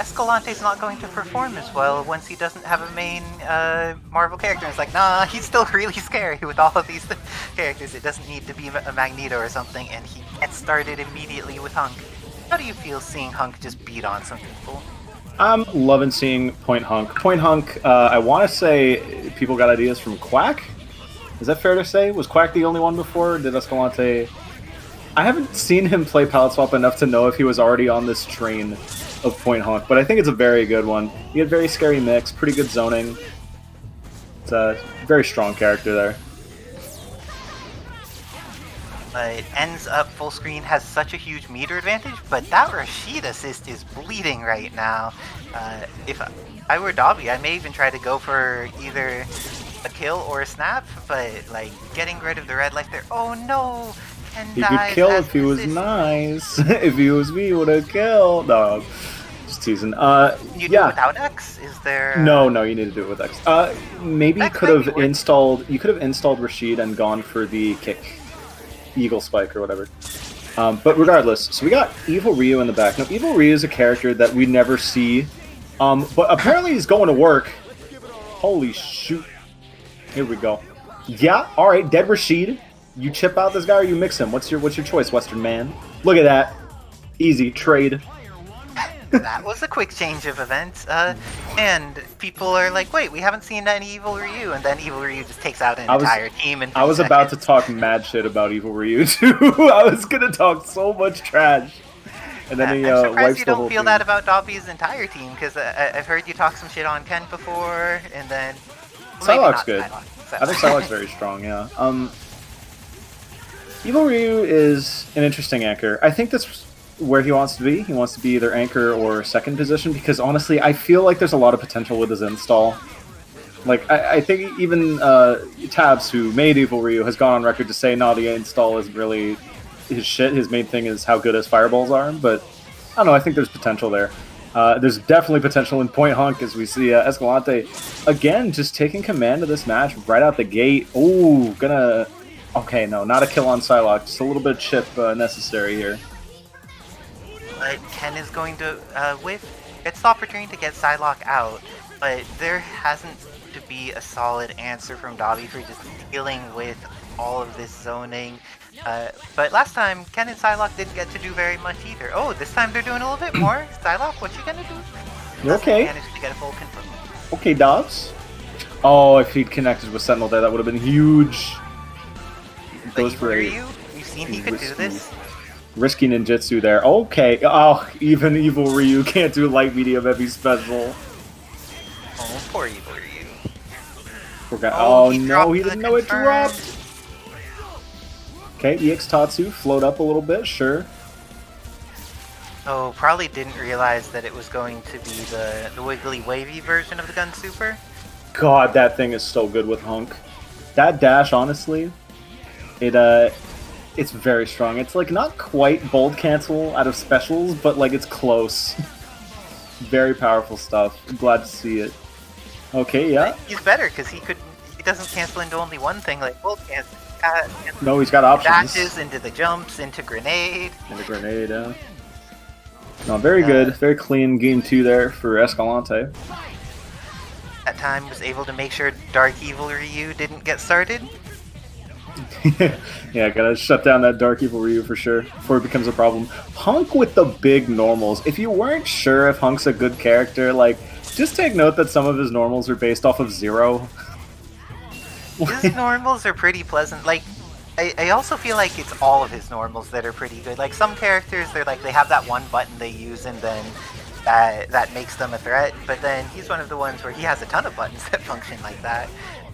Escalante's not going to perform as well once he doesn't have a main Marvel character. It's like, nah, he's still really scary with all of these characters. It doesn't need to be a Magneto or something, and he gets started immediately with Hunk. How do you feel seeing Hunk just beat on some people? I'm loving seeing Point Hunk. Point Hunk, I want to say people got ideas from Quack? Is that fair to say? Was Quack the only one before, or did Escalante... I haven't seen him play Palette Swap enough to know if he was already on this train of Point Hunk, but I think it's a very good one. He had very scary mix, pretty good zoning. It's a very strong character there. It ends up full screen, has such a huge meter advantage, but that Rashid assist is bleeding right now. If I were Dobby, I may even try to go for either a kill or a snap, but like getting rid of the red life there. Oh no! He could kill if he was nice. If he was me, he would have killed. No, just teasing. You do it without X? Is there? No, you need to do it with X. Maybe you could have installed. You could have installed Rashid and gone for the kick, Eagle Spike or whatever. But regardless, so we got Evil Ryu in the back. Now, Evil Ryu is a character that we never see, but apparently he's going to work. Holy shoot! Here we go. Yeah, all right, dead Rashid. You chip out this guy or you mix him? What's your choice, Western man? Look at that. Easy trade. That was a quick change of events. And people are like, wait, we haven't seen any Evil Ryu, and then Evil Ryu just takes out an entire team in 3 I was seconds. about to talk mad shit about Evil Ryu too. I was gonna talk so much trash. And then he I'm surprised wipes you the don't whole feel team. that about Dobby's entire team, because I've heard you talk some shit on Ken before, and then... Psylocke's good. I think Psylocke's very strong, yeah. Evil Ryu is an interesting anchor. I think that's where he wants to be. He wants to be either anchor or second position, because honestly, I feel like there's a lot of potential with his install. Like, I think even Tabs, who made Evil Ryu, has gone on record to say, no, the install isn't really his shit. His main thing is how good his fireballs are, but I don't know, I think there's potential there. There's definitely potential in Point Hunk as we see Escalante, again, just taking command of this match right out the gate. Ooh, gonna... Okay, no, not a kill on Psylocke, just a little bit of chip necessary here. But Ken is going to whiff. It's the opportunity to get Psylocke out, but there hasn't to be a solid answer from Dobby for just dealing with all of this zoning. But last time, Ken and Psylocke didn't get to do very much either. Oh, this time they're doing a little bit more. Psylocke, what you gonna do? Okay. Managed to get a full confirm. Okay, Dobbs. Oh, if he'd connected with Sentinel there, that would have been huge. But Evil Ryu, you've seen he could do this. Risky ninjutsu there. Okay. Oh, even Evil Ryu can't do light, medium, heavy, special. Oh, poor Evil Ryu. Oh no, he didn't know it dropped. Okay, EX Tatsu, float up a little bit, sure. Oh, probably didn't realize that it was going to be the wiggly wavy version of the gun super. God, that thing is so good with Hunk. That dash, honestly, it's very strong. It's like not quite bold cancel out of specials, but like it's close. Very powerful stuff. I'm glad to see it. Okay, yeah. He's better because he doesn't cancel into only one thing like bold cancel. No, he's got options. Dashes into the jumps, into grenade. Into grenade, yeah. No, very good. Very clean game 2 there for Escalante. That time was able to make sure Dark Evil Ryu didn't get started. Yeah, gotta shut down that Dark Evil Ryu for sure, before it becomes a problem. Hunk with the big normals. If you weren't sure if Hunk's a good character, like, just take note that some of his normals are based off of Zero. His normals are pretty pleasant. Like, I also feel like it's all of his normals that are pretty good. Like, some characters, they're like, they have that one button they use and then that makes them a threat. But then he's one of the ones where he has a ton of buttons that function like that.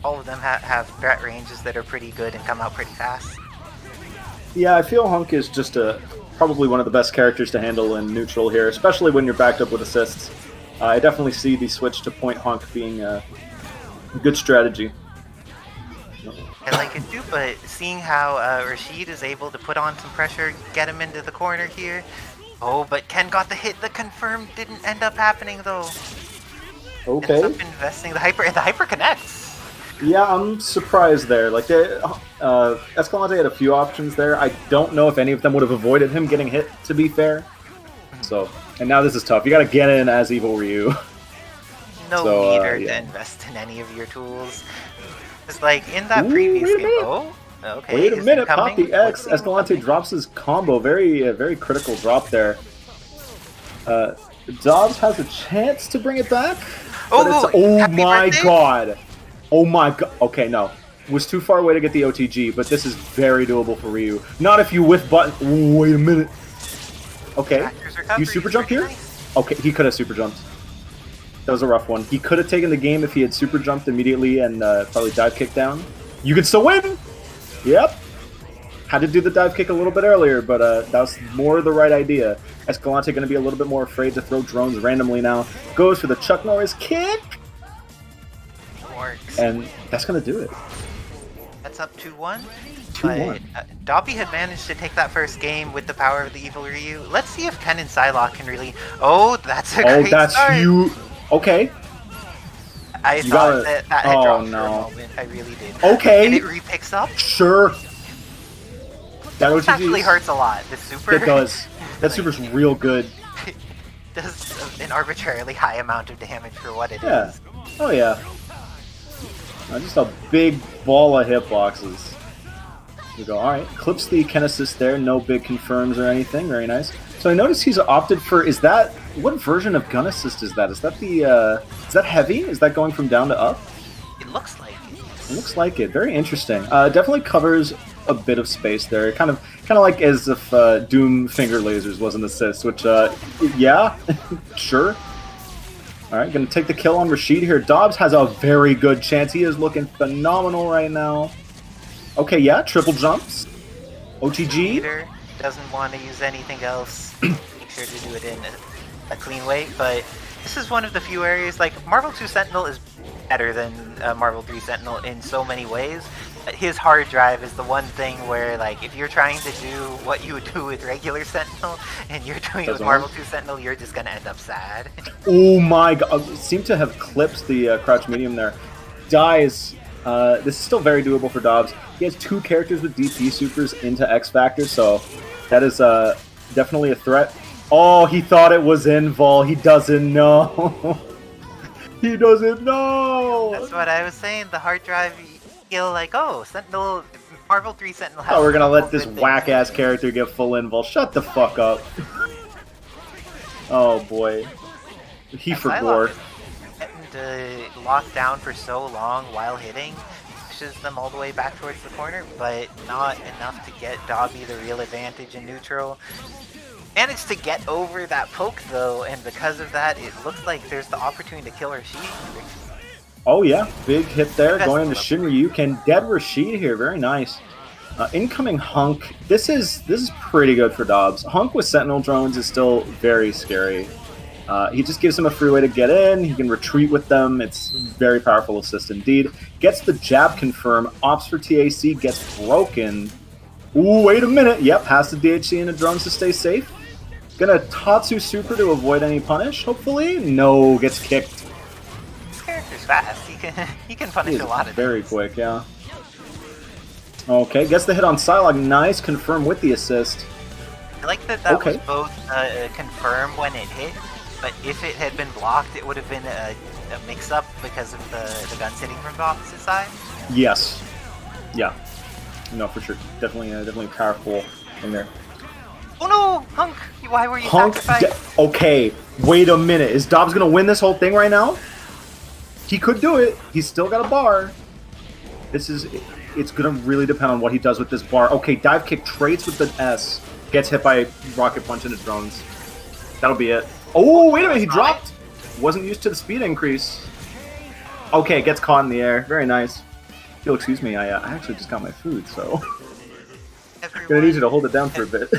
All of them have threat ranges that are pretty good and come out pretty fast. Yeah, I feel Hunk is just probably one of the best characters to handle in neutral here, especially when you're backed up with assists. I definitely see the switch to Point Hunk being a good strategy. I like it too, but seeing how Rashid is able to put on some pressure, get him into the corner here. Oh, but Ken got the hit. The confirm didn't end up happening though. Okay. Ends up investing the hyper, and the hyper connects. Yeah, I'm surprised there. Like, Escalante had a few options there. I don't know if any of them would have avoided him getting hit, to be fair. So, And now this is tough. You gotta get in as Evil Ryu. No So, meter yeah. to invest in any of your tools. It's like in that previous game. Oh, okay. Wait a his minute, pop incoming the X. was Escalante incoming. drops his combo. Very critical drop there. Dobbs has a chance to bring it back. Oh, Oh happy my birthday. god. Oh my god. Okay, no. Was too far away to get the OTG, but this is very doable for Ryu. Not if you whiff button. Ooh, wait a minute. Okay. Tractor's recovery You super is jump pretty here? nice. Okay, he could have super jumped. That was a rough one. He could have taken the game if he had super jumped immediately and probably dive kick down. You could still win! Yep. Had to do the dive kick a little bit earlier, but that was more the right idea. Escalante going to be a little bit more afraid to throw drones randomly now. Goes for the Chuck Norris kick! Works. And that's going to do it. That's up 2-1. 2-1. But Dobby had managed to take that first game with the power of the Evil Ryu. Let's see if Ken and Psylocke can really... Oh, that's a great That's start. you. Okay. I You thought gotta- that had oh, dropped no. for a moment. I really did. Okay. And it re-picks up. Sure. That This OTG actually hurts a lot. The super... It does. That super's real good. does an arbitrarily high amount of damage for what it is. Yeah. Oh, yeah. Just a big ball of hitboxes. We go, alright. Clips the Ken assist there. No big confirms or anything. Very nice. So I noticed he's opted for... Is that... What version of gun assist is that? Is that the... Is that heavy? Is that going from down to up? It looks like it. It looks like it. Very interesting. Definitely covers a bit of space there. Kind of like as if Doom finger lasers was an assist, which, yeah, sure. All right, gonna take the kill on Rashid here. Dobbs has a very good chance. He is looking phenomenal right now. Okay, yeah, triple jumps. OTG. Peter doesn't want to use anything else. Make sure to do it in a clean way, but this is one of the few areas, like, Marvel 2 Sentinel is better than Marvel 3 Sentinel in so many ways. His hard drive is the one thing where, like, if you're trying to do what you would do with regular Sentinel, and you're doing it with Marvel 2 Sentinel, you're just gonna end up sad. Oh my god, seemed to have clipped the crouch medium there. Dies. This is still very doable for Dobbs. He has two characters with DP supers into X Factor, so that is definitely a threat. Oh, he thought it was invul. He doesn't know. He doesn't know. That's what I was saying. The hard drive, you feel like, oh, Sentinel, Marvel 3 Sentinel has... Oh, we're gonna let couple this good things. whack-ass character get full invul. Shut the fuck up. Oh boy. He And forgot. Psylocke getting locked down for so long while hitting pushes them all the way back towards the corner, but not enough to get Dobby the real advantage in neutral. Managed to get over that poke though, and because of that, it looks like there's the opportunity to kill Rashid. Oh yeah, big hit there, Best going into of Shinryu. Can dead Rashid here, very nice. Incoming Hunk. This is pretty good for Dobbs. Hunk with Sentinel drones is still very scary. He just gives him a free way to get in. He can retreat with them. It's very powerful assist indeed. Gets the jab confirm. Opts for TAC. Gets broken. Ooh, wait a minute. Yep, has the DHC and the drones to stay safe. Gonna Tatsu super to avoid any punish, hopefully. No, gets kicked. This character's fast. He can punish a lot of Very things. quick, yeah. Okay, gets the hit on Psylocke. Nice, confirm with the assist. I like that that Okay. was both confirmed when it hit, but if it had been blocked, it would have been a mix-up because of the guns hitting from the opposite side. Yes. Yeah. No, for sure. Definitely powerful in there. Oh no, Hunk! Why were you Hunk. sacrificed? Okay, wait a minute. Is Dobbs gonna win this whole thing right now? He could do it. He's still got a bar. It's gonna really depend on what he does with this bar. Okay, dive kick trades with the S. Gets hit by rocket punch into drones. That'll be it. Oh, wait a minute, he dropped. Wasn't used to the speed increase. Okay, gets caught in the air. Very nice. You'll excuse me, I actually just got my food, so gonna need you to hold it down for a bit.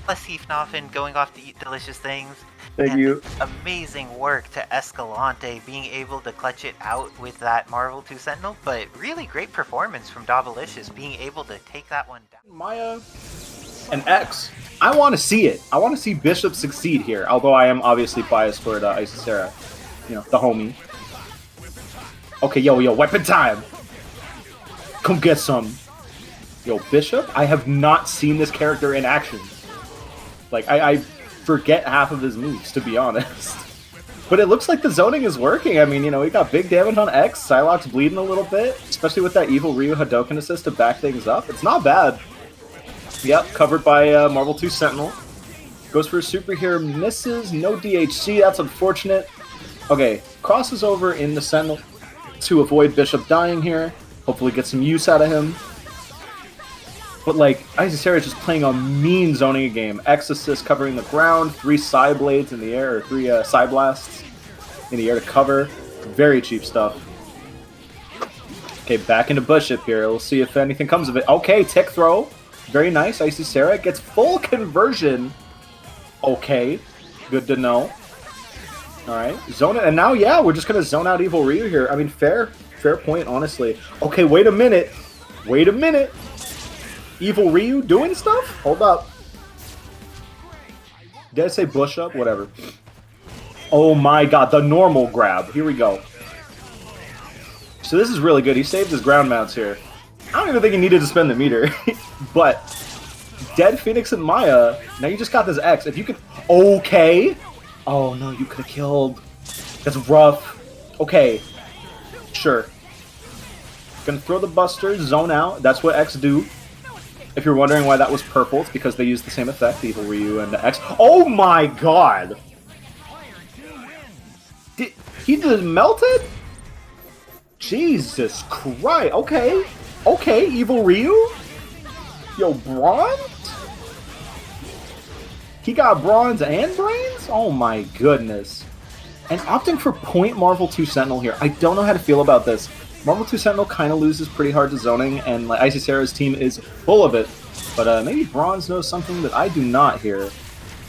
Plus Heathnoff and going off to eat delicious things. Thank And you. Amazing work to Escalante being able to clutch it out with that Marvel 2 Sentinel, but really great performance from Dobbilicious being able to take that one down. Maya and X. I want to see it. I want to see Bishop succeed here, although I am obviously biased toward Icy Sarah. You know, the homie. Okay, yo, weapon time! Come get some. Yo, Bishop? I have not seen this character in action. Like, forget half of his moves, to be honest. But it looks like the zoning is working. I mean, you know, he got big damage on X. Psylocke's bleeding a little bit, especially with that Evil Ryu Hadoken assist to back things up. It's not bad. Yep, covered by Marvel 2 Sentinel. Goes for a super here, misses. No DHC, that's unfortunate. Okay, crosses over in the Sentinel to avoid Bishop dying here. Hopefully get some use out of him. But, like, Icy Sarah is just playing a mean zoning game. X assist covering the ground, 3 Psy Blades in the air, or 3 Psy Blasts in the air to cover. Very cheap stuff. Okay, back into Bishop here. We'll see if anything comes of it. Okay, tick throw. Very nice. Icy Sarah gets full conversion. Okay, good to know. Alright, zone it. And now, yeah, we're just going to zone out Evil Ryu here. I mean, fair point, honestly. Okay, wait a minute. Wait a minute. Evil Ryu doing stuff? Hold up. Did I say bush up? Whatever. Oh my god, the normal grab. Here we go. So this is really good. He saved his ground mounts here. I don't even think he needed to spend the meter. But dead Phoenix and Maya. Now you just got this X. If you could... Okay. Oh no, you could have killed. That's rough. Okay. Sure. Gonna throw the Buster, zone out. That's what X do. If you're wondering why that was purple, it's because they used the same effect, Evil Ryu and X. Oh my god! He just melted? Jesus Christ. Okay. Okay, Evil Ryu? Yo, bronze? He got bronze and brains? Oh my goodness. And opting for point Marvel 2 Sentinel here. I don't know how to feel about this. Marvel 2 Sentinel kind of loses pretty hard to zoning, and like, Icy Sarah's team is full of it. But maybe Bronze knows something that I do not here.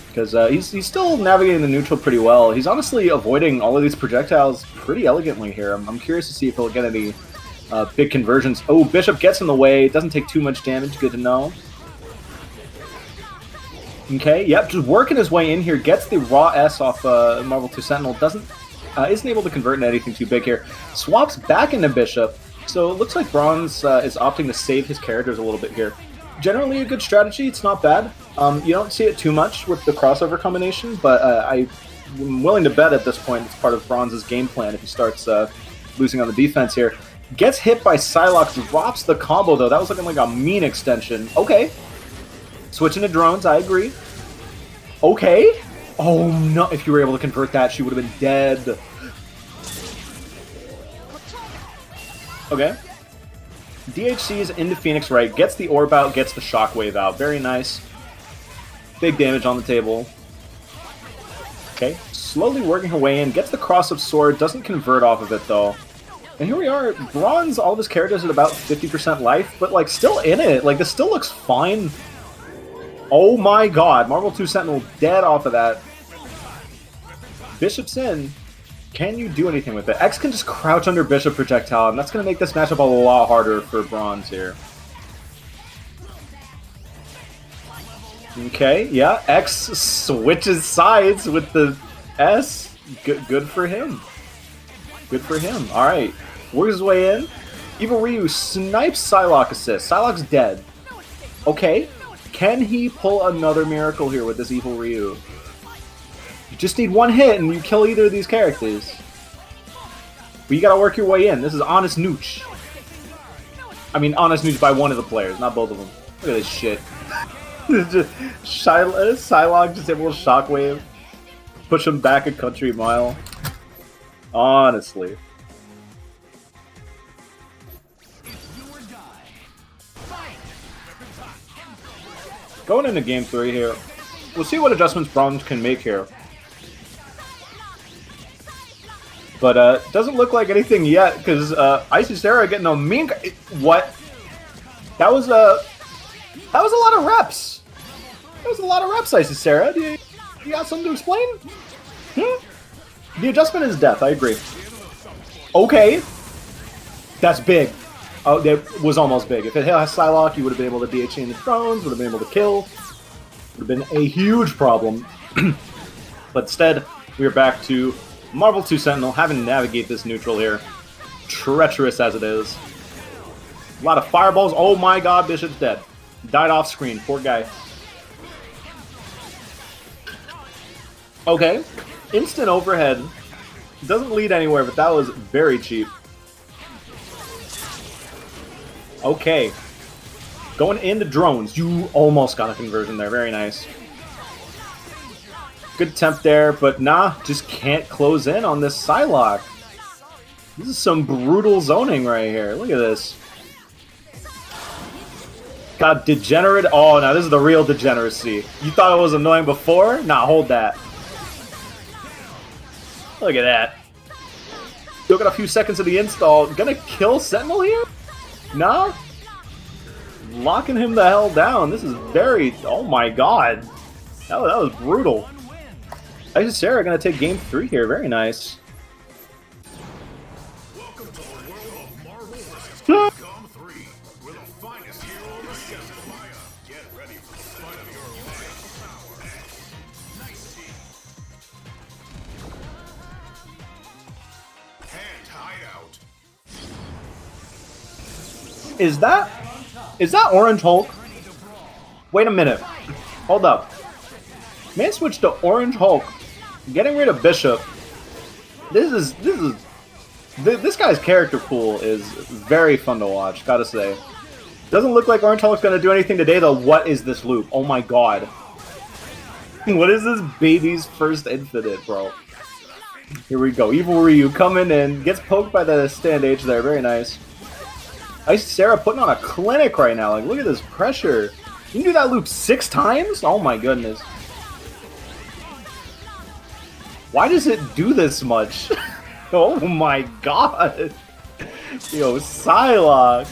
Because he's still navigating the neutral pretty well. He's honestly avoiding all of these projectiles pretty elegantly here. I'm curious to see if he'll get any big conversions. Oh, Bishop gets in the way. Doesn't take too much damage. Good to know. Okay, yep, just working his way in here. Gets the raw S off Marvel 2 Sentinel. Isn't able to convert into anything too big here. Swaps back into Bishop. So it looks like Bronze is opting to save his characters a little bit here. Generally a good strategy. It's not bad. You don't see it too much with the crossover combination, but I'm willing to bet at this point it's part of Bronze's game plan if he starts losing on the defense here. Gets hit by Psylocke, drops the combo though. That was looking like a mean extension. Okay. Switching to drones, I agree. Okay. Oh no, if you were able to convert that, she would have been dead. Okay. DHC is into Phoenix right, gets the orb out, gets the shockwave out. Very nice. Big damage on the table. Okay, slowly working her way in, gets the cross-up sword, doesn't convert off of it though. And here we are, Bronze, all of his characters at about 50% life, but like still in it. Like this still looks fine. Oh my god, Marvel 2 Sentinel dead off of that. Bishop's in. Can you do anything with it? X can just crouch under Bishop projectile, and that's going to make this matchup a lot harder for Bronze here. Okay, yeah, X switches sides with the S. Good for him. Good for him. Alright, works his way in. Evil Ryu snipes Psylocke assist. Psylocke's dead. Okay, can he pull another miracle here with this Evil Ryu? You just need one hit and you kill either of these characters. But you gotta work your way in. This is honest nooch. I mean, honest nooch by one of the players, not both of them. Look at this shit. Psylocke just able to shockwave. Push him back a country mile. Honestly. Going into game 3 here. We'll see what adjustments Bronze can make here. But doesn't look like anything yet, because Icy Sarah getting a mean... What? That was a lot of reps. That was a lot of reps, Icy Sarah. You got something to explain? The adjustment is death, I agree. Okay. That's big. Oh, that was almost big. If it hit Psylocke, you would have been able to DH in the drones, would have been able to kill. Would have been a huge problem. But instead, we are back to Marvel 2 Sentinel having to navigate this neutral here. Treacherous as it is. A lot of fireballs. Oh my god, Bishop's dead. Died off screen. Poor guy. Okay. Instant overhead. Doesn't lead anywhere, but that was very cheap. Okay. Going into drones. You almost got a conversion there. Very nice. Good attempt there, but nah, just can't close in on this Psylocke. This is some brutal zoning right here. Look at this. Got degenerate. Oh, now this is the real degeneracy. You thought it was annoying before? Nah, hold that. Look at that. Still got a few seconds of the install. Gonna kill Sentinel here? Nah? Locking him the hell down. This is very... Oh my god. That was brutal. Icy Sarah gonna take game 3 here. Very nice. Welcome to the world of Marvel vs. Capcom 3, where the finest heroes Maya. Get ready for the fight of your life. Nice team. Hand hideout. Is that Orange Hulk? Wait a minute. Hold up. Man switched to Orange Hulk. Getting rid of Bishop. This guy's character pool is very fun to watch, gotta say. Doesn't look like Orange Hulk's gonna do anything today, though. What is this loop? Oh my god. What is this baby's first infinite, bro? Here we go. Evil Ryu coming in. Gets poked by the stand H there. Very nice. Icy Sarah putting on a clinic right now. Like, look at this pressure. You can do that loop 6 times? Oh my goodness. Why does it do this much? Oh my god. Yo, Psylocke.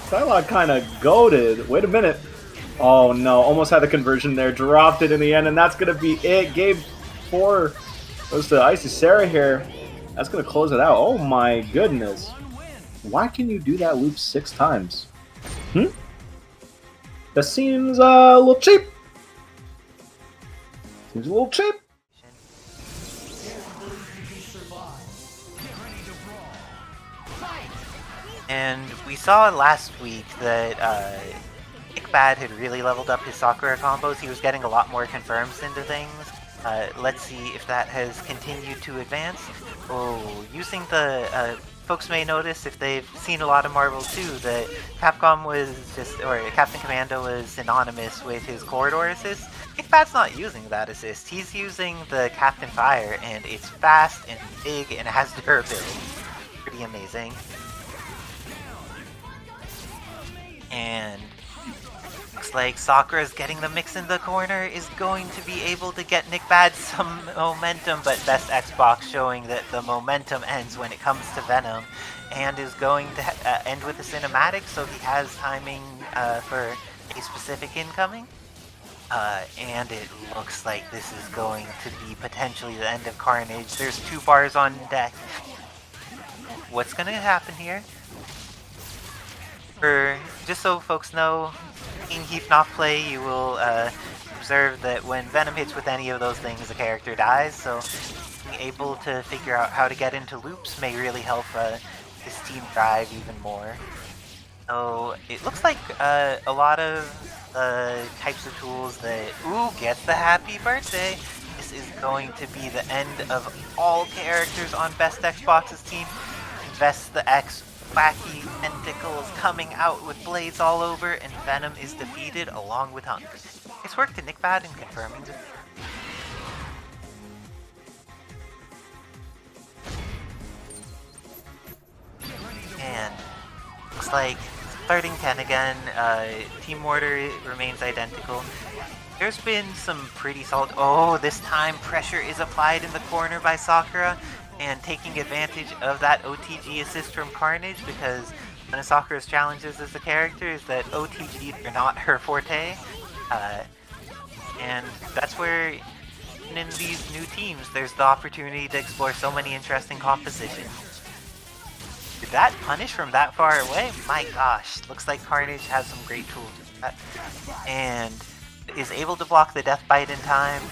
Psylocke kind of goated. Wait a minute. Oh no, almost had the conversion there. Dropped it in the end, and that's going to be it. Game 4 goes to Icy Sarah here. That's going to close it out. Oh my goodness. Why can you do that loop 6 times? That seems a little cheap. Seems a little cheap. And we saw last week that Nick Bad had really leveled up his Sakura combos. He was getting a lot more confirms into things. Let's see if that has continued to advance. Oh, using the... folks may notice, if they've seen a lot of Marvel too, that Capcom was just... or Captain Commando was synonymous with his corridor assist. Nick Bad's not using that assist. He's using the Captain Fire, and it's fast and big and has durability. Pretty amazing. And looks like Sakura's getting the mix in the corner, is going to be able to get Nick Bad some momentum, but best Xbox showing that the momentum ends when it comes to Venom, and is going to end with a cinematic, so he has timing for a specific incoming. And it looks like this is going to be potentially the end of Carnage. There's 2 bars on deck. What's going to happen here? Just so folks know, in Heathnoff play, you will observe that when Venom hits with any of those things, the character dies, so being able to figure out how to get into loops may really help this team thrive even more. So it looks like a lot of types of tools that... Ooh, get the happy birthday! This is going to be the end of all characters on Best Xbox's team. Invest the X. Wacky tentacles coming out with blades all over, and Venom is defeated along with Hunger. Nice work to Nick Bad in confirming this. And looks like starting 10 again, team order remains identical. There's been some pretty solid... Oh, this time pressure is applied in the corner by Sakura, and taking advantage of that OTG assist from Carnage, because one of Sakura's challenges as a character is that OTGs are not her forte. And that's where, in these new teams, there's the opportunity to explore so many interesting compositions. Did that punish from that far away? My gosh, looks like Carnage has some great tools for that. And is able to block the Death Bite in time.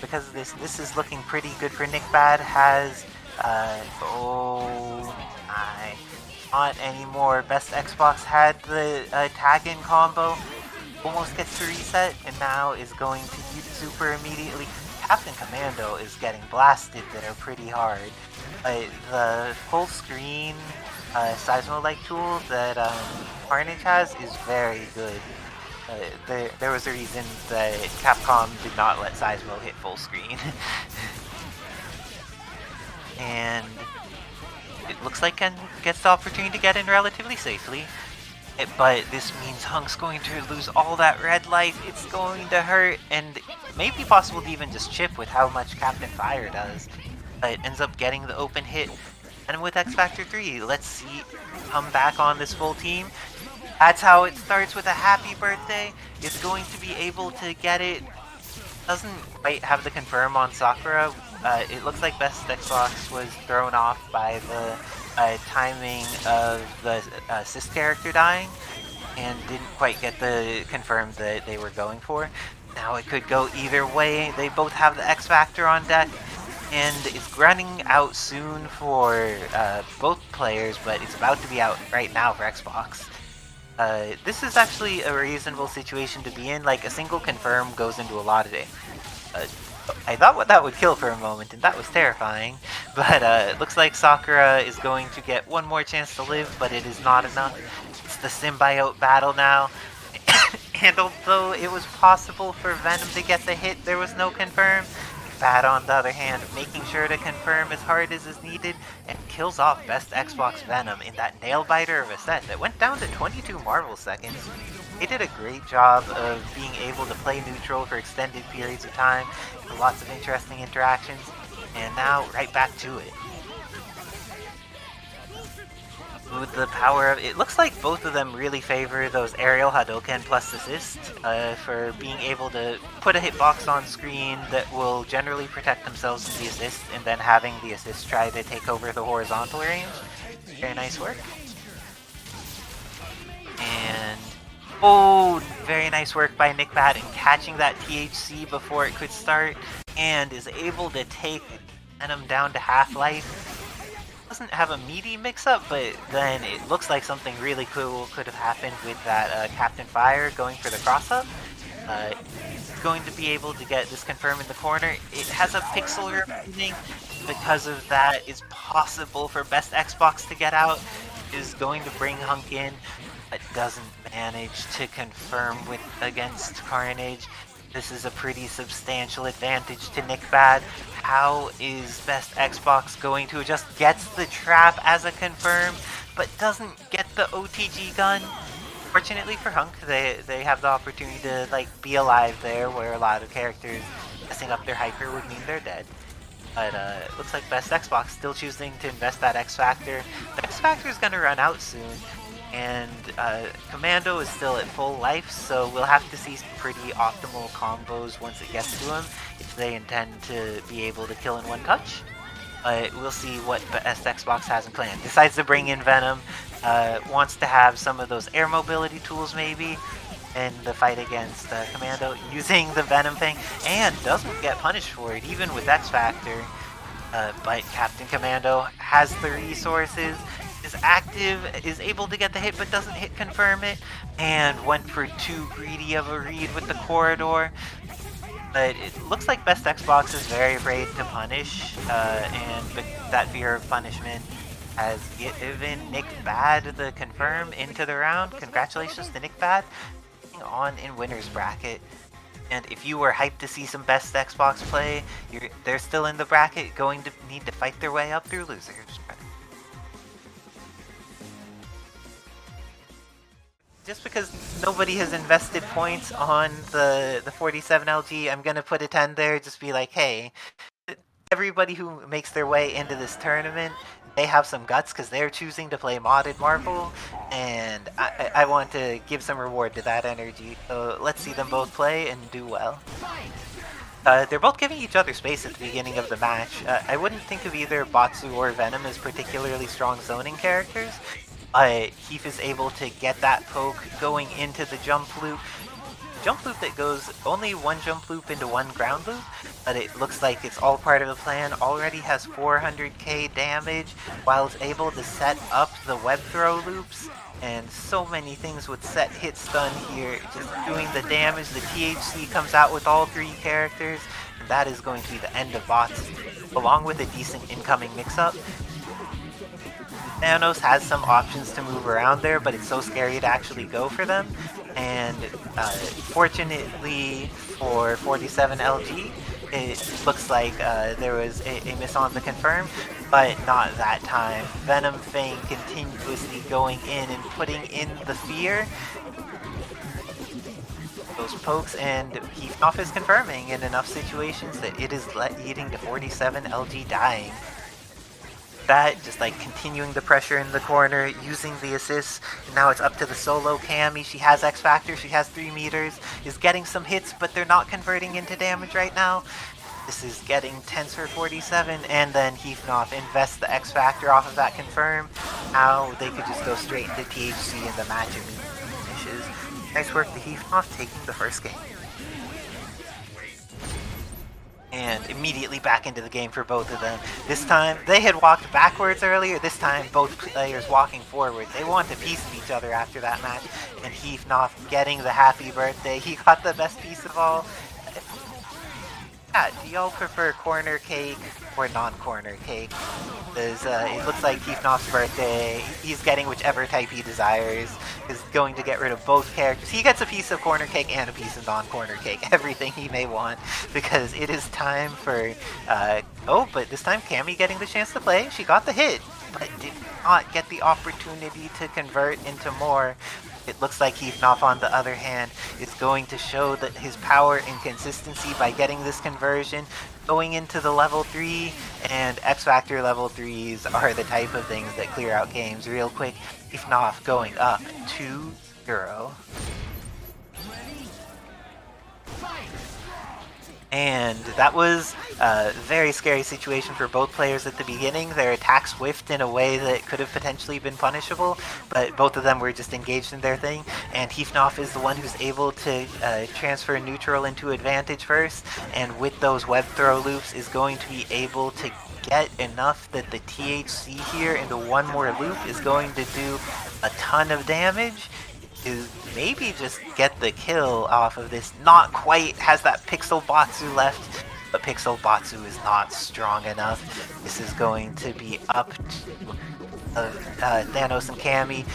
Because of this is looking pretty good for Nick Bad. Has oh my, not anymore. Best Xbox had the tag-in combo, almost gets to reset, and now is going to use super immediately. Captain Commando is getting blasted there pretty hard. The full screen Seismo-like tool that Carnage has is very good. There was a reason that Capcom did not let Seismo hit full screen. And it looks like Ken gets the opportunity to get in relatively safely. But this means Hunk's going to lose all that red life. It's going to hurt, and it may be possible to even just chip with how much Captain Fire does. But it ends up getting the open hit. And with X Factor 3, let's see come back on this full team. That's how it starts with a happy birthday. It's going to be able to get it. Doesn't quite have the confirm on Sakura. It looks like Best Xbox was thrown off by the timing of the Sis character dying and didn't quite get the confirm that they were going for. Now it could go either way. They both have the X Factor on deck, and it's running out soon for both players, but it's about to be out right now for Xbox. This is actually a reasonable situation to be in. Like, a single confirm goes into a lot of it. I thought that would kill for a moment, and that was terrifying. But it looks like Sakura is going to get one more chance to live, but it is not enough. It's the symbiote battle now. And although it was possible for Venom to get the hit, there was no confirm. Bad, on the other hand, making sure to confirm as hard as is needed, and kills off Best Xbox Venom in that nail biter of a set that went down to 22 Marvel seconds. They did a great job of being able to play neutral for extended periods of time, with lots of interesting interactions, and now right back to it. With the power of it, looks like both of them really favor those aerial Hadouken plus assist for being able to put a hitbox on screen that will generally protect themselves in the assist, and then having the assist try to take over the horizontal range. Very nice work. And oh, very nice work by Nick Bad in catching that THC before it could start, and is able to take Venom down to half-life. Doesn't have a meaty mix-up, but then it looks like something really cool could have happened with that Captain Fire going for the cross-up. It's going to be able to get this confirm in the corner. It has a pixel remaining. Because of that, it's possible for Best Xbox to get out. Is going to bring Hunk in, but doesn't manage to confirm against Carnage. This is a pretty substantial advantage to Nick Bad. How is Best Xbox going to adjust? Gets the trap as a confirm, but doesn't get the OTG gun. Fortunately for Hunk, they have the opportunity to be alive there, where a lot of characters messing up their hyper would mean they're dead. But it looks like Best Xbox still choosing to invest that X Factor. The X Factor is going to run out soon. And Commando is still at full life, so we'll have to see some pretty optimal combos once it gets to him, if they intend to be able to kill in one touch. We'll see what Best Xbox has in plan. Decides to bring in Venom, wants to have some of those air mobility tools maybe in the fight against Commando, using the Venom thing, and doesn't get punished for it, even with X Factor. But Captain Commando has the resources, is active, is able to get the hit but doesn't hit confirm it, and went for too greedy of a read with the corridor. But it looks like Best Xbox is very afraid to punish, and that fear of punishment has given Nick Bad the confirm into the round. Congratulations to Nick Bad on in winner's bracket. And if you were hyped to see some Best Xbox play, they're still in the bracket, going to need to fight their way up through losers. Just because nobody has invested points on the 47 LG, I'm going to put a 10 there, just be like, hey, everybody who makes their way into this tournament, they have some guts because they're choosing to play modded Marvel, and I want to give some reward to that energy. So let's see them both play and do well. They're both giving each other space at the beginning of the match. I wouldn't think of either Batsu or Venom as particularly strong zoning characters. Heath is able to get that poke going into the jump loop. Jump loop that goes only one jump loop into one ground loop, but it looks like it's all part of the plan. Already has 400k damage, while it's able to set up the web throw loops, and so many things with set hit stun here, just doing the damage. The THC comes out with all three characters. And that is going to be the end of bots, along with a decent incoming mix-up. Thanos has some options to move around there, but it's so scary to actually go for them. And fortunately for 47LG, it looks like there was a miss on the confirm, but not that time. Venom Fang continuously going in and putting in the fear. Those pokes, and Heathnoff is confirming in enough situations that it is leading to 47LG dying. That, just like continuing the pressure in the corner, using the assists, and now it's up to the solo Cammy. She has X Factor, she has 3 meters, is getting some hits, but they're not converting into damage right now. This is getting tense for 47, and then Heathnoff invests the X Factor off of that confirm. Now they could just go straight into THC and the match finishes. Nice work to Heathnoff taking the first game. And immediately back into the game for both of them. This time, they had walked backwards earlier. This time, both players walking forward. They want a piece of each other after that match. And Heathnoff getting the happy birthday. He got the best piece of all. Yeah, do y'all prefer corner cake or non-corner cake? Because it looks like Heathnoff's birthday, he's getting whichever type he desires. Is going to get rid of both characters. He gets a piece of corner cake and a piece of non-corner cake. Everything he may want, because it is time for... oh, but this time Cammy getting the chance to play. She got the hit, but did not get the opportunity to convert into more. It looks like Heathnoff, on the other hand, is going to show that his power and consistency by getting this conversion, going into the level 3, and X Factor level 3s are the type of things that clear out games real quick. Heathnoff going up 2-0. And that was a very scary situation for both players at the beginning. Their attacks whiffed in a way that could have potentially been punishable, but both of them were just engaged in their thing. And Heathnoff is the one who's able to transfer neutral into advantage first, and with those web throw loops is going to be able to get enough that the THC here into one more loop is going to do a ton of damage. To maybe just get the kill off of this. Not quite has that Pixel Batsu left, but Pixel Batsu is not strong enough. This is going to be up to Thanos and Cammy.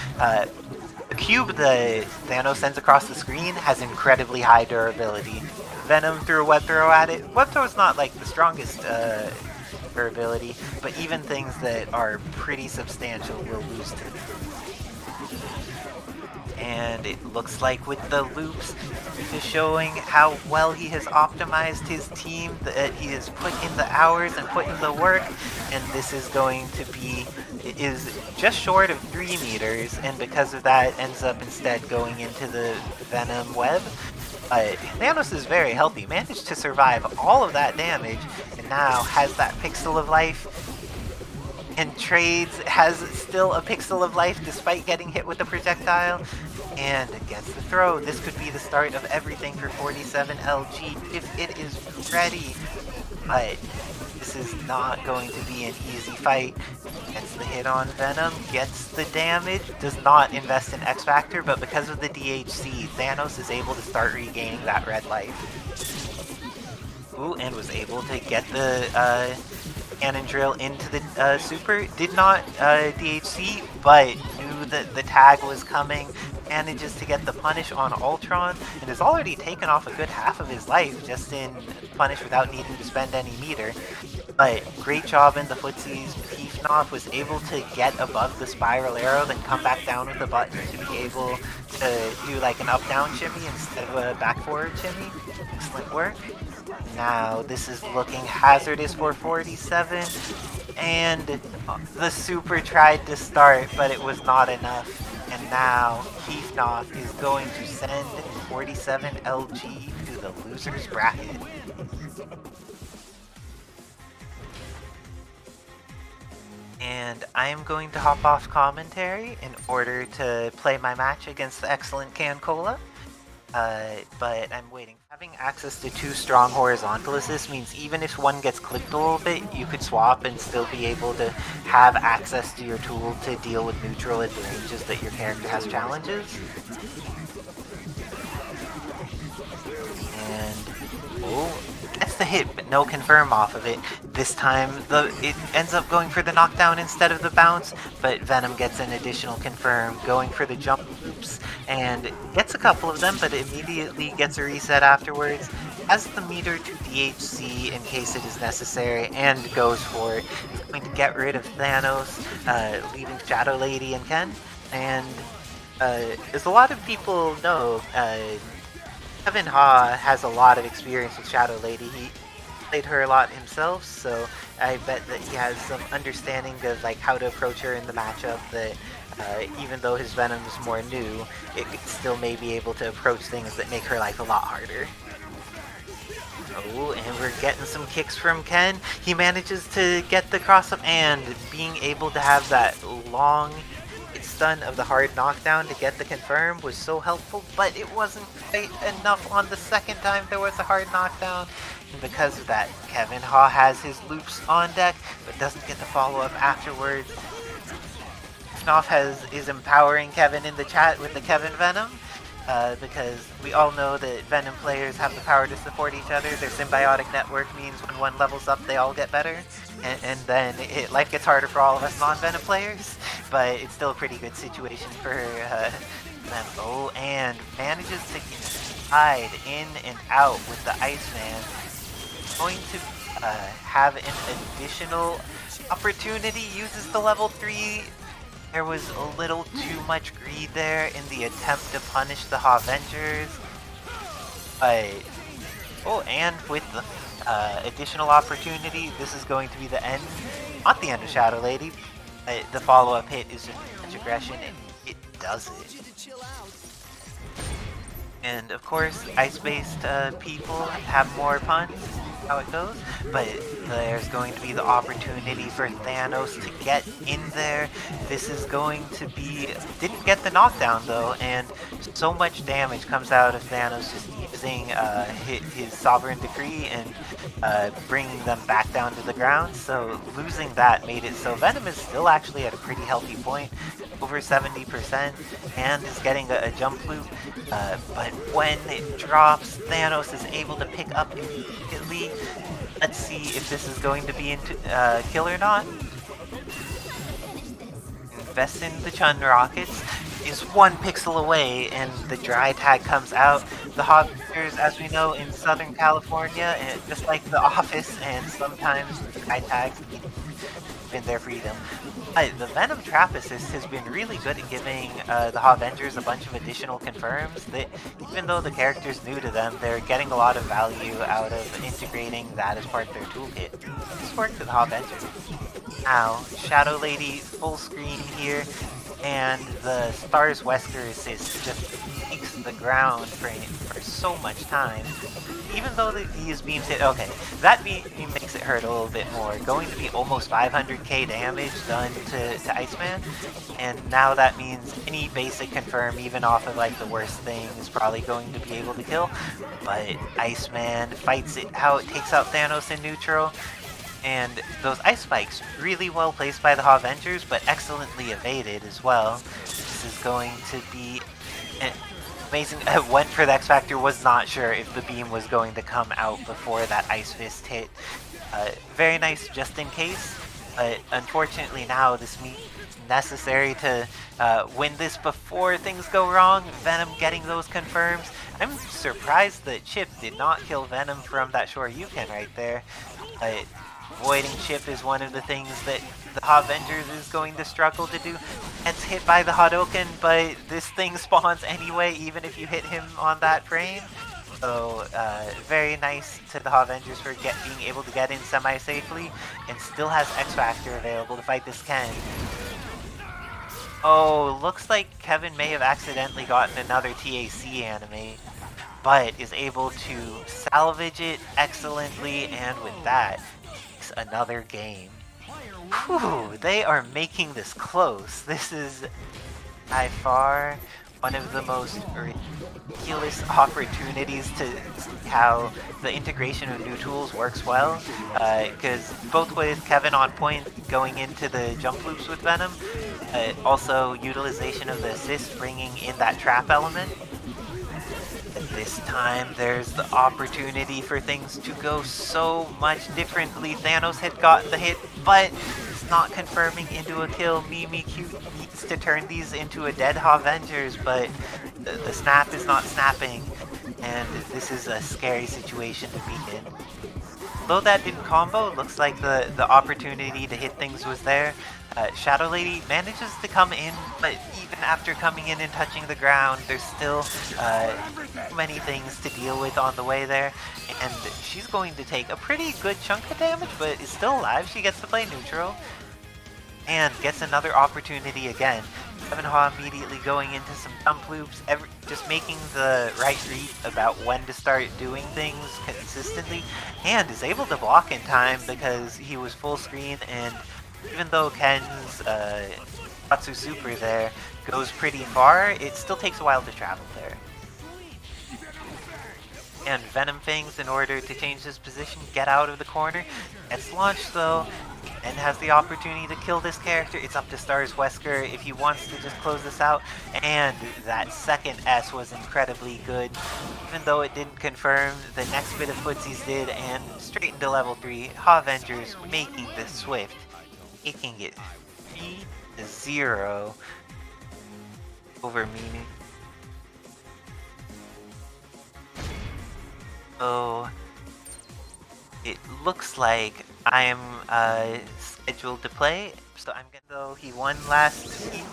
The cube that Thanos sends across the screen has incredibly high durability. Venom threw a web throw at it. Web throw is not like the strongest durability, but even things that are pretty substantial will lose to it. And it looks like with the loops, he's showing how well he has optimized his team, that he has put in the hours and put in the work, and this is going to be, it is just short of 3 meters, and because of that ends up instead going into the Venom web. Thanos is very healthy, managed to survive all of that damage, and now has that pixel of life, and trades, has still a pixel of life despite getting hit with the projectile, and gets the throw. This could be the start of everything for 47LG if it is ready, but this is not going to be an easy fight. Gets the hit on Venom, gets the damage, does not invest in X Factor, but because of the DHC, Thanos is able to start regaining that red life. Ooh, and was able to get the cannon drill into the super. Did not DHC, but knew that the tag was coming. Manages to get the punish on Ultron, and has already taken off a good half of his life just in punish without needing to spend any meter. But great job in the footsies. Heathnoff was able to get above the spiral arrow, then come back down with the button to be able to do like an up-down shimmy instead of a back-forward shimmy. Excellent work. Now this is looking hazardous for 47, and the super tried to start, but it was not enough. And now Heathnoff is going to send 47LG to the loser's bracket. And I am going to hop off commentary in order to play my match against the excellent Cancola. But I'm waiting. Having access to 2 strong horizontal assists means even if one gets clipped a little bit, you could swap and still be able to have access to your tool to deal with neutral at the ranges that your character has challenges. And, oh, gets the hit, but no confirm off of it. This time, it ends up going for the knockdown instead of the bounce, but Venom gets an additional confirm, going for the jump loops, and gets a couple of them, but immediately gets a reset afterwards. Has the meter to DHC in case it is necessary, and goes for it. He's going to get rid of Thanos, leaving Shadow Lady and Ken, and as a lot of people know, Kevin Ha has a lot of experience with Shadow Lady. He played her a lot himself, so I bet that he has some understanding of like how to approach her in the matchup. That even though his Venom is more new, it still may be able to approach things that make her life a lot harder. Oh, and we're getting some kicks from Ken. He manages to get the cross-up, and being able to have that long stun of the hard knockdown to get the confirm was so helpful, but it wasn't quite enough on the second time there was a hard knockdown. And because of that, Kevin Ha has his loops on deck, but doesn't get the follow-up afterwards. Heathnoff is empowering Kevin in the chat with the Kevin Venom, because we all know that Venom players have the power to support each other. Their symbiotic network means when one levels up, they all get better. And then life gets harder for all of us non-Venom players, but it's still a pretty good situation for them. Oh, and manages to slide in and out with the Iceman. Going to have an additional opportunity, uses the level 3. There was a little too much greed there in the attempt to punish the HAVENGERS. Oh, and with the additional opportunity, this is going to be the end. Not the end of Shadow Lady. The follow-up hit is just much aggression, and it does it. And of course, ice-based people have more puns, how it goes, but there's going to be the opportunity for Thanos to get in there. This is going to be... Didn't get the knockdown though, and so much damage comes out of Thanos just using his Sovereign Decree and bringing them back down to the ground, so losing that made it so Venom is still actually at a pretty healthy point, over 70%, and is getting a jump loop, but when it drops, Thanos is able to pick up immediately. Let's see if this is going to be into kill or not. Invest in the Chun rockets. Is 1 pixel away, and the dry tag comes out. The HAVENGERS, as we know, in Southern California, and just like the Office, and sometimes the dry tags defend their freedom. The Venom Trap Assist has been really good at giving the HAVENGERS a bunch of additional confirms. That even though the character's new to them, they're getting a lot of value out of integrating that as part of their toolkit. This worked with HAVENGERS. Now, Shadow Lady full screen here, and the Stars Wesker assist just takes the ground for so much time. Even though these beams hit, okay, that beam makes it hurt a little bit more. Going to be almost 500k damage done to Iceman, and now that means any basic confirm, even off of like the worst thing, is probably going to be able to kill. But Iceman fights it out, takes out Thanos in neutral. And those ice spikes, really well placed by the HAVENGERS, but excellently evaded as well. This is going to be amazing. Went for the X Factor, was not sure if the beam was going to come out before that Ice Fist hit. Very nice just in case, but unfortunately now this means necessary to win this before things go wrong. Venom getting those confirms. I'm surprised that Chip did not kill Venom from that Shoryuken right there. But avoiding Chip is one of the things that the HAVENGERS is going to struggle to do. Gets hit by the Hadouken, but this thing spawns anyway, even if you hit him on that frame. So, very nice to the HAVENGERS for being able to get in semi-safely, and still has X Factor available to fight this Ken. Oh, looks like Kevin may have accidentally gotten another TAC anime, but is able to salvage it excellently, and with that, another game. Whew, they are making this close. This is by far one of the most ridiculous opportunities to see how the integration of new tools works well, because both with Kevin on point going into the jump loops with Venom, also utilization of the assist bringing in that trap element. This time, there's the opportunity for things to go so much differently. Thanos had gotten the hit, but it's not confirming into a kill. Mimikyu needs to turn these into a dead HAVENGERS, but the snap is not snapping, and this is a scary situation to be in. Though that didn't combo, looks like the opportunity to hit things was there. Shadow Lady manages to come in, but even after coming in and touching the ground, there's still many things to deal with on the way there. And she's going to take a pretty good chunk of damage, but is still alive. She gets to play neutral. And gets another opportunity again. Heavenha immediately going into some jump loops, just making the right read about when to start doing things consistently, and is able to block in time because he was full screen, and even though Ken's Katsu Super there goes pretty far, it still takes a while to travel there. And Venom Fangs, in order to change his position, get out of the corner. Gets launched though, and has the opportunity to kill this character. It's up to Stars Wesker if he wants to just close this out. And that second S was incredibly good. Even though it didn't confirm, the next bit of footsies did, and straight into level 3. HAVENGERS making the Swift, taking it 3-0 over Mimi. So it looks like I'm scheduled to play. So I'm gonna go. He won last week.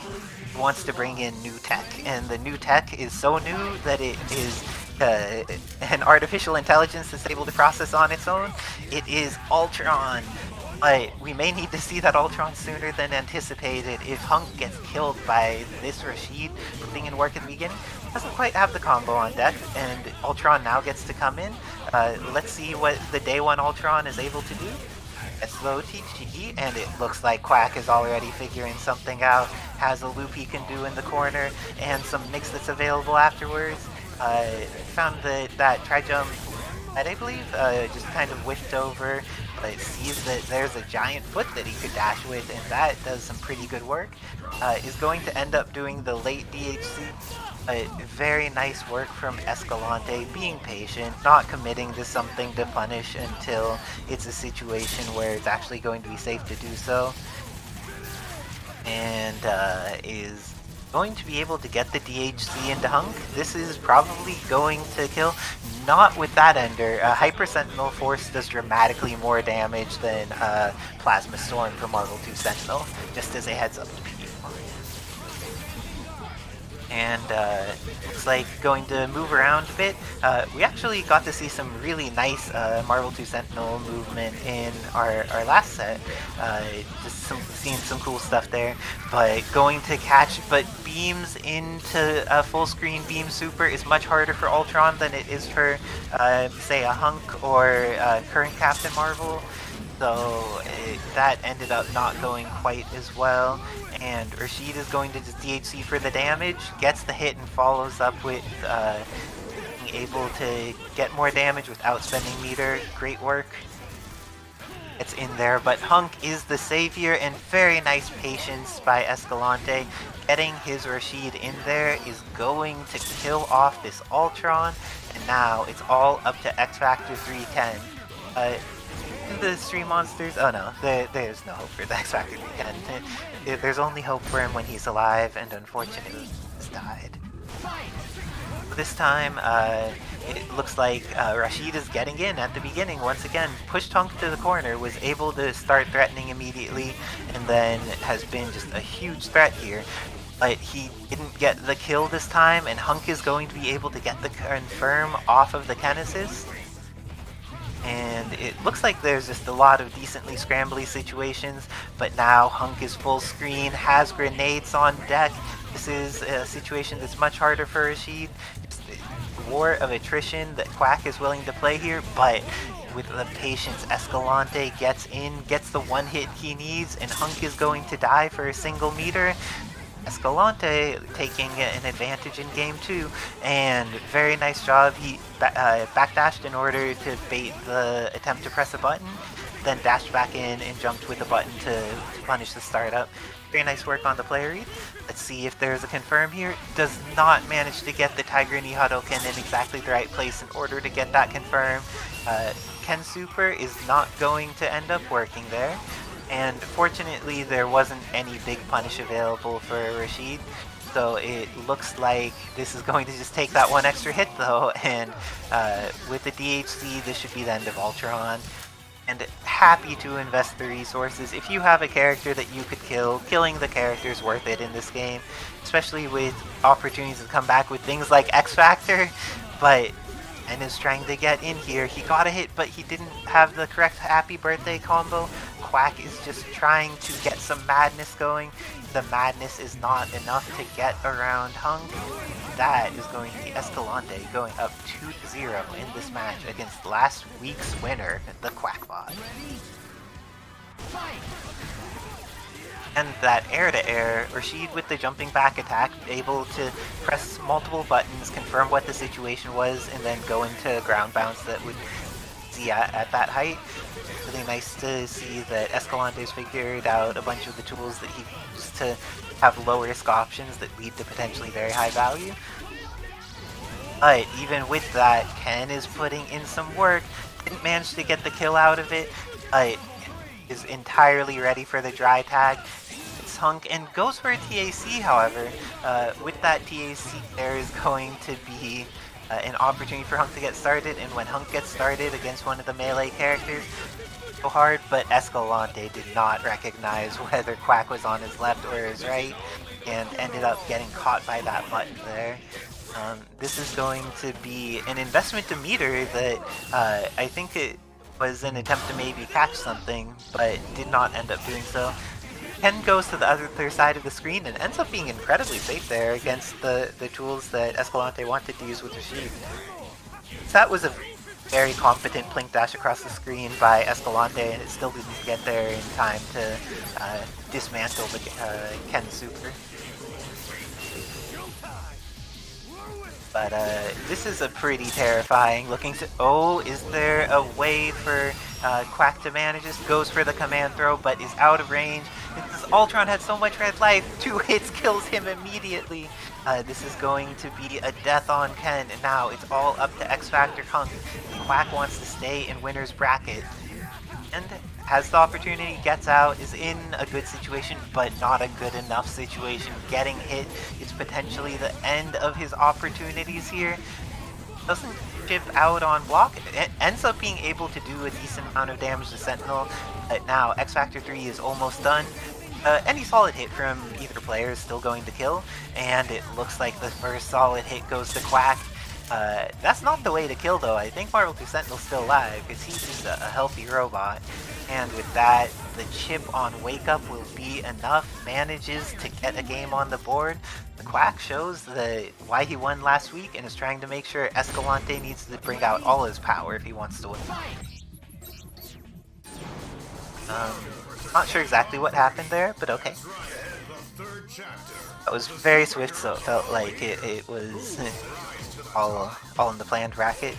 He wants to bring in new tech, and the new tech is so new that it is an artificial intelligence that's able to process on its own. It is Ultron. But we may need to see that Ultron sooner than anticipated. If Hunk gets killed by this Rashid putting in work at the beginning, doesn't quite have the combo on deck, and Ultron now gets to come in. Let's see what the day one Ultron is able to do. It's low TG, and it looks like Quack is already figuring something out. Has a loop he can do in the corner, and some mix that's available afterwards. Found that tri-jump, I believe, just kind of whiffed over. But sees that there's a giant foot that he could dash with, and that does some pretty good work. Is going to end up doing the late DHC. Very nice work from Escalante, being patient, not committing to something to punish until it's a situation where it's actually going to be safe to do so. And is going to be able to get the DHC into Hunk. This is probably going to kill. Not with that ender. Hyper Sentinel Force does dramatically more damage than Plasma Storm from Marvel 2 Sentinel, just as a heads up to people. And looks like going to move around a bit. We actually got to see some really nice Marvel 2 Sentinel movement in our last set. Just seeing some cool stuff there. But going to catch, but beams into a full screen beam super is much harder for Ultron than it is for, say, a Hunk or current Captain Marvel. So that ended up not going quite as well. And Rashid is going to just DHC for the damage, gets the hit and follows up with being able to get more damage without spending meter. Great work. It's in there, but Hunk is the savior, and very nice patience by Escalante. Getting his Rashid in there is going to kill off this Ultron, and now it's all up to X Factor 310. The Stream Monsters, oh no, there's no hope for the X Factor 310. There's only hope for him when he's alive, and unfortunately, he's died. This time, it looks like Rashid is getting in at the beginning once again. Pushed Hunk to the corner, was able to start threatening immediately, and then has been just a huge threat here. But he didn't get the kill this time, and Hunk is going to be able to get the confirm off of the Kinesis. And it looks like there's just a lot of decently scrambly situations, but now Hunk is full screen, has grenades on deck. This is a situation that's much harder for Rashid. It's the war of attrition that Quack is willing to play here, but with the patience, Escalante gets in, gets the one hit he needs, and Hunk is going to die for a single meter. Escalante taking an advantage in game 2, and very nice job. He backdashed in order to bait the attempt to press a button, then dashed back in and jumped with a button to punish the startup. Very nice work on the player read. Let's see if there's a confirm here. Does not manage to get the Tiger Knee Hadouken in exactly the right place in order to get that confirm. Ken Super is not going to end up working there. And fortunately, there wasn't any big punish available for Rashid. So it looks like this is going to just take that one extra hit though, and with the DHC, this should be the end of Ultron. And happy to invest the resources. If you have a character that you could kill, killing the character is worth it in this game, especially with opportunities to come back with things like X Factor. But and is trying to get in here. He got a hit, but he didn't have the correct happy birthday combo. Quack is just trying to get some madness going. The madness is not enough to get around Hunk. That is going to be Escalante going up 2-0 in this match against last week's winner, the Quackbot. And that air-to-air, Rashid with the jumping back attack, able to press multiple buttons, confirm what the situation was, and then go into ground bounce that would see at that height. Really nice to see that Escalante's figured out a bunch of the tools that he used to have low risk options that lead to potentially very high value. But even with that, Ken is putting in some work, didn't manage to get the kill out of it, but is entirely ready for the dry tag. It's Hunk and goes for a TAC, however. With that TAC, there is going to be an opportunity for Hunk to get started, and when Hunk gets started against one of the melee characters, so hard, but Escalante did not recognize whether Quack was on his left or his right, and ended up getting caught by that button there. This is going to be an investment to meter that I think it was an attempt to maybe catch something, but did not end up doing so. Ken goes to the other side of the screen and ends up being incredibly safe there against the tools that Escalante wanted to use with Rashid. So that was a very competent plink dash across the screen by Escalante, and it still didn't get there in time to dismantle the Ken Super. But this is a pretty terrifying looking... Oh, is there a way for Quack to manage this? Goes for the command throw, but is out of range. This Ultron had so much red life. 2 hits kills him immediately. This is going to be a death on Ken, and now it's all up to X Factor Hunk. Quack wants to stay in winner's bracket. And has the opportunity, gets out, is in a good situation, but not a good enough situation. Getting hit is potentially the end of his opportunities here. Doesn't chip out on block, it ends up being able to do a decent amount of damage to Sentinel. But now X Factor 3 is almost done. Any solid hit from either player is still going to kill, and it looks like the first solid hit goes to Quack. That's not the way to kill though. I think Marvel 2 Sentinel's still alive because he's just a healthy robot. And with that, the chip on Wake Up will be enough. Manages to get a game on the board. The Quack shows why he won last week and is trying to make sure Escalante needs to bring out all his power if he wants to win. Not sure exactly what happened there, but okay. That was very swift, so it felt like it was all in the planned bracket.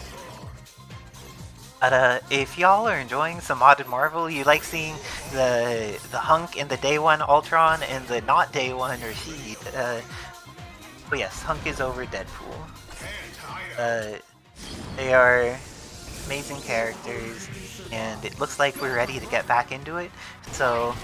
But if y'all are enjoying some modded Marvel, you like seeing the Hunk and the Day 1 Ultron and the not Day 1 Rashid. Oh yes, Hunk is over Deadpool. They are amazing characters, and it looks like we're ready to get back into it. So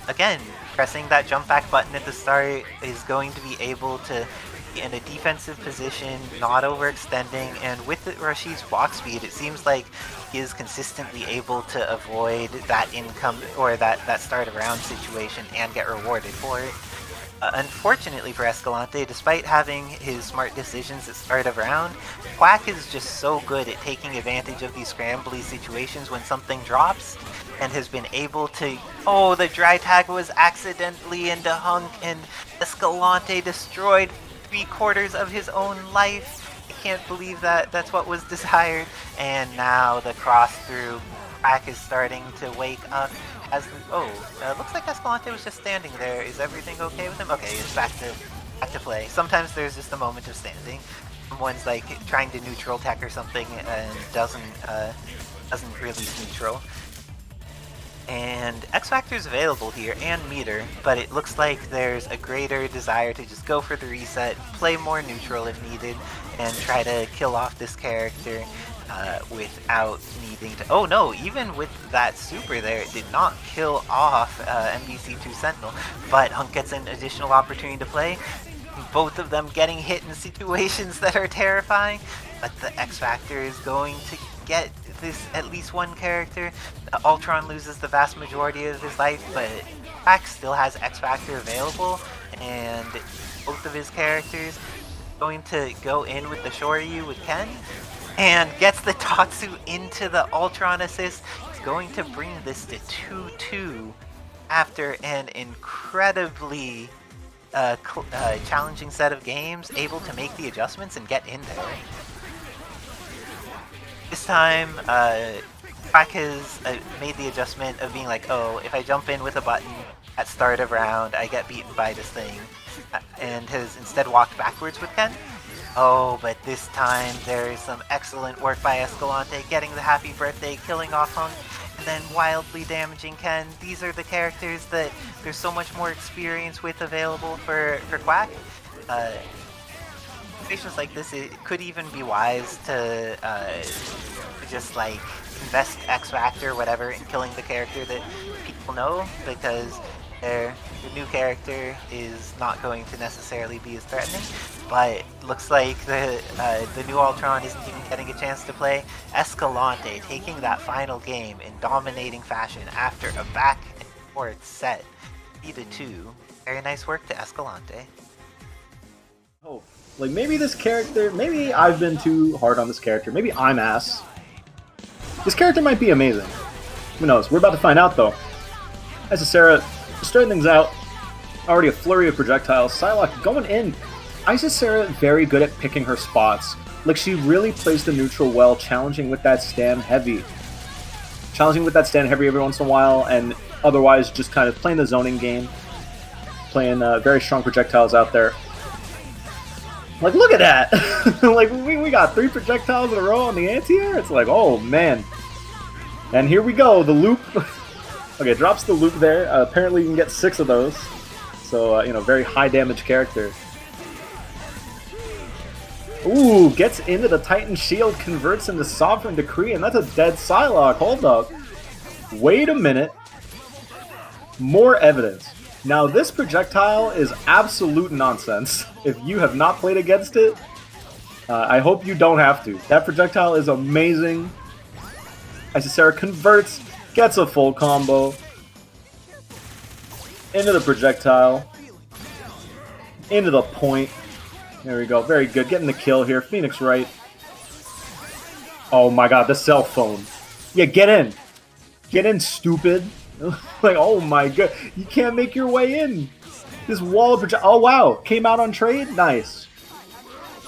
again, pressing that jump back button at the start is going to be able to be in a defensive position, not overextending, and with Rashid's walk speed, it seems like he is consistently able to avoid that income or that start of round situation and get rewarded for it. Unfortunately for Escalante, despite having his smart decisions at start of round, Quack is just so good at taking advantage of these scrambly situations when something drops, and has been able to... Oh, the dry tag was accidentally into Hunk, and Escalante destroyed 3/4 of his own life. I can't believe that's what was desired. And now the cross through. Quack is starting to wake up. Looks like Escalante was just standing there. Is everything okay with him? Okay, it's back to play. Sometimes there's just a moment of standing. Someone's like trying to neutral tech or something and doesn't release neutral. And X Factor is available here, and Meter, but it looks like there's a greater desire to just go for the reset, play more neutral if needed, and try to kill off this character without needing to... Oh no, even with that super there, it did not kill off MBC2 Sentinel, but Hunk gets an additional opportunity to play. Both of them getting hit in situations that are terrifying, but the X Factor is going to get this at least one character. Ultron loses the vast majority of his life, but Quack still has X Factor available, and both of his characters going to go in with the Shoryu with Ken, and gets the Tatsu into the Ultron assist. He's going to bring this to 2-2 after an incredibly challenging set of games, able to make the adjustments and get in there. This time, Quack has made the adjustment of being like, oh, if I jump in with a button at start of round, I get beaten by this thing, and has instead walked backwards with Ken. Oh, but this time there is some excellent work by Escalante, getting the happy birthday, killing off Hunk, and then wildly damaging Ken. These are the characters that there's so much more experience with available for Quack. Situations like this, it could even be wise to just like invest X Factor, whatever, in killing the character that people know, because the new character is not going to necessarily be as threatening. But looks like the new Ultron isn't even getting a chance to play. Escalante taking that final game in dominating fashion after a back and forth set, 3-2. Very nice work to Escalante. Oh, like maybe this character, maybe I've been too hard on this character. Maybe I'm ass. This character might be amazing. Who knows? We're about to find out though. Icy Sarah starting things out. Already a flurry of projectiles. Psylocke going in. Icy Sarah very good at picking her spots. Like she really plays the neutral well, challenging with that stand heavy. Challenging with that stand heavy every once in a while, and otherwise just kind of playing the zoning game. Playing very strong projectiles out there. Like, look at that! Like, we got 3 projectiles in a row on the anti-air? It's like, oh, man. And here we go, the loop. Okay, drops the loop there. Apparently you can get 6 of those. So, you know, very high damage character. Ooh, gets into the Titan Shield, converts into Sovereign Decree, and that's a dead Psylocke. Hold up. Wait a minute. More evidence. Now, this projectile is absolute nonsense. If you have not played against it, I hope you don't have to. That projectile is amazing. Icy Sarah converts, gets a full combo. Into the projectile. Into the point. There we go. Very good. Getting the kill here. Phoenix right. Oh my god, the cell phone. Yeah, get in. Get in, stupid. Like, oh my god, you can't make your way in. This wall of project. Oh wow, came out on trade? Nice.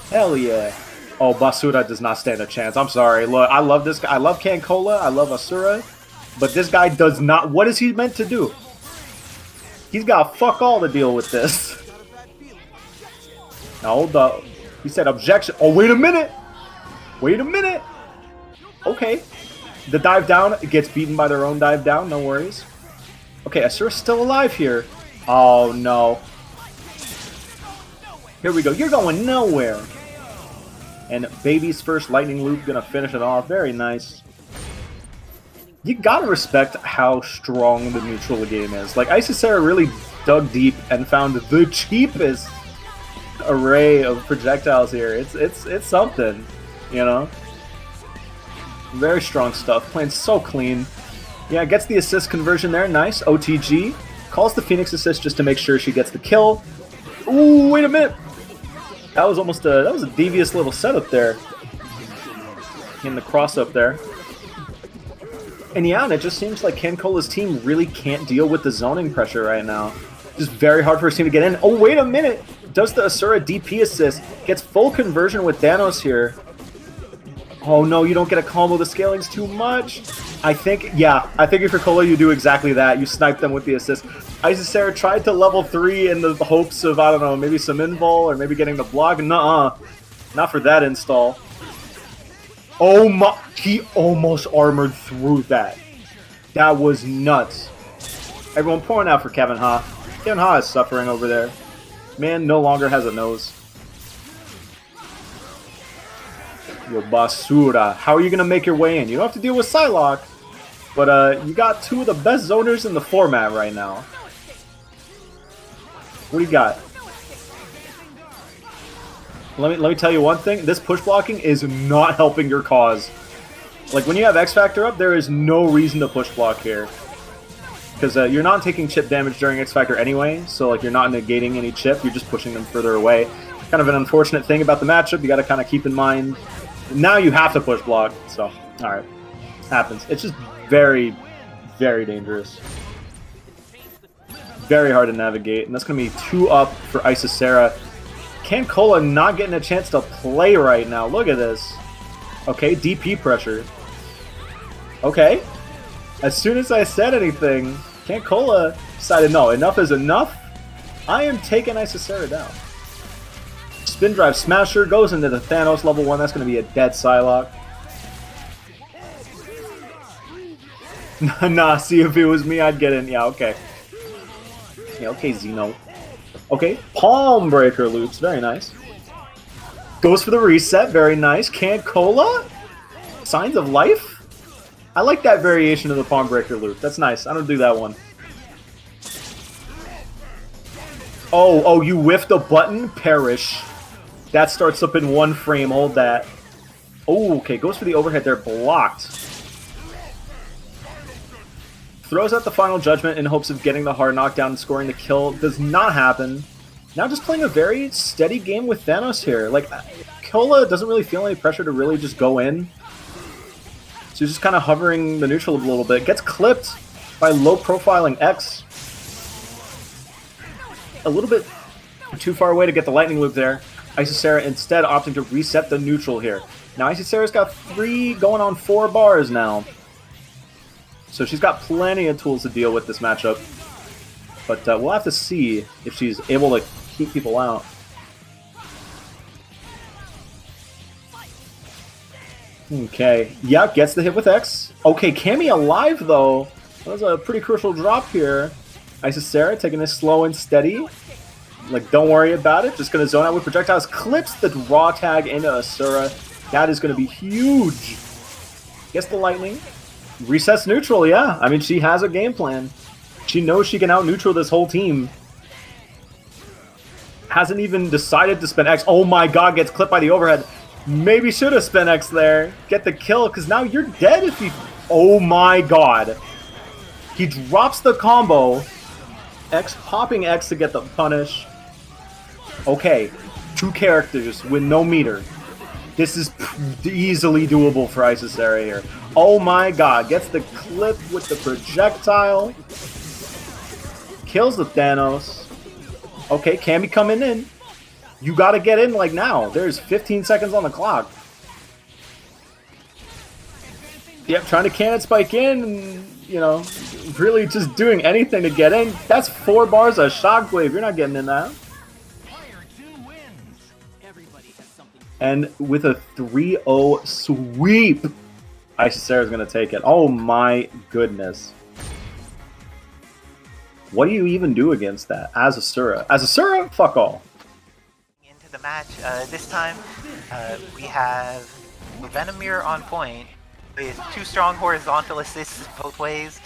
Hell yeah. Oh, Basura does not stand a chance. I'm sorry. Look, I love this guy. I love Cancola. I love Asura. But this guy does not. What is he meant to do? He's got fuck all to deal with this. Now, hold up. He said objection. Oh, wait a minute. Wait a minute. Okay. The dive down gets beaten by their own dive down. No worries. Okay, Asura's still alive here. Oh, no. Here we go. You're going nowhere. And Baby's first lightning loop gonna finish it off. Very nice. You gotta respect how strong the neutral game is. Like, Icy Sarah really dug deep and found the cheapest array of projectiles here. It's something, you know? Very strong stuff. Playing so clean. Yeah, gets the assist conversion there. Nice. OTG. Calls the Phoenix assist just to make sure she gets the kill. Ooh, wait a minute. That was almost a devious little setup there. In the cross up there. And yeah, and it just seems like Cancola's team really can't deal with the zoning pressure right now. Just very hard for his team to get in. Oh, wait a minute. Does the Asura DP assist. Gets full conversion with Thanos here. Oh no, you don't get a combo. The scaling's too much. I think if you're Cola, you do exactly that. You snipe them with the assist. Icy Sarah tried to level 3 in the hopes of, I don't know, maybe some invul or maybe getting the block. Nuh-uh. Not for that install. Oh my, he almost armored through that. That was nuts. Everyone pouring out for Kevin Ha. Kevin Ha is suffering over there. Man no longer has a nose. Yo, basura. How are you going to make your way in? You don't have to deal with Psylocke, but you got two of the best zoners in the format right now. What do you got? Let me tell you one thing. This push blocking is not helping your cause. Like, when you have X Factor up, there is no reason to push block here. Because you're not taking chip damage during X Factor anyway, so like you're not negating any chip, you're just pushing them further away. Kind of an unfortunate thing about the matchup, you got to kind of keep in mind. Now you have to push block, so, alright. Happens. It's just very, very dangerous. Very hard to navigate, and that's going to be 2 up for Icy Sarah. Cancola not getting a chance to play right now. Look at this. Okay, DP pressure. Okay. As soon as I said anything, Cancola decided, no, enough is enough. I am taking Icy Sarah down. Spin Drive Smasher goes into the Thanos level 1. That's going to be a dead Psylocke. Nah, see, if it was me, I'd get in. Yeah, okay. Yeah, okay, Xeno. Okay, Palm Breaker loops. Very nice. Goes for the reset. Very nice. Cancola? Signs of Life? I like that variation of the Palm Breaker loop. That's nice. I don't do that one. Oh, you whiffed a button? Perish. That starts up in 1 frame. Hold that. Oh, okay. Goes for the overhead there. Blocked. Throws out the Final Judgment in hopes of getting the hard knockdown and scoring the kill. Does not happen. Now just playing a very steady game with Thanos here. Like, Cola doesn't really feel any pressure to really just go in. So he's just kind of hovering the neutral a little bit. Gets clipped by low-profiling X. A little bit too far away to get the lightning loop there. Icy Sarah instead opting to reset the neutral here. Now Icy Sarah's got 3 going on 4 bars now. So she's got plenty of tools to deal with this matchup. But we'll have to see if she's able to keep people out. Okay, yeah, gets the hit with X. Okay, Cammy alive though. That was a pretty crucial drop here. Icy Sarah taking this slow and steady. Like, don't worry about it. Just gonna zone out with projectiles. Clips the raw tag into Asura. That is gonna be huge. Gets the lightning. Resets neutral, yeah. I mean, she has a game plan. She knows she can out-neutral this whole team. Hasn't even decided to spend X. Oh my god, gets clipped by the overhead. Maybe should have spent X there. Get the kill, because now you're dead if you... Oh my god. He drops the combo. X popping X to get the punish. Okay. 2 characters with no meter. This is easily doable for Icy Sarah here. Oh my god. Gets the clip with the projectile. Kills the Thanos. Okay, Cammy coming in. You gotta get in like now. There's 15 seconds on the clock. Yep, trying to cannon spike in and, you know, really just doing anything to get in. That's 4 bars of Shockwave. You're not getting in that. And with a 3-0 sweep, Icy Sarah's going to take it. Oh my goodness. What do you even do against that as Asura? As Asura? Fuck all. Into the match, this time we have Venom Mirror on point with 2 strong horizontal assists both ways,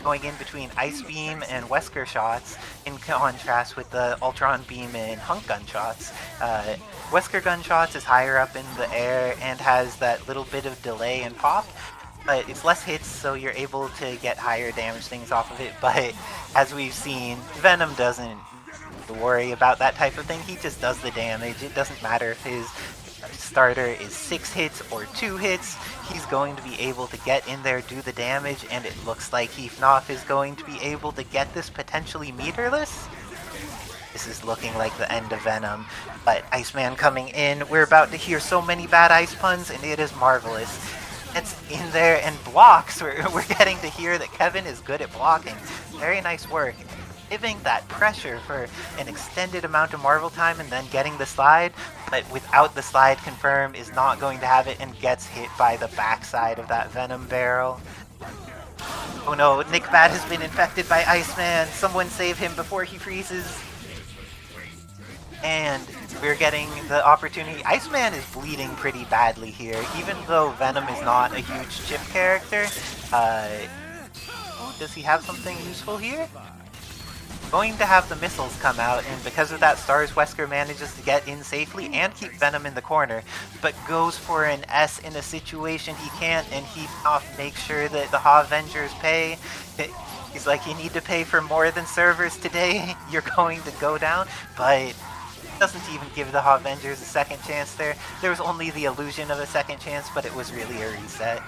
going in between Ice Beam and Wesker shots, in contrast with the Ultron Beam and Hunk gun shots. Wesker gun shots is higher up in the air and has that little bit of delay and pop, but it's less hits, so you're able to get higher damage things off of it. But as we've seen, Venom doesn't worry about that type of thing. He just does the damage. It doesn't matter if his starter is 6 hits or 2 hits. He's going to be able to get in there, do the damage, and it looks like Heathnoff is going to be able to get this potentially meterless. This is looking like the end of Venom, but Iceman coming in. We're about to hear so many bad ice puns, and it is marvelous. It's in there and blocks. We're getting to hear that Kevin is good at blocking. Very nice work. Giving that pressure for an extended amount of Marvel time and then getting the slide, but without the slide confirm is not going to have it and gets hit by the backside of that Venom barrel. Oh no, Nick Bad has been infected by Iceman. Someone save him before he freezes. And we're getting the opportunity. Iceman is bleeding pretty badly here, even though Venom is not a huge chip character. Oh, does he have something useful here? Going to have the missiles come out, and because of that, Stars Wesker manages to get in safely and keep Venom in the corner, but goes for an S in a situation he can't, and Heathnoff makes sure that the HAVENGERS pay. He's like, you need to pay for more than servers today, you're going to go down, but doesn't even give the HAVENGERS a second chance there. There was only the illusion of a second chance, but it was really a reset.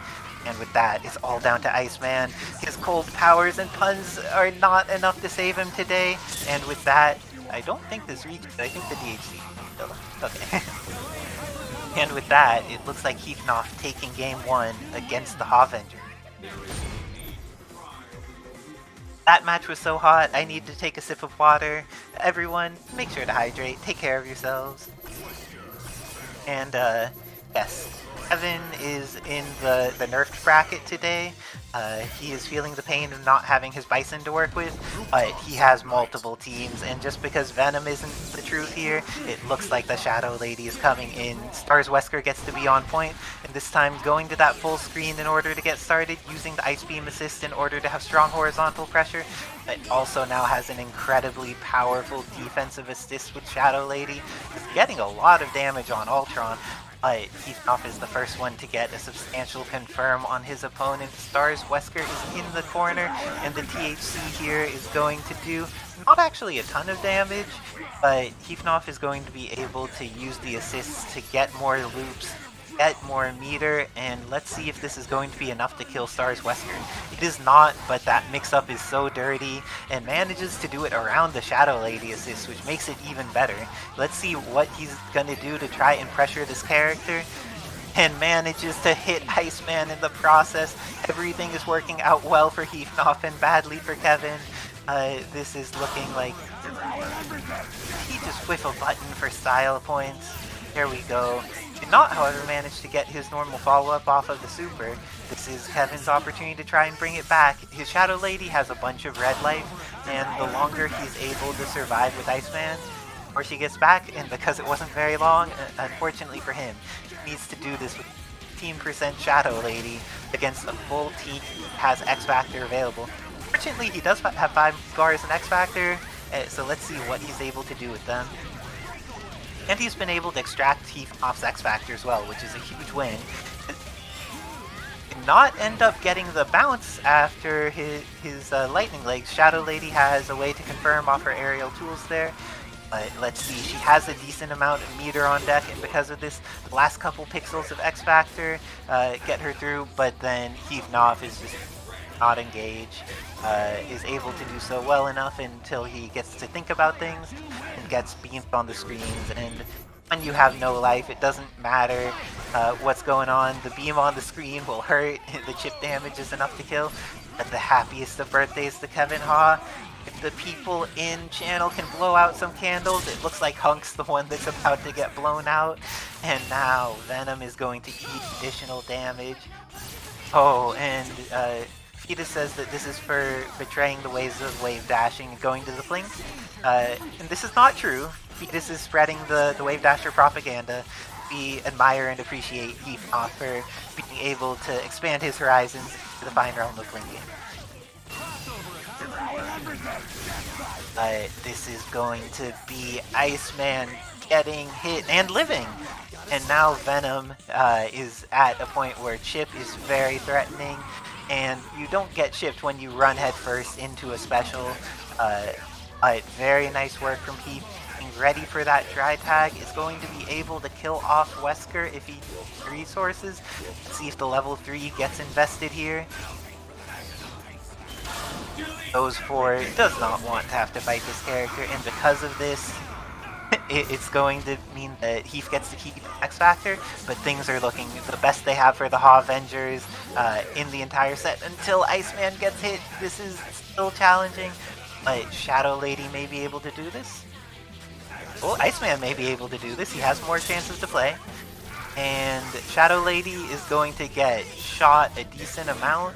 And with that, it's all down to Iceman. His cold powers and puns are not enough to save him today. And with that, I don't think this reaches. I think the DHC. Okay. And with that, it looks like Heathnoff taking game 1 against the HAVENGERS. That match was so hot, I need to take a sip of water. Everyone, make sure to hydrate. Take care of yourselves. And, yes. Kevin is in the nerfed bracket today. He is feeling the pain of not having his Bison to work with, but he has multiple teams, and just because Venom isn't the truth here, it looks like the Shadow Lady is coming in. Stars Wesker gets to be on point, and this time going to that full screen in order to get started, using the Ice Beam Assist in order to have strong horizontal pressure, but also now has an incredibly powerful defensive assist with Shadow Lady. He's getting a lot of damage on Ultron, but Heathnoff is the first one to get a substantial confirm on his opponent. Stars Wesker is in the corner, and the THC here is going to do not actually a ton of damage, but Heathnoff is going to be able to use the assists to get more loops, get more meter, and let's see if this is going to be enough to kill Stars Wesker. It is not, but that mix-up is so dirty, and manages to do it around the Shadow Lady assist, which makes it even better. Let's see what he's gonna do to try and pressure this character, and manages to hit Iceman in the process. Everything is working out well for Heathnoff and badly for Kevin. This is looking like he just whiff a button for style points. There we go. Did not, however, manage to get his normal follow-up off of the super. This is Kevin's opportunity to try and bring it back. His Shadow Lady has a bunch of red life, and the longer he's able to survive with Iceman, the more she gets back, and because it wasn't very long, unfortunately for him, he needs to do this with 15% Shadow Lady against a full team has X-Factor available. Fortunately, he does have 5 bars and X-Factor, so let's see what he's able to do with them. And he's been able to extract Heathnoff's X-Factor as well, which is a huge win. Did not end up getting the bounce after his lightning legs. Shadow Lady has a way to confirm off her aerial tools there. But let's see, she has a decent amount of meter on deck, and because of this, the last couple pixels of X-Factor get her through, but then Heathnoff is just not engaged, is able to do so well enough until he gets to think about things and gets beamed on the screens. And when you have no life, it doesn't matter what's going on. The beam on the screen will hurt, the chip damage is enough to kill. But the happiest of birthdays to Kevin Ha. If the people in channel can blow out some candles, it looks like Hunk's the one that's about to get blown out. And now Venom is going to eat additional damage. Oh, and Fetus says that this is for betraying the ways of wave dashing and going to the blink. And this is not true. Fetus is spreading the wave dasher propaganda. We admire and appreciate Heathnoff for being able to expand his horizons to the fine realm of blinking. But this is going to be Iceman getting hit and living. And now Venom is at a point where Chip is very threatening, and you don't get chipped when you run headfirst into a special. But very nice work from Heath. Being ready for that dry tag, is going to be able to kill off Wesker if he needs resources. Let's see if the level 3 gets invested here. Goes for it, does not want to have to fight this character, and because of this, it's going to mean that Heath gets to keep X-Factor, but things are looking the best they have for the HAVENGERS in the entire set until Iceman gets hit. This is still challenging, but Shadow Lady may be able to do this. Well, Iceman may be able to do this. He has more chances to play. And Shadow Lady is going to get shot a decent amount.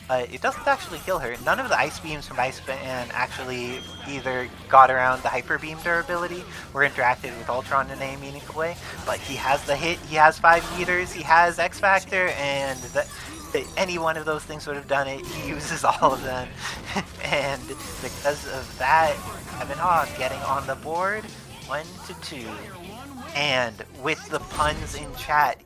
It doesn't actually kill her. None of the ice beams from Iceman actually either got around the hyper beam durability or interacted with Ultron in a meaningful way. But he has the hit, he has 5 meters, he has X Factor, and any one of those things would have done it. He uses all of them. And because of that, Heavenhoff getting on the board 1-2. And with the puns in chat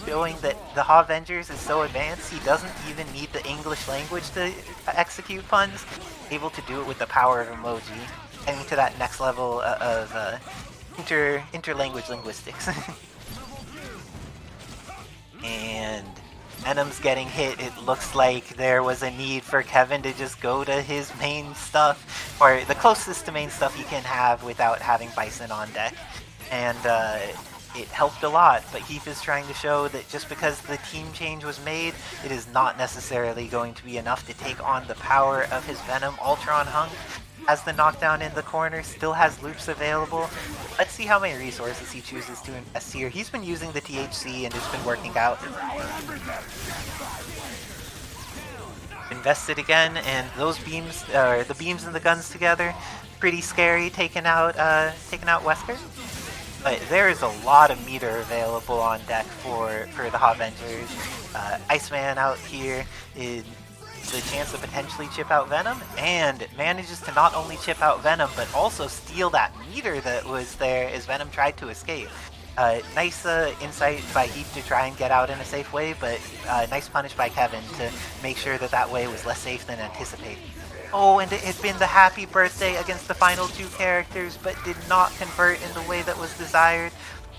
showing that the HAVENGERS is so advanced, he doesn't even need the English language to execute puns. Able to do it with the power of emoji, getting to that next level of interlanguage linguistics. And Venom's getting hit. It looks like there was a need for Kevin to just go to his main stuff, or the closest to main stuff you can have without having Bison on deck. And it helped a lot, but Heath is trying to show that just because the team change was made, it is not necessarily going to be enough to take on the power of his Venom. Ultron Hunk has the knockdown in the corner, still has loops available. Let's see how many resources he chooses to invest here. He's been using the THC and it's been working out. Invested again, and those beams, the beams and the guns together, pretty scary, taking out Wesker. But there is a lot of meter available on deck for the HAVENGERS. Iceman out here is the chance to potentially chip out Venom, and manages to not only chip out Venom, but also steal that meter that was there as Venom tried to escape. Nice insight by Heath to try and get out in a safe way, but nice punish by Kevin to make sure that that way was less safe than anticipated. Oh, and it had been the happy birthday against the final 2 characters, but did not convert in the way that was desired.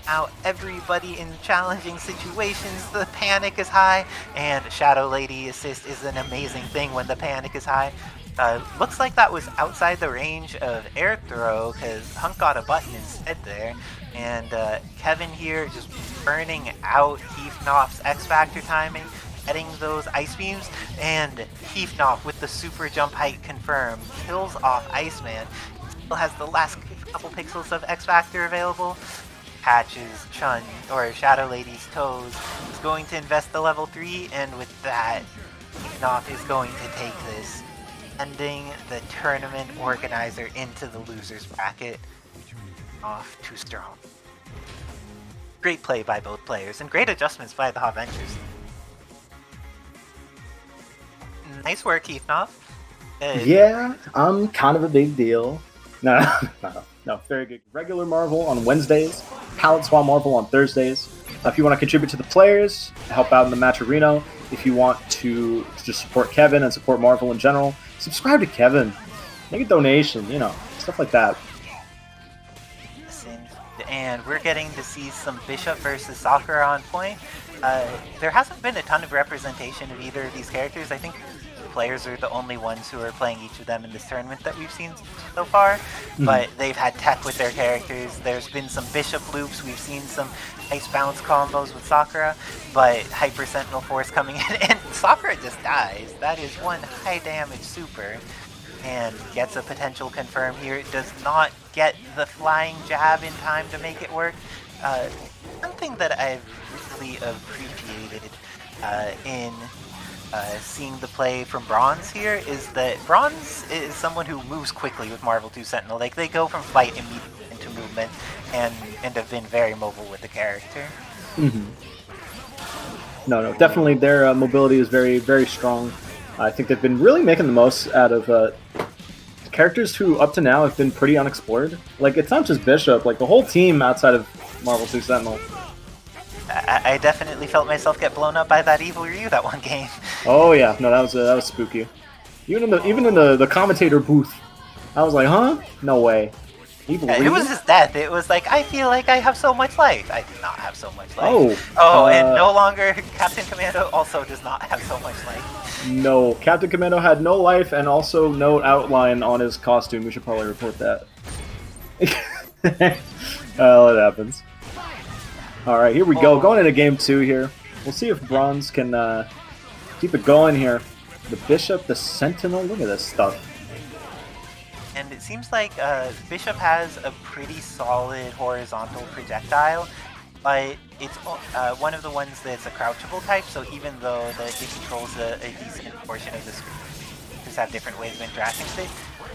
Now everybody in challenging situations, the panic is high, and Shadow Lady assist is an amazing thing when the panic is high. Looks like that was outside the range of air throw, because Hunk got a button instead there. And Kevin here just burning out Heathnoff's X Factor timing, getting those ice beams, and Heathnoff with the super jump height confirmed kills off Iceman. Still has the last couple pixels of X Factor available. Patches Chun or Shadow Lady's toes is going to invest the level 3, and with that, Heathnoff is going to take this, ending the tournament organizer into the losers bracket. Off too strong. Great play by both players, and great adjustments by the HAVENGERS. Nice work, Heathnoff. Yeah, I'm kind of a big deal. No, very good. Regular Marvel on Wednesdays, Palette Swap Marvel on Thursdays. If you want to contribute to the players, help out in the match arena, if you want to just support Kevin and support Marvel in general, subscribe to Kevin, make a donation, stuff like that. And we're getting to see some Bishop versus Sakura on point. There hasn't been a ton of representation of either of these characters. I think players are the only ones who are playing each of them in this tournament that we've seen so far, but they've had tech with their characters. There's been some Bishop loops, we've seen some nice bounce combos with Sakura, but Hyper Sentinel Force coming in, and Sakura just dies. That is one high damage super, and gets a potential confirm here. It does not get the flying jab in time to make it work. Something that I've really appreciated in seeing the play from Bronze here is that Bronze is someone who moves quickly with Marvel 2 Sentinel. Like, they go from fight immediately into movement, and have been very mobile with the character. No, definitely their mobility is very, very strong. I think they've been really making the most out of characters who up to now have been pretty unexplored. Like, it's not just Bishop, like the whole team outside of Marvel 2 Sentinel. I definitely felt myself get blown up by that evil Ryu that one game. Oh yeah, no, that was spooky. Even in the commentator booth, I was like, huh? No way. Evil Ryu? It was his death. It was like, I feel like I have so much life. I do not have so much life. And no longer Captain Commando also does not have so much life. No, Captain Commando had no life and also no outline on his costume. We should probably report that. Well, it happens. Alright, here we go. Going into game 2 here. We'll see if Bronze can keep it going here. The Bishop, the Sentinel, look at this stuff. And it seems like Bishop has a pretty solid horizontal projectile. but it's one of the ones that's a crouchable type, so even though it controls a decent portion of the screen, just have different ways of interacting with it.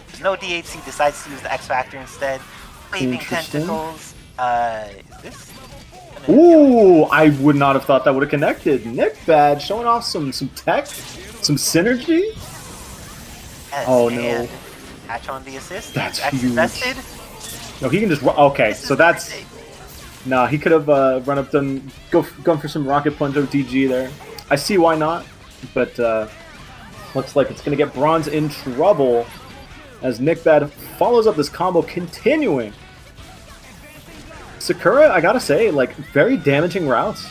There's no DHC, decides to use the X Factor instead. Waving tentacles. Is this? Ooh, I would not have thought that would have connected. Nick Bad showing off some tech, some synergy. Yes, Oh no. Catch on the assist. That's X huge. invested. No, he can just run. Okay, so that's... Nah, he could have run up, gone for some Rocket Punch OTG there. I see why not, but looks like it's going to get Bronze in trouble as Nick Bad follows up this combo, continuing. Sakura, I gotta say, like, very damaging routes.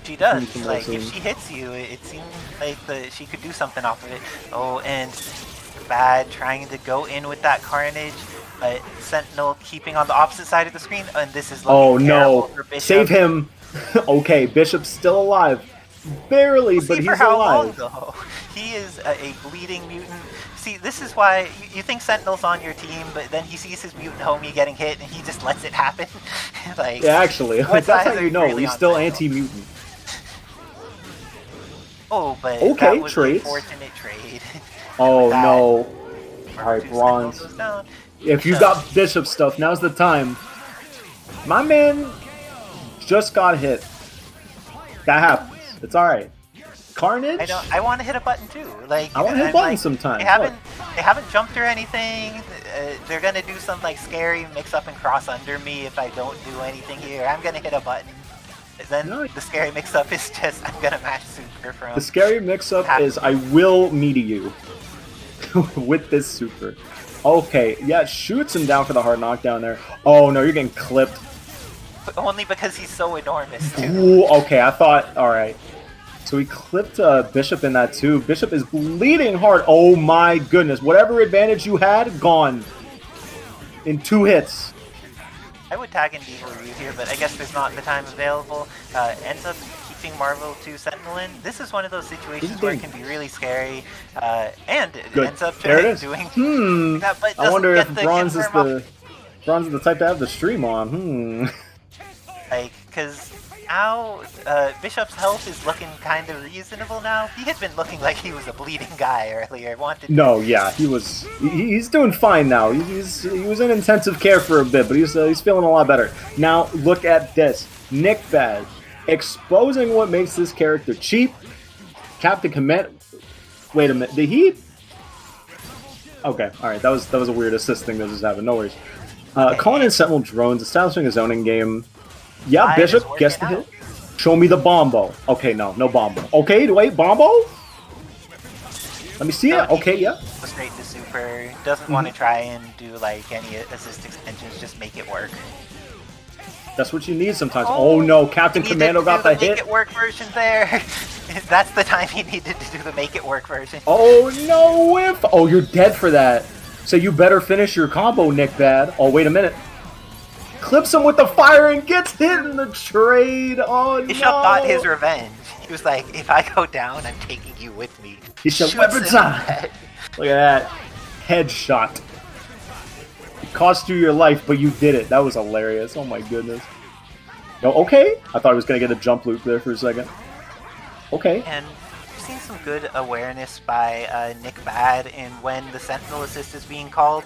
She does. Like, if she hits you, it seems like she could do something off of it. Oh, and Bad trying to go in with that Carnage. But Sentinel keeping on the opposite side of the screen, and this is looking terrible for Bishop. Save him! Okay, Bishop's still alive. Barely, but he's alive. Long, he is a bleeding mutant. See, this is why you think Sentinel's on your team, but then he sees his mutant homie getting hit, and he just lets it happen. Like, yeah, actually, like, that's how you know really he's still anti-mutant. Oh, but okay, that was a fortunate trade. Oh no! All right, Bronze. If you got Bishop stuff, now's the time. My man just got hit. That happens. It's all right. Carnage. I want to hit a button too. Like, I want to hit buttons sometime. They haven't jumped or anything. They're gonna do some like scary mix up and cross under me if I don't do anything here. I'm gonna hit a button. Then the scary mix up is just I'm gonna match super from. The scary mix up is I will meet you with this super. Okay, yeah, shoots him down for the hard knockdown there. Oh no, you're getting clipped. But only because he's so enormous, too. Ooh, okay, I thought, alright. So he clipped Bishop in that too. Bishop is bleeding hard. Oh my goodness, whatever advantage you had, gone. In 2 hits. I would tag in Evil Ryu here, but I guess there's not the time available. Ends up keeping Marvel to Sentinel in. This is one of those situations where it can be really scary, and it ends up doing that, but I wonder if Bronze is the type to have the stream on. Like, because now Bishop's health is looking kind of reasonable now. He had been looking like he was a bleeding guy earlier. Yeah, he's doing fine now. He was in intensive care for a bit, but he's feeling a lot better. Now look at this. Nick Bad exposing what makes this character cheap. Captain Command. Wait a minute. Did he? Okay, all right. That was a weird assist thing that just happened. No worries. Calling in Sentinel drones, establishing a zoning game. Yeah, Bishop gets the hit. Show me the bombo. Okay, no bombo. Okay, wait, bombo? Let me see it. Okay, yeah. Straight to super. Doesn't want to try and do like any assist extensions. Just make it work. That's what you need sometimes. Oh no, Captain Commando got the hit. Make it work version there. That's the time he needed to do the make it work version. Oh no, whiff. Oh, you're dead for that. So you better finish your combo, Nick Bad. Oh, wait a minute. Clips him with the fire and gets hit in the trade. Oh no. Bishop got his revenge. He was like, if I go down, I'm taking you with me. He said, weapon time. Look at that. Headshot. It cost you your life, but you did it. That was hilarious. Oh my goodness. No, okay. I thought I was going to get a jump loop there for a second. Okay. And we've seen some good awareness by Nick Bad in when the Sentinel assist is being called.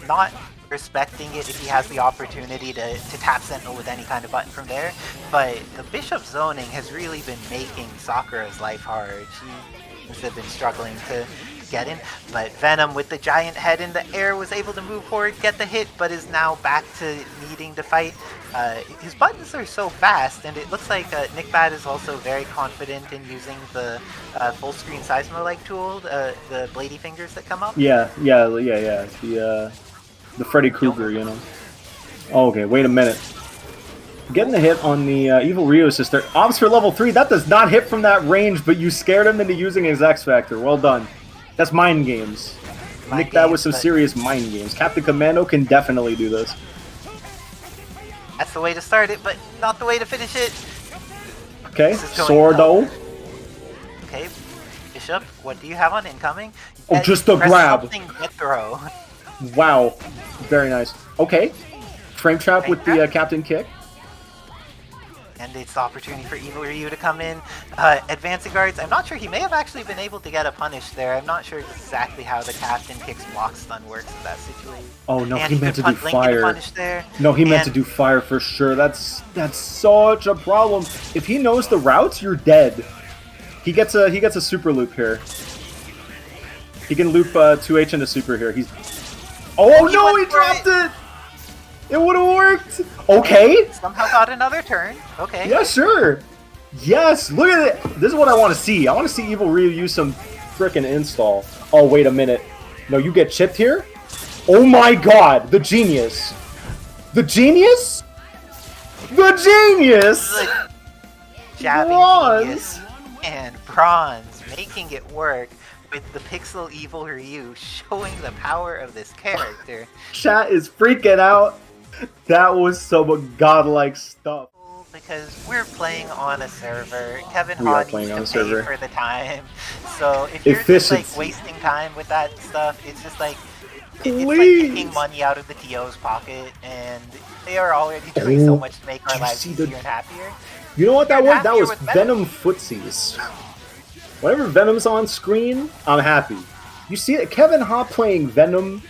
Not respecting it if he has the opportunity to tap Sentinel with any kind of button from there, but the Bishop zoning has really been making Sakura's life hard. She has been struggling to get in, but Venom with the giant head in the air was able to move forward, get the hit, but is now back to needing to fight. His buttons are so fast, and it looks like Nick Bad is also very confident in using the full screen Seismo-like tool, the bladey fingers that come up. Yeah. The Freddy Krueger, you know. Oh, okay, wait a minute. Getting the hit on the Evil Ryu sister. Ops for level 3, that does not hit from that range, but you scared him into using his X Factor. Well done. That's mind games. Nick, that was some serious mind games. Captain Commando can definitely do this. That's the way to start it, but not the way to finish it. Okay, Sordo. Okay, Bishop, what do you have on incoming? Oh, just a grab. Get throw. Wow, very nice. Okay, frame trap with the Captain kick. And it's the opportunity for Evil Ryu to come in. Advancing guards, I'm not sure, he may have actually been able to get a punish there. I'm not sure exactly how the captain kicks block stun works in that situation. Oh no, and he meant to do Link into fire. punish there. No, he meant to do fire for sure. That's such a problem. If he knows the routes, you're dead. He gets a super loop here. He can loop 2H into super here. He's Oh no, he dropped it! It would have worked! Okay! Somehow got another turn. Okay. Yeah, sure! Yes! Look at it! This is what I want to see. I want to see Evil Ryu use some frickin' install. Oh, wait a minute. No, you get chipped here? Oh my god! The genius! The genius? The genius! Jabbing Bronze! and Bronze making it work with the Pixel Evil Ryu showing the power of this character. Chat is freaking out. That was some godlike stuff. Because we're playing on a server. Kevin We are Ha playing needs on to a pay server. for the time. So if you're just like Efficiency. wasting time with that stuff, it's just like it's like Please. taking money out of the TO's pocket, and they are already doing so much to make our you lives see the- easier and happier. You know what that You're was? That happier was with Venom. Venom footsies. Whenever Venom's on screen, I'm happy. You see it? Kevin Ha playing Venom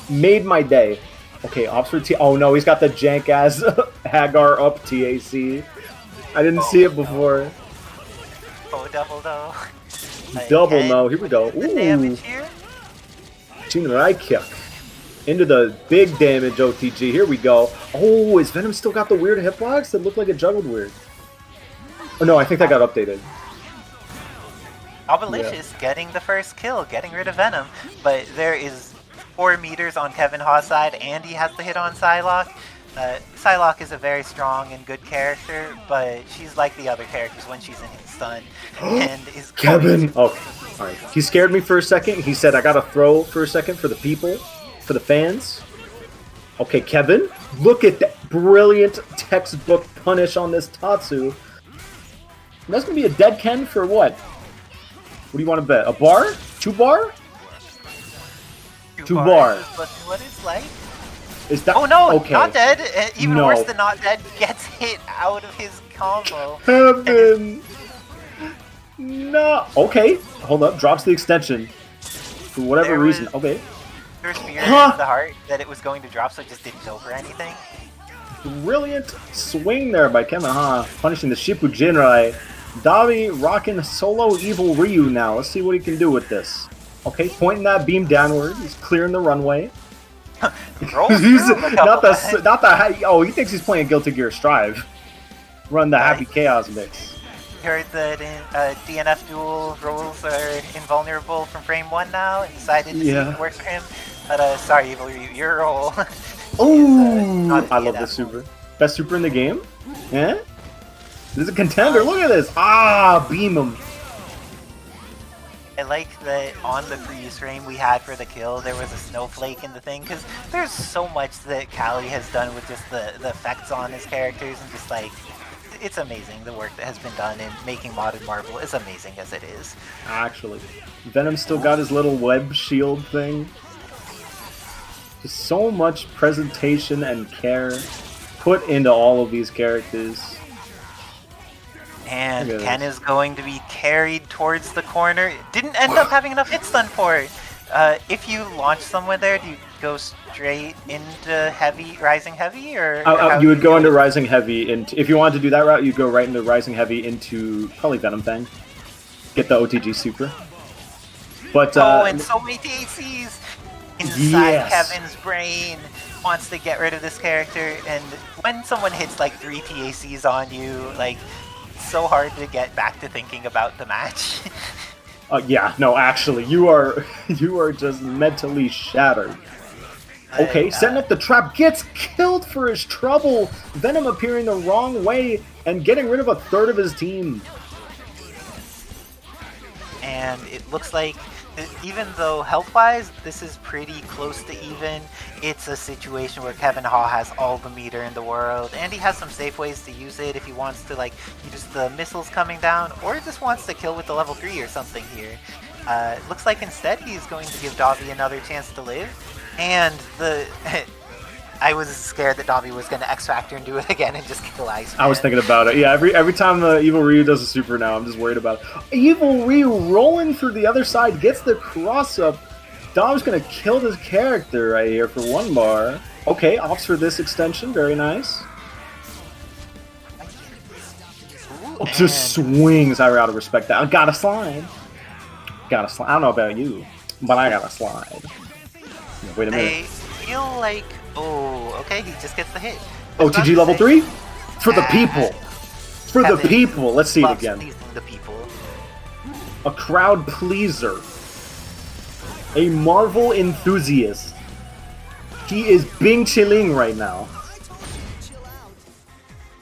made my day. Okay, ops for T. Oh no, he's got the jank ass Hagar up TAC. I didn't see it before. Oh, double though. Double no. Here we go. The Ooh. damage here. Right kick. Into the big damage OTG. Here we go. Oh, is Venom still got the weird hitbox that looked like it juggled weird? Oh no, I think that got updated. Albalicious getting the first kill, getting rid of Venom, but there is 4 meters on Kevin Ha's side, and he has the hit on Psylocke. Psylocke is a very strong and good character, but she's like the other characters when she's in hit stun, and is Kevin! Oh, alright. He scared me for a second. He said, I gotta throw for a second for the people, for the fans. Okay, Kevin, look at that brilliant textbook punish on this Tatsu. That's gonna be a dead Ken for what? What do you want to bet? A bar? 2 bar? 2 bar. What it's like. Is that? Oh no, okay. not dead. Even No. worse than not dead, gets hit out of his combo. Kevin! No. Okay, hold up. Drops the extension. For whatever There reason. was- Okay. There's fear Huh. in the heart that it was going to drop, so it just didn't go for anything. Brilliant swing there by Kevin Ha, punishing the Shippu Jinrai. Dobby rocking solo Evil Ryu now. Let's see what he can do with this. Okay, pointing that beam downward. He's clearing the runway. Rolls He's through a not couple the oh, he thinks he's playing Guilty Gear Strive. Run the Happy Chaos mix. Heard that DNF duel rules are invulnerable from frame 1 now, and decided to see if it works for him. But sorry, Evil Ryu, your role. Ooh, not I love DNF. this super. Best super in the game? Yeah? This is a contender. Look at this. Ah, beam him. I like that on the freeze frame we had for the kill, there was a snowflake in the thing, because there's so much that Callie has done with just the effects on his characters, and just like, it's amazing the work that has been done in making Modern Marvel, as amazing as it is. Actually, Venom still got his little web shield thing. Just so much presentation and care put into all of these characters. And Look at Ken this. is going to be carried towards the corner. Didn't end up having enough hit stun for it. If you launch someone there, do you go straight into Rising Heavy, or how You do would go do into it? Rising Heavy, and if you wanted to do that route, you'd go right into Rising Heavy into probably Venom Fang. Get the OTG super. But Oh, and so many TACs inside Yes. Kevin's brain wants to get rid of this character, and when someone hits like 3 TACs on you, like, it's so hard to get back to thinking about the match. yeah, no, actually, you are just mentally shattered. Okay, setting up the trap, gets killed for his trouble. Venom appearing the wrong way and getting rid of a third of his team. And it looks like, even though health-wise, this is pretty close to even, it's a situation where Kevin Ha has all the meter in the world, and he has some safe ways to use it if he wants to, like, use the missiles coming down, or just wants to kill with the level 3 or something here. Looks like instead he's going to give Dobby another chance to live, and the I was scared that Dobby was going to X Factor and do it again and just kill Ice. I was thinking about it. Yeah, every time Evil Ryu does a super now, I'm just worried about it. Evil Ryu rolling through the other side, gets the cross up. Dom's gonna kill this character right here for 1 bar. Okay, opts for this extension, very nice. Ooh, Just swings. I gotta respect that. I gotta slide. Gotta slide. I don't know about you, but I gotta slide. Wait a minute. I feel like... Oh, okay, he just gets the hit. OTG level 3? For the people. For the Kevin people. Let's see it loves again. pleasing the people. A crowd pleaser. A Marvel enthusiast. He is Bing chilling right now.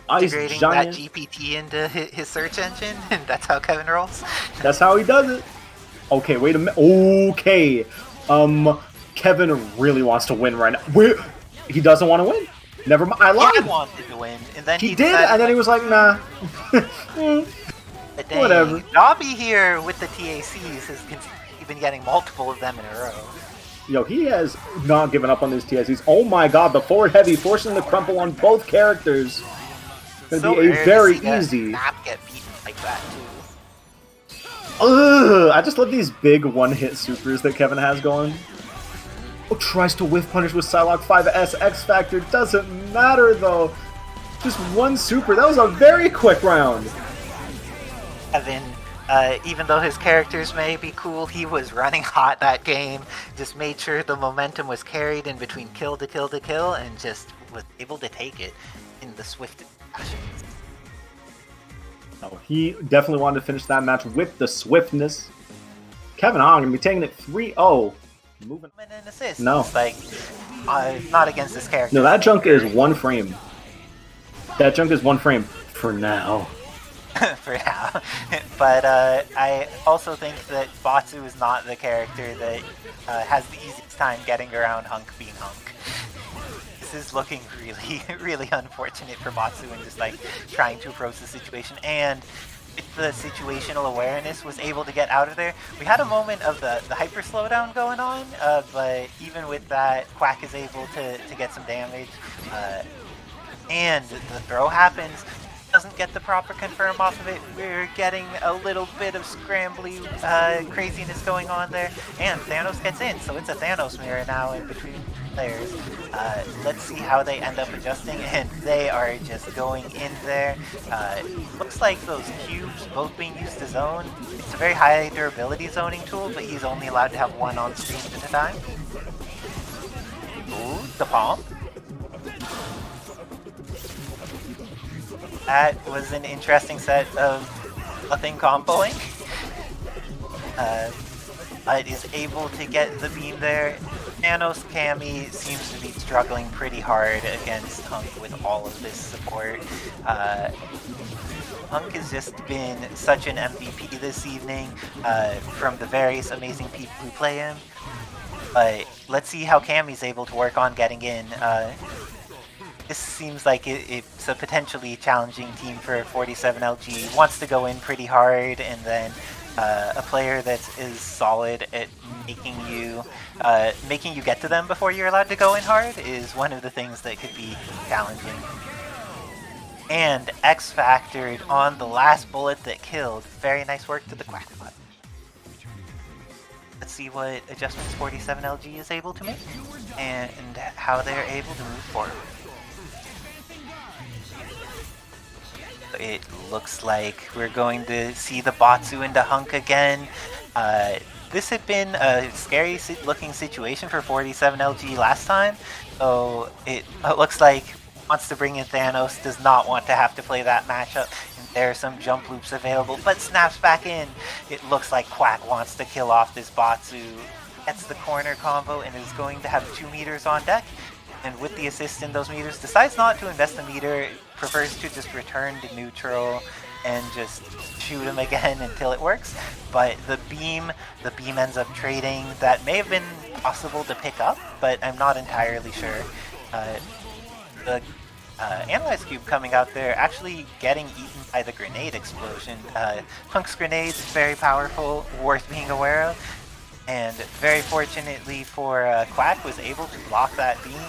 Ice Integrating Giant. that GPT into his search engine, and that's how Kevin rolls. That's how he does it. Okay, wait a minute. Okay. Kevin really wants to win right now. He doesn't want to win. Never mind. I lied. He wanted to win, and then He did, and then he was like, nah. But dang, Whatever. Dobby here with the TACs has been getting multiple of them in a row. Yo, he has not given up on these TSEs. Oh my god, the forward heavy forcing the crumple on both characters. Gonna So be a rare to very see a easy. map get beaten like that too. Ugh, I just love these big one-hit supers that Kevin has going. Oh, tries to whiff punish with Psylocke 5S X Factor. Doesn't matter though. Just one super. That was a very quick round. Kevin, even though his characters may be cool, he was running hot that game. Just made sure the momentum was carried in between kill to kill to kill, and just was able to take it in the swiftest fashion. Oh, he definitely wanted to finish that match with the swiftness. Kevin Ong gonna be taking it 3-0. Moving. And an assist. No. It's like, not against this character. No, that junk is 1 frame. That junk is 1 frame for now. For now. But I also think that Batsu is not the character that has the easiest time getting around Hunk being Hunk. This is looking really, really unfortunate for Batsu and just like trying to approach the situation. And with the situational awareness, was able to get out of there. We had a moment of the hyper slowdown going on, but even with that, Quack is able to get some damage. And the throw happens. Doesn't get the proper confirm off of it. We're getting a little bit of scrambly craziness going on there, and Thanos gets in, so it's a Thanos mirror now in between players. Let's see how they end up adjusting, and they are just going in there. Looks like those cubes both being used to zone. It's a very high durability zoning tool, but he's only allowed to have one on screen at a time. Ooh, the palm. That was an interesting set of nothing comboing. But is able to get the beam there. Thanos Cammy seems to be struggling pretty hard against Hunk with all of this support. Hunk has just been such an MVP this evening from the various amazing people who play him. But let's see how Cammy's able to work on getting in. This seems like it's a potentially challenging team for 47LG. Wants to go in pretty hard, and then a player that is solid at making you get to them before you're allowed to go in hard is one of the things that could be challenging. And X-Factored on the last bullet that killed. Very nice work to the Quack bot. Let's see what adjustments 47LG is able to make, and how they're able to move forward. It looks like we're going to see the Batsu into Hunk again. This had been a scary looking situation for 47LG last time, so it looks like wants to bring in Thanos, does not want to have to play that matchup. And there are some jump loops available, but snaps back in. It looks like Quack wants to kill off this Batsu, gets the corner combo, and is going to have 2 meters on deck. And with the assist in those meters, decides not to invest the meter, prefers to just return to neutral and just shoot him again until it works. But the beam ends up trading. That may have been possible to pick up, but I'm not entirely sure. The Analyze Cube coming out there actually getting eaten by the grenade explosion. Hunk's grenade is very powerful, worth being aware of. And very fortunately for Quack, was able to block that beam.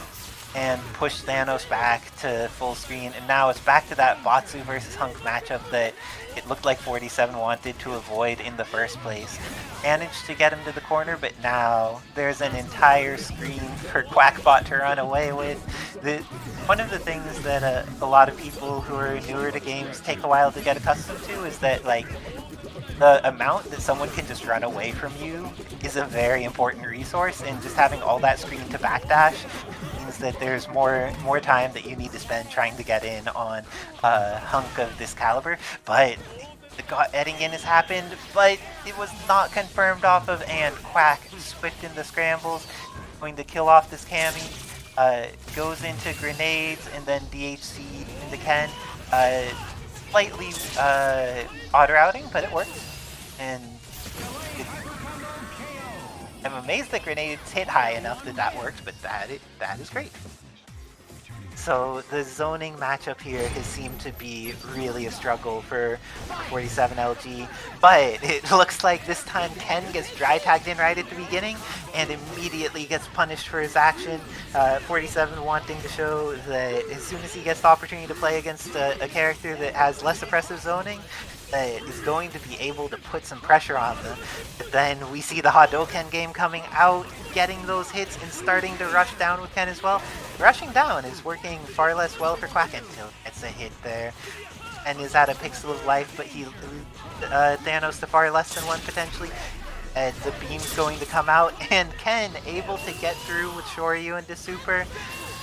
and push Thanos back to full screen. And now it's back to that Batsu versus Hunk matchup that it looked like 47 wanted to avoid in the first place. Managed to get him to the corner, but now there's an entire screen for Quackbot to run away with. One of the things that a lot of people who are newer to games take a while to get accustomed to is that, like, the amount that someone can just run away from you is a very important resource, and just having all that screen to backdash means that there's more time that you need to spend trying to get in on a hunk of this caliber. But the getting in has happened, but it was not confirmed off of, and Quack swift in the scrambles, going to kill off this Cammy. Goes into grenades and then DHC into Ken. Slightly odd routing, but it works. And I'm amazed that grenades hit high enough that worked, but that is great. So the zoning matchup here has seemed to be really a struggle for 47 LG, but it looks like this time Ken gets dry tagged in right at the beginning and immediately gets punished for his action. 47 wanting to show that as soon as he gets the opportunity to play against a character that has less oppressive zoning, is going to be able to put some pressure on them. But then we see the Hadoken game coming out, getting those hits and starting to rush down with Ken as well. Rushing down is working far less well for Quack until it's a hit there. And is at a pixel of life, but he Thanos to far less than one potentially. And the beam's going to come out, and Ken able to get through with Shoryu into super.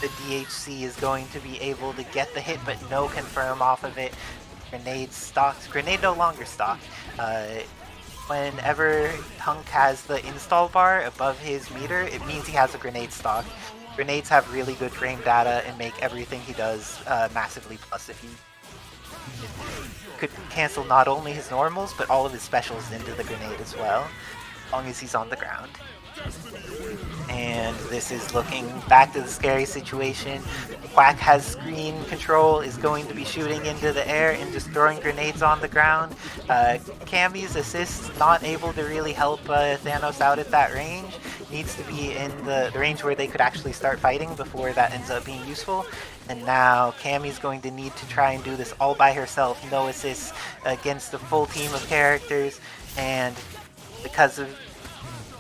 The DHC is going to be able to get the hit, but no confirm off of it. Grenade stocked. Grenade no longer stocked. Whenever Hunk has the install bar above his meter, it means he has a grenade stock. Grenades have really good frame data and make everything he does massively plus. If he could cancel not only his normals, but all of his specials into the grenade as well, as long as he's on the ground. And this is looking back to the scary situation. Quack has screen control, is going to be shooting into the air and just throwing grenades on the ground. Cammy's assist not able to really help Thanos out at that range. Needs to be in the range where they could actually start fighting before that ends up being useful. And now Cammy's going to need to try and do this all by herself, no assists against a full team of characters. And because of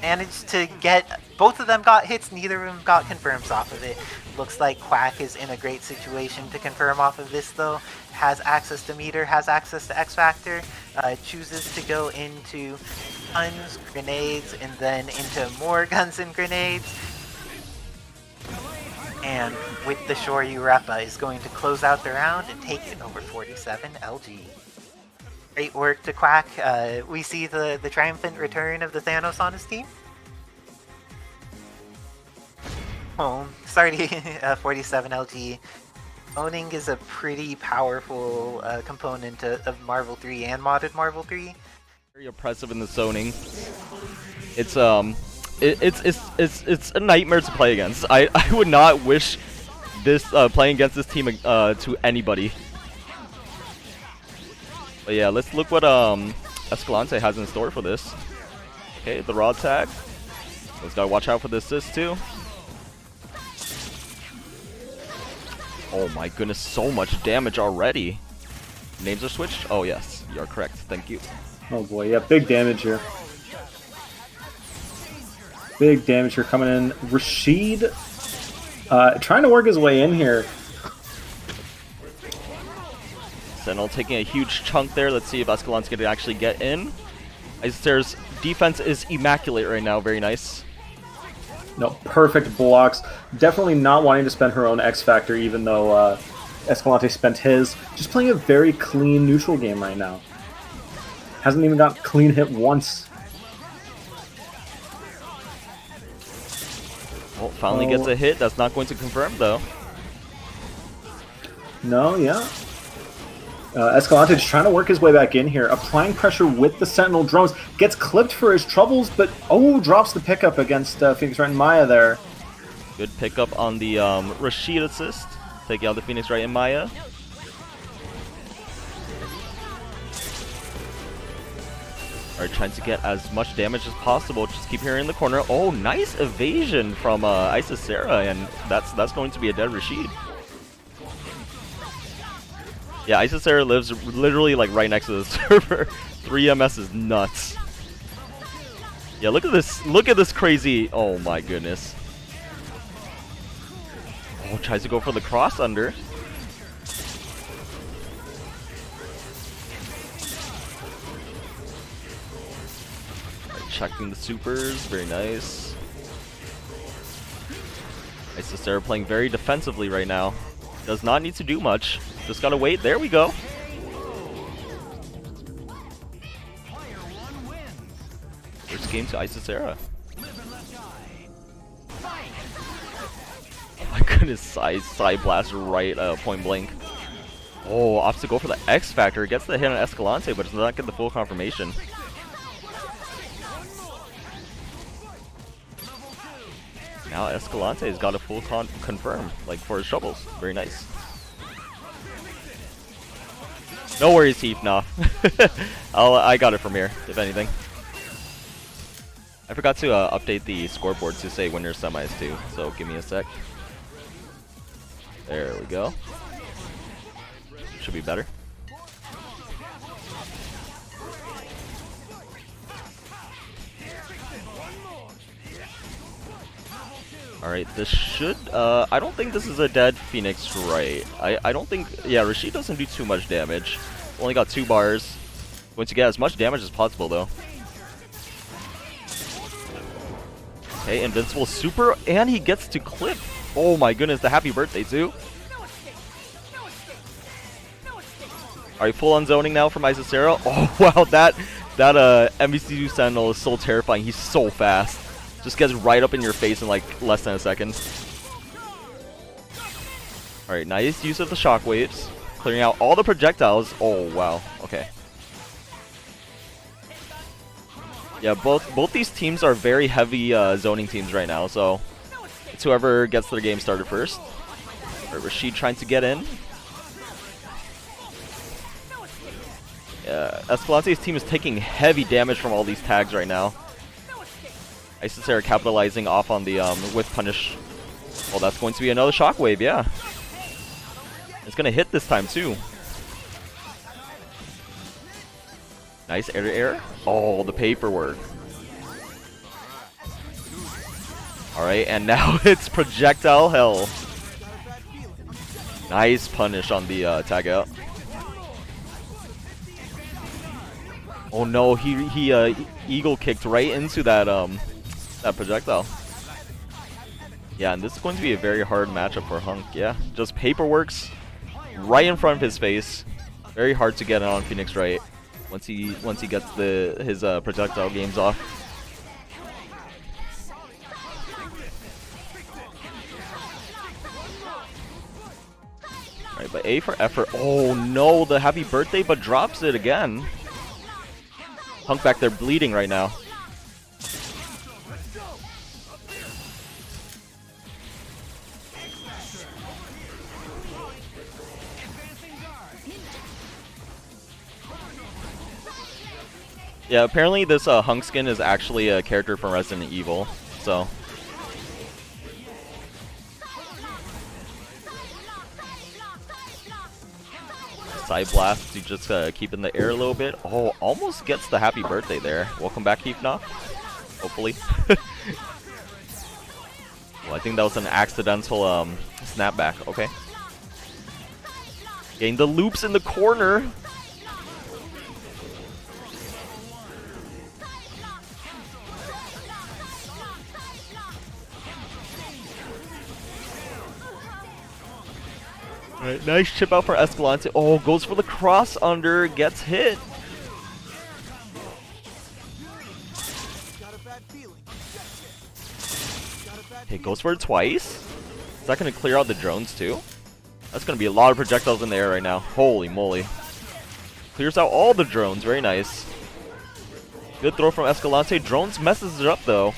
managed to get, both of them got hits, neither of them got confirms off of it. Looks like Quack is in a great situation to confirm off of this though. Has access to meter, has access to X Factor, chooses to go into guns, grenades, and then into more guns and grenades. And with the Shoryu Repa is going to close out the round and take it over 47 LG. Great work to Quack. We see the triumphant return of the Thanos on his team. Oh, sorry, 47 LG. Owning is a pretty powerful component of Marvel 3 and modded Marvel 3. Very oppressive in the zoning. It's a nightmare to play against. I would not wish this playing against this team to anybody. But yeah, let's look what Escalante has in store for this. Okay, the raw tag. Let's gotta watch out for the assist too. Oh my goodness, so much damage already. Names are switched? Oh yes, you are correct. Thank you. Oh boy, yeah, big damage here. Big damage here coming in. Rashid trying to work his way in here. Sentinel taking a huge chunk there. Let's see if Escalante's going to actually get in. Icy Sarah's defense is immaculate right now. Very nice. No, perfect blocks. Definitely not wanting to spend her own X Factor, even though Escalante spent his. Just playing a very clean neutral game right now. Hasn't even got clean hit once. Well, finally gets a hit. That's not going to confirm, though. No, yeah. Escalante just trying to work his way back in here, applying pressure with the Sentinel drones, gets clipped for his troubles, but drops the pickup against Phoenix Wright and Maya there. Good pickup on the Rashid assist, taking out the Phoenix Wright and Maya. Alright, trying to get as much damage as possible. Just keep her in the corner. Oh, nice evasion from Icy Sarah, and that's going to be a dead Rashid. Yeah, Icy Sarah lives literally like right next to the server. 3MS is nuts. Yeah, look at this. Look at this crazy. Oh my goodness. Oh, tries to go for the cross under. Checking the supers, very nice. Icy Sarah playing very defensively right now. Does not need to do much. Just gotta wait. There we go. First game to Icy Sarah. Oh my goodness, side blast right point blank. Oh, opts to go for the X Factor. Gets the hit on Escalante, but does not get the full confirmation. Now Escalante has got a full confirm, like for his shovels. Very nice. No worries, Heathnoff. I got it from here, if anything. I forgot to update the scoreboard to say winners semis too, so give me a sec. There we go. Should be better. Alright, this should, I don't think this is a dead Phoenix, right? I don't think, yeah, Rashid doesn't do too much damage. Only got 2 bars. Going to get as much damage as possible, though. Okay, invincible super, and he gets to clip. Oh my goodness, the happy birthday, too. Alright, full on zoning now from Icy Sarah. Oh, wow, that MVC2 Sentinel is so terrifying. He's so fast. Just gets right up in your face in like less than a second. Alright, nice use of the shockwaves. Clearing out all the projectiles. Oh, wow. Okay. Yeah, both these teams are very heavy zoning teams right now, so it's whoever gets their game started first. Alright, Rashid trying to get in. Yeah, Escalante's team is taking heavy damage from all these tags right now. Icy Sarah capitalizing off on the whiff punish. Oh, that's going to be another shockwave, yeah. It's going to hit this time, too. Nice air to air. Oh, the paperwork. Alright, and now it's projectile hell. Nice punish on the tag out. Oh no, he eagle kicked right into that that projectile. Yeah, and this is going to be a very hard matchup for Hunk. Yeah, just paperworks right in front of his face. Very hard to get on Phoenix right once he gets his projectile games off. Alright, but A for effort. Oh no, the happy birthday, but drops it again. Hunk back there bleeding right now. Yeah, apparently this Hunk skin is actually a character from Resident Evil, so. Side blast to just keep in the air a little bit. Oh, almost gets the happy birthday there. Welcome back, Heathnoff. Hopefully. Well, I think that was an accidental snapback. Okay. Getting the loops in the corner. Alright, nice chip out for Escalante. Oh, goes for the cross under, gets hit. Okay, goes for it twice. Is that going to clear out the drones too? That's going to be a lot of projectiles in the air right now. Holy moly. Clears out all the drones. Very nice. Good throw from Escalante. Drones messes it up though.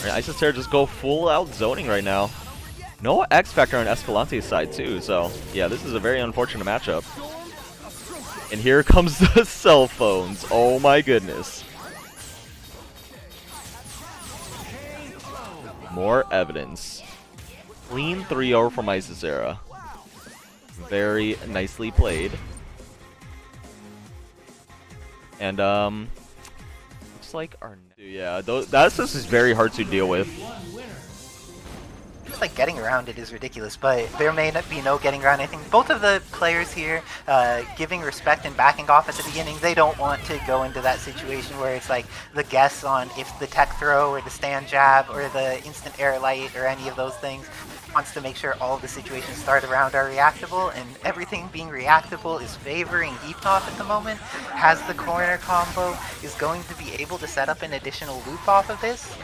Icy Sarah just go full out zoning right now. No X Factor on Escalante's side too, so yeah, this is a very unfortunate matchup. And here comes the cell phones. Oh my goodness. More evidence. Clean 3-0 from Icy Sarah. Very nicely played. And looks like our that's just very hard to deal with. Just like getting around it is ridiculous, but there may not be no getting around anything. Both of the players here giving respect and backing off at the beginning. They don't want to go into that situation where it's like the guess on if the tech throw or the stand jab or the instant air light or any of those things. Wants to make sure all of the situations start around are reactable, and everything being reactable is favoring Heathnoff at the moment. Has the corner combo, is going to be able to set up an additional loop off of this.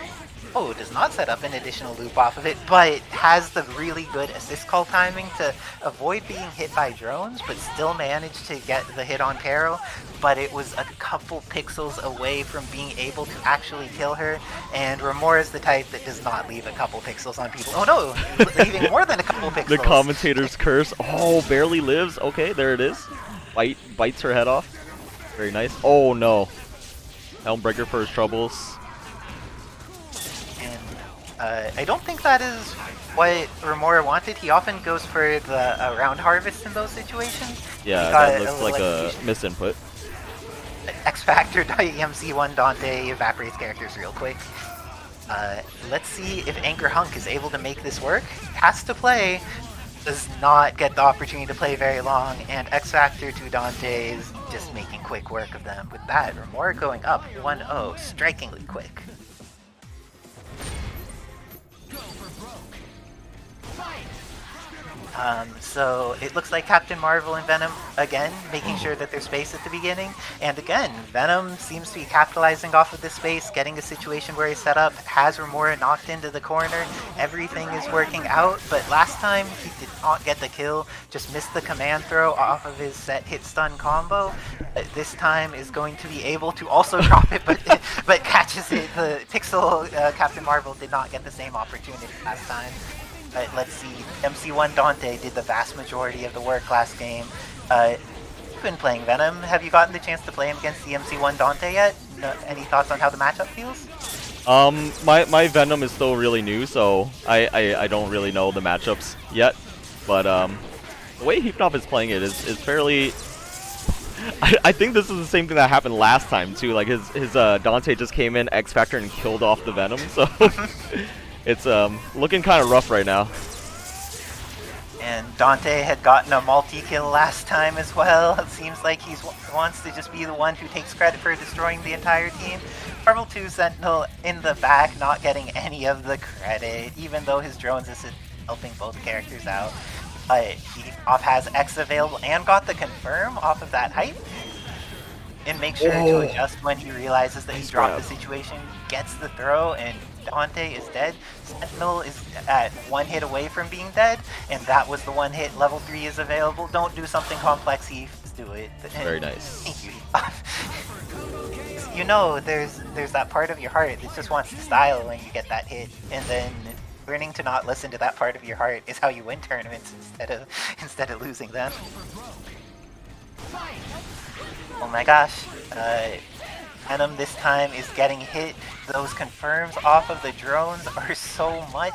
Oh, it does not set up an additional loop off of it, but has the really good assist call timing to avoid being hit by drones, but still manage to get the hit on Taro. But it was a couple pixels away from being able to actually kill her, and Remora is the type that does not leave a couple pixels on people. Oh no, leaving more than a couple pixels. The commentator's curse. Oh, barely lives. Okay, there it is. Bites her head off. Very nice. Oh no. Helmbreaker for his troubles. I don't think that is what Remora wanted. He often goes for the round harvest in those situations. Yeah, that looks like a misinput. X Factor EMC1 Dante evaporates characters real quick. Let's see if Anchor Hunk is able to make this work. Has to play. Does not get the opportunity to play very long, and X Factor to Dante is just making quick work of them. With that, Remora going up 1-0, strikingly quick. So it looks like Captain Marvel and Venom, again, making sure that there's space at the beginning. And again, Venom seems to be capitalizing off of this space, getting a situation where he's set up, has Remora knocked into the corner. Everything is working out, but last time he did not get the kill, just missed the command throw off of his set hit stun combo. This time is going to be able to also drop it, but catches it. The Pixel Captain Marvel did not get the same opportunity last time. Let's see, MC1 Dante did the vast majority of the work last game. You've been playing Venom. Have you gotten the chance to play him against the MC1 Dante yet? Any thoughts on how the matchup feels? My Venom is still really new, so I don't really know the matchups yet. But the way Heathnoff is playing it is fairly... I think this is the same thing that happened last time too. Like his Dante just came in X Factor and killed off the Venom, so... It's looking kind of rough right now. And Dante had gotten a multi-kill last time as well. It seems like he wants to just be the one who takes credit for destroying the entire team. Marvel 2 Sentinel in the back, not getting any of the credit, even though his drones is helping both characters out. Heathnoff has X available and got the confirm off of that hype. And make sure to adjust when he realizes that he dropped the situation, gets the throw, and Dante is dead. Sentinel is at one hit away from being dead, and that was the one hit. Level 3 is available. Don't do something complex, Heath. Just do it. Very nice. Thank you. You know, there's that part of your heart that just wants to style when you get that hit, and then learning to not listen to that part of your heart is how you win tournaments instead of losing them. Oh my gosh. Venom this time is getting hit. Those confirms off of the drones are so much,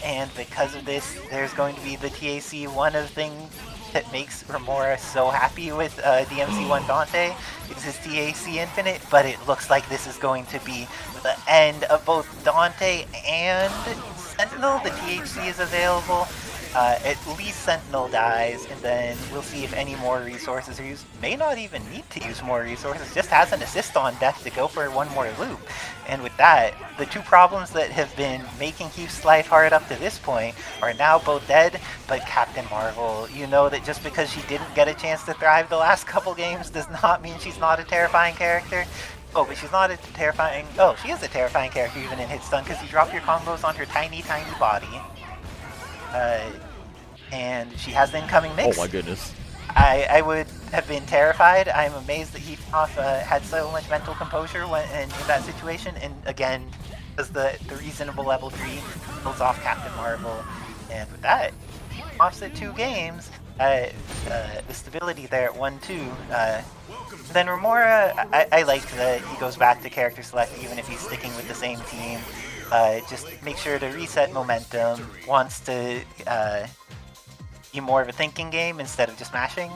and because of this, there's going to be the TAC. One of the things that makes Remora so happy with DMC1 Dante is his TAC Infinite, but it looks like this is going to be the end of both Dante and Sentinel. The THC is available. At least Sentinel dies, and then we'll see if any more resources are used. May not even need to use more resources, just has an assist on deck to go for one more loop. And with that, the two problems that have been making Heath's life hard up to this point are now both dead, but Captain Marvel, you know that just because she didn't get a chance to thrive the last couple games does not mean she's not a terrifying character. Oh, but she's not a terrifying... Oh, she is a terrifying character even in hit stun, because you drop your combos on her tiny, tiny body. And she has the incoming mix. Oh my goodness. I would have been terrified. I'm amazed that Heathnoff had so much mental composure in that situation. And again, does the reasonable level 3 kills off Captain Marvel. And with that, offset 2 games. The stability there at 1-2. Then Remora, I like that he goes back to character select even if he's sticking with the same team. Just make sure to reset momentum, wants to be more of a thinking game instead of just mashing.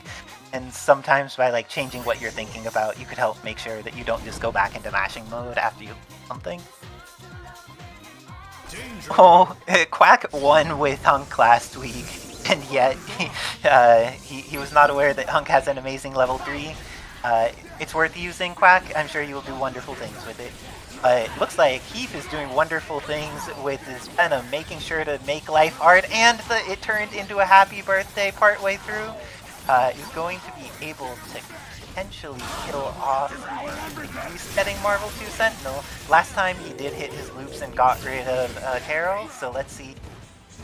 And sometimes by like changing what you're thinking about, you could help make sure that you don't just go back into mashing mode after you do something. Oh, Quack won with Hunk last week, and yet he was not aware that Hunk has an amazing level 3. It's worth using, Quack. I'm sure you will do wonderful things with it. It looks like Heath is doing wonderful things with his Venom, making sure to make life hard, and it turned into a happy birthday partway through. Is going to be able to potentially kill off resetting Marvel 2 Sentinel. Last time he did hit his loops and got rid of Carol, so let's see.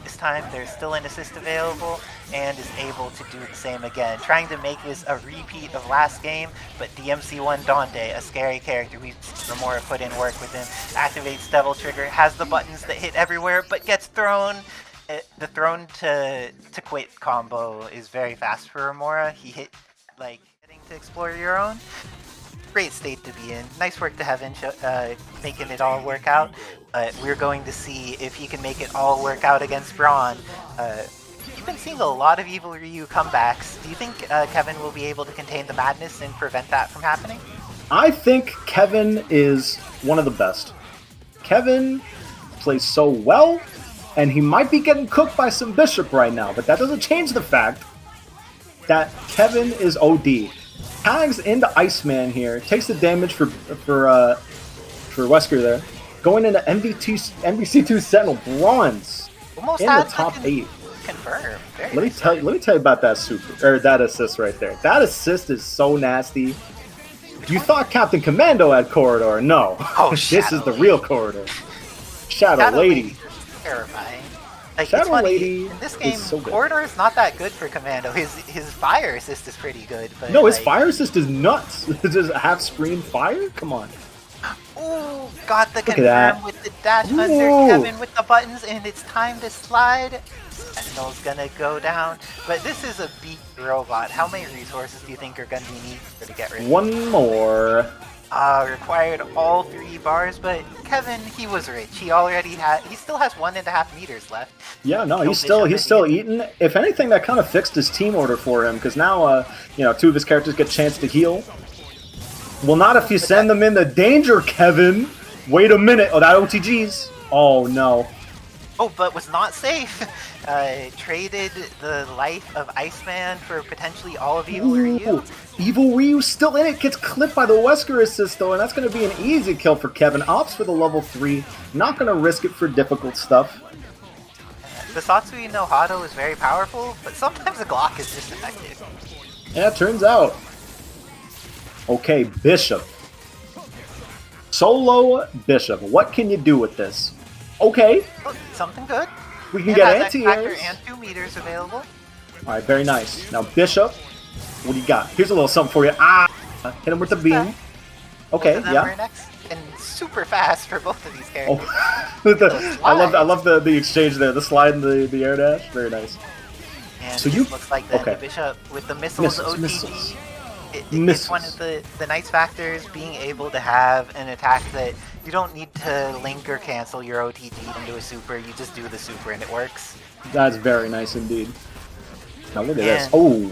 This time there's still an assist available and is able to do the same again. Trying to make this a repeat of last game, but DMC1 Dante, a scary character, we've seen Remora put in work with him, activates Devil Trigger, has the buttons that hit everywhere, but gets thrown. The thrown to quit combo is very fast for Remora. He hit, like, getting to explore your own. Great state to be in. Nice work to Heaven, making it all work out. We're going to see if he can make it all work out against Braun. You've been seeing a lot of Evil Ryu comebacks. Do you think Kevin will be able to contain the madness and prevent that from happening? I think Kevin is one of the best. Kevin plays so well, and he might be getting cooked by some Bishop right now, but that doesn't change the fact that Kevin is OD. Tags into Iceman here, takes the damage for Wesker there. Going into MVC2 Sentinel bronze Almost in the top 8. Confirmed. Let me tell you about that that assist right there. That assist is so nasty. You thought Captain Commando had Corridor? No. Oh, this is the real Corridor. Shadow Lady. Terrifying. Like, Shadow it's funny, Lady in this game, is so good. Corridor is not that good for Commando. His fire assist is pretty good, but no, his like, fire assist is nuts. Just half screen fire? Come on. Ooh, got the Look at that. confirm with the dash under Kevin with the buttons, and it's time to slide. Sentinel's gonna go down, but this is a beat robot. How many resources do you think are gonna be needed to get rid of? One more. Required all 3 bars, but Kevin, he was rich. He still has 1.5 meters left. Yeah, no, he's still eating. If anything, that kind of fixed his team order for him, because now, 2 of his characters get a chance to heal. Well, not if you send them in the danger, Kevin. Wait a minute. Oh, that OTG's. Oh, no. Oh, but was not safe. Traded the life of Iceman for potentially all of Evil Ryu. Evil Ryu still in it, gets clipped by the Wesker assist though, and that's going to be an easy kill for Kevin. Opts for the level 3, not going to risk it for difficult stuff. The Satsui no Hado is very powerful, but sometimes the Glock is just effective. Yeah, it turns out. Okay, Bishop. Solo Bishop. What can you do with this? Okay. Oh, something good. We can get anti-airs. And 2 meters available. Alright, very nice. Now Bishop, what do you got? Here's a little something for you. Hit him with the beam. Okay, Both of them yeah. are next, and super fast for both of these characters. Oh. I love the exchange there. The slide and the air dash. Very nice. And So it you looks like the Bishop with the missiles OTG. Missiles. It's one of the nice factors, being able to have an attack that you don't need to link or cancel your OTG into a super. You just do the super and it works. That's very nice indeed. Now look at And this. Oh.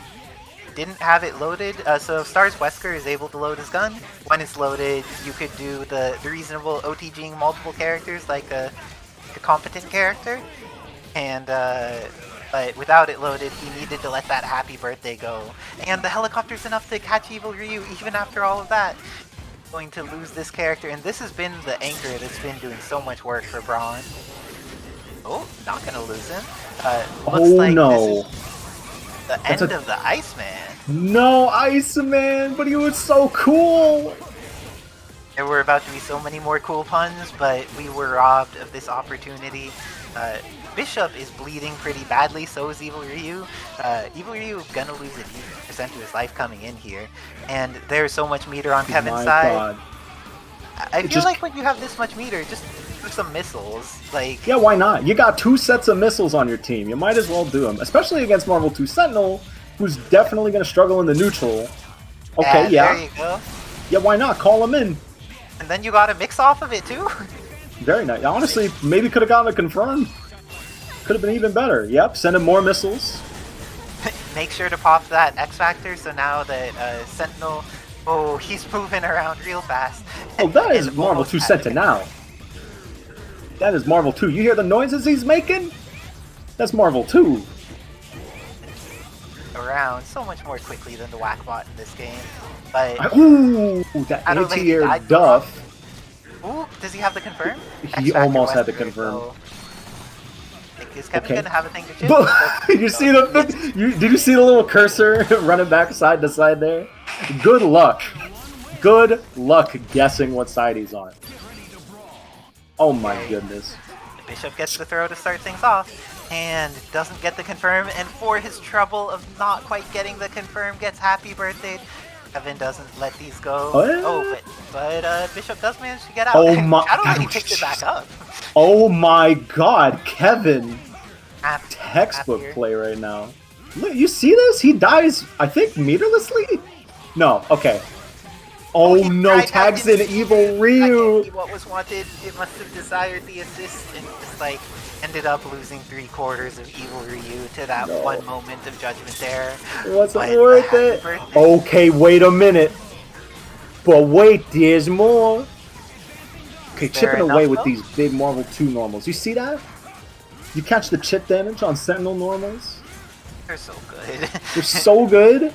Didn't have it loaded, so Stars Wesker is able to load his gun. When it's loaded, you could do the reasonable OTGing multiple characters like a competent character. And but without it loaded, he needed to let that happy birthday go. And the helicopter's enough to catch Evil Ryu even after all of that. Going to lose this character, and this has been the anchor that's been doing so much work for Braun. Oh, not gonna lose him. Looks like no. This is the end of the Iceman. No, Iceman, but he was so cool. There were about to be so many more cool puns, but we were robbed of this opportunity. Bishop is bleeding pretty badly, so is Evil Ryu. Evil Ryu gonna lose a decent % of his life coming in here. And there's so much meter on Kevin's side. God. I feel just- like when you have this much meter, just do some missiles. Like, Yeah, why not? You got 2 sets of missiles on your team. You might as well do them, especially against Marvel 2 Sentinel, who's definitely going to struggle in the neutral. Okay, yeah. There you go. Yeah, why not? Call him in. And then you got a mix off of it too. Very nice. Honestly, maybe could have gotten a confirm. Could have been even better. Yep, send him more missiles. Make sure to pop that X Factor so now that Sentinel, oh, he's moving around real fast. Oh, that is And Marvel almost 2 had sent the to now. That is Marvel 2. You hear the noises he's making? That's Marvel 2. around so much more quickly than the Whackbot in this game. But Ooh, that I don't think he anti-air died duff. ooh, does he have the confirm? He X-Factor almost had the Wesker, confirm. so- Like, is Kevin Okay. gonna have a thing to chip? But you see did you see the little cursor running back side to side there? Good luck. Good luck guessing what side he's on. Oh my goodness. Bishop gets the throw to start things off, and doesn't get the confirm, and for his trouble of not quite getting the confirm, gets happy birthday. Kevin doesn't let these go. What? But Bishop does manage to get out. Oh my- Shadow Lady picks it back up. Oh my god, Kevin. Happy- Textbook happier. play right now. Look, you see this? He dies, I think, meterlessly? No, okay. Oh He no, tried tags that in Evil Ryu. What was wanted, it must have desired the assist, and just like ended up losing 3/4 of Evil Ryu to that No. one moment of judgment there. Wasn't But worth happy it. birthday. Okay, wait a minute. But wait, there's more. Okay, Is there chipping away enough, with though? these big Marvel 2 normals. You see that? You catch the chip damage on Sentinel normals? They're so good. They're so good.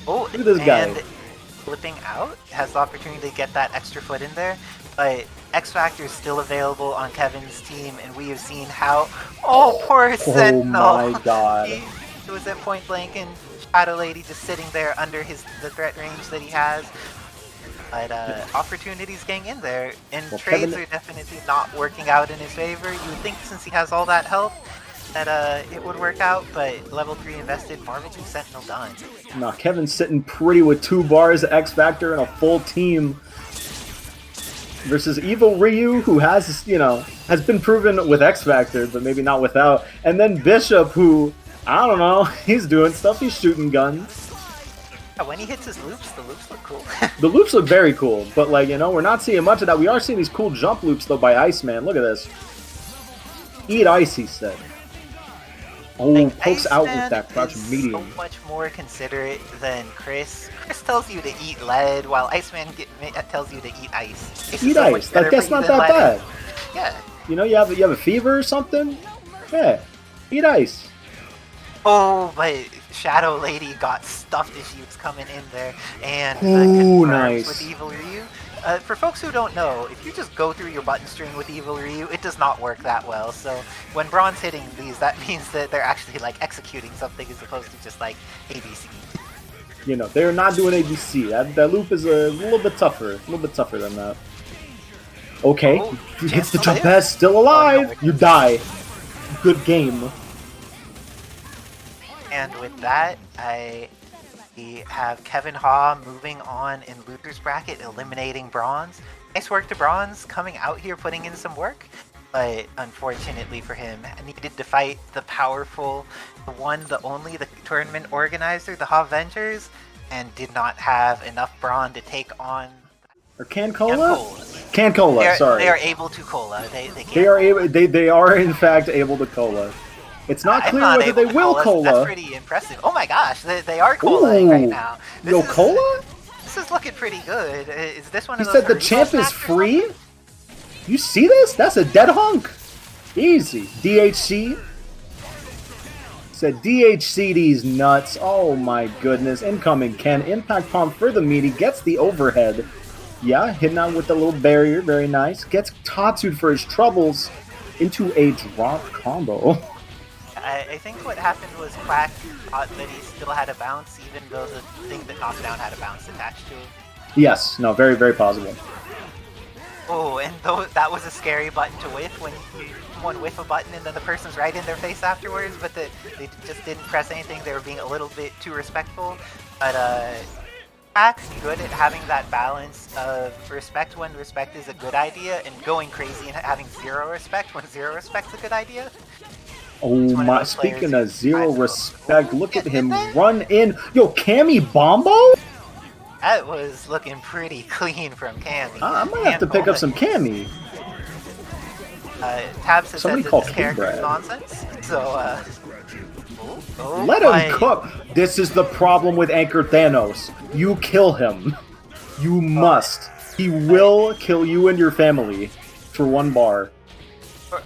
Oh, Look at this guy. and flipping out has the opportunity to get that extra foot in there, but X Factor is still available on Kevin's team, and we have seen how. Oh, poor Sentinel! Oh my god. He was at point blank, and Shadow Lady just sitting there under the threat range that he has. But opportunities getting in there, and Well, trades Kevin- are definitely not working out in his favor. You would think since he has all that help that it would work out, but level 3 invested, Marvel 2 Sentinel done. Nah, Kevin's sitting pretty with 2 bars of X Factor and a full team. Versus Evil Ryu, who has, has been proven with X Factor, but maybe not without. And then Bishop, who, I don't know, he's doing stuff, he's shooting guns. Yeah, when he hits his loops, the loops look cool. The loops look very cool, but we're not seeing much of that. We are seeing these cool jump loops though by Iceman. Look at this. Eat ice, he said. Oh, Like, pokes out with Iceman that crouch is medium. so much more considerate than Chris. Chris tells you to eat lead, while Iceman tells you to eat ice. This is Eat so much ice. better That's for you not than that lead. bad. Yeah. You have a fever or something? Yeah. Eat ice. Oh, but Shadow Lady got stuffed as she was coming in there, and the Ooh, confirms nice. with Evil Ryu. For folks who don't know, if you just go through your button string with Evil Ryu, it does not work that well. So when Braun's hitting these, that means that they're actually like executing something as opposed to just like ABC. They're not doing ABC. That loop is a little bit tougher. Than that. Okay. Oh, He hits chance the to jump live? pass, still alive. Oh, no. You die. Good game. And with that, we have Kevin Ha moving on in loser's bracket, eliminating Bronze. Nice work to Bronze, coming out here, putting in some work. But unfortunately for him, needed to fight the powerful, the one, the only, the tournament organizer, the HAVENGERS, and did not have enough brawn to take on Or Cancola? Cancola. Cancola, sorry. They are able to cola. They can't. They are in fact able to cola. It's not I'm clear not whether able they to will That's cola. pretty impressive. Oh my gosh, they are colaing right Ooh. now. Yo, cola? This is looking pretty good. Is this one He of those? said the Haribo champ is snacks or free? something? You see this? That's a dead hunk. Easy. DHC. Said DHC these nuts. Oh my goodness. Incoming Ken. Impact palm for the meaty. Gets the overhead. Yeah, hitting out with the little barrier. Very nice. Gets Tatsu'd for his troubles into a drop combo. I think what happened was Quack thought that he still had a bounce, even though the thing that knocked down had a bounce attached to it. Yes. No, very, very possible. Oh, and though that was a scary button to whiff when one whiff a button and then the person's right in their face afterwards, but they just didn't press anything. They were being a little bit too respectful. But Quack good at having that balance of respect when respect is a good idea and going crazy and having zero respect when zero respect's a good idea. Oh my, speaking of zero tries to- respect, look at Did him they? run in. Yo, Cammy Bombo? That was looking pretty clean from Cammy. I might have to pick up some Cammy. Tabs has Somebody said that call this Kid character's Brad. nonsense, so oh Let my. him cook. This is the problem with Anchor Thanos. You kill him. You must. He will kill you and your family for one bar.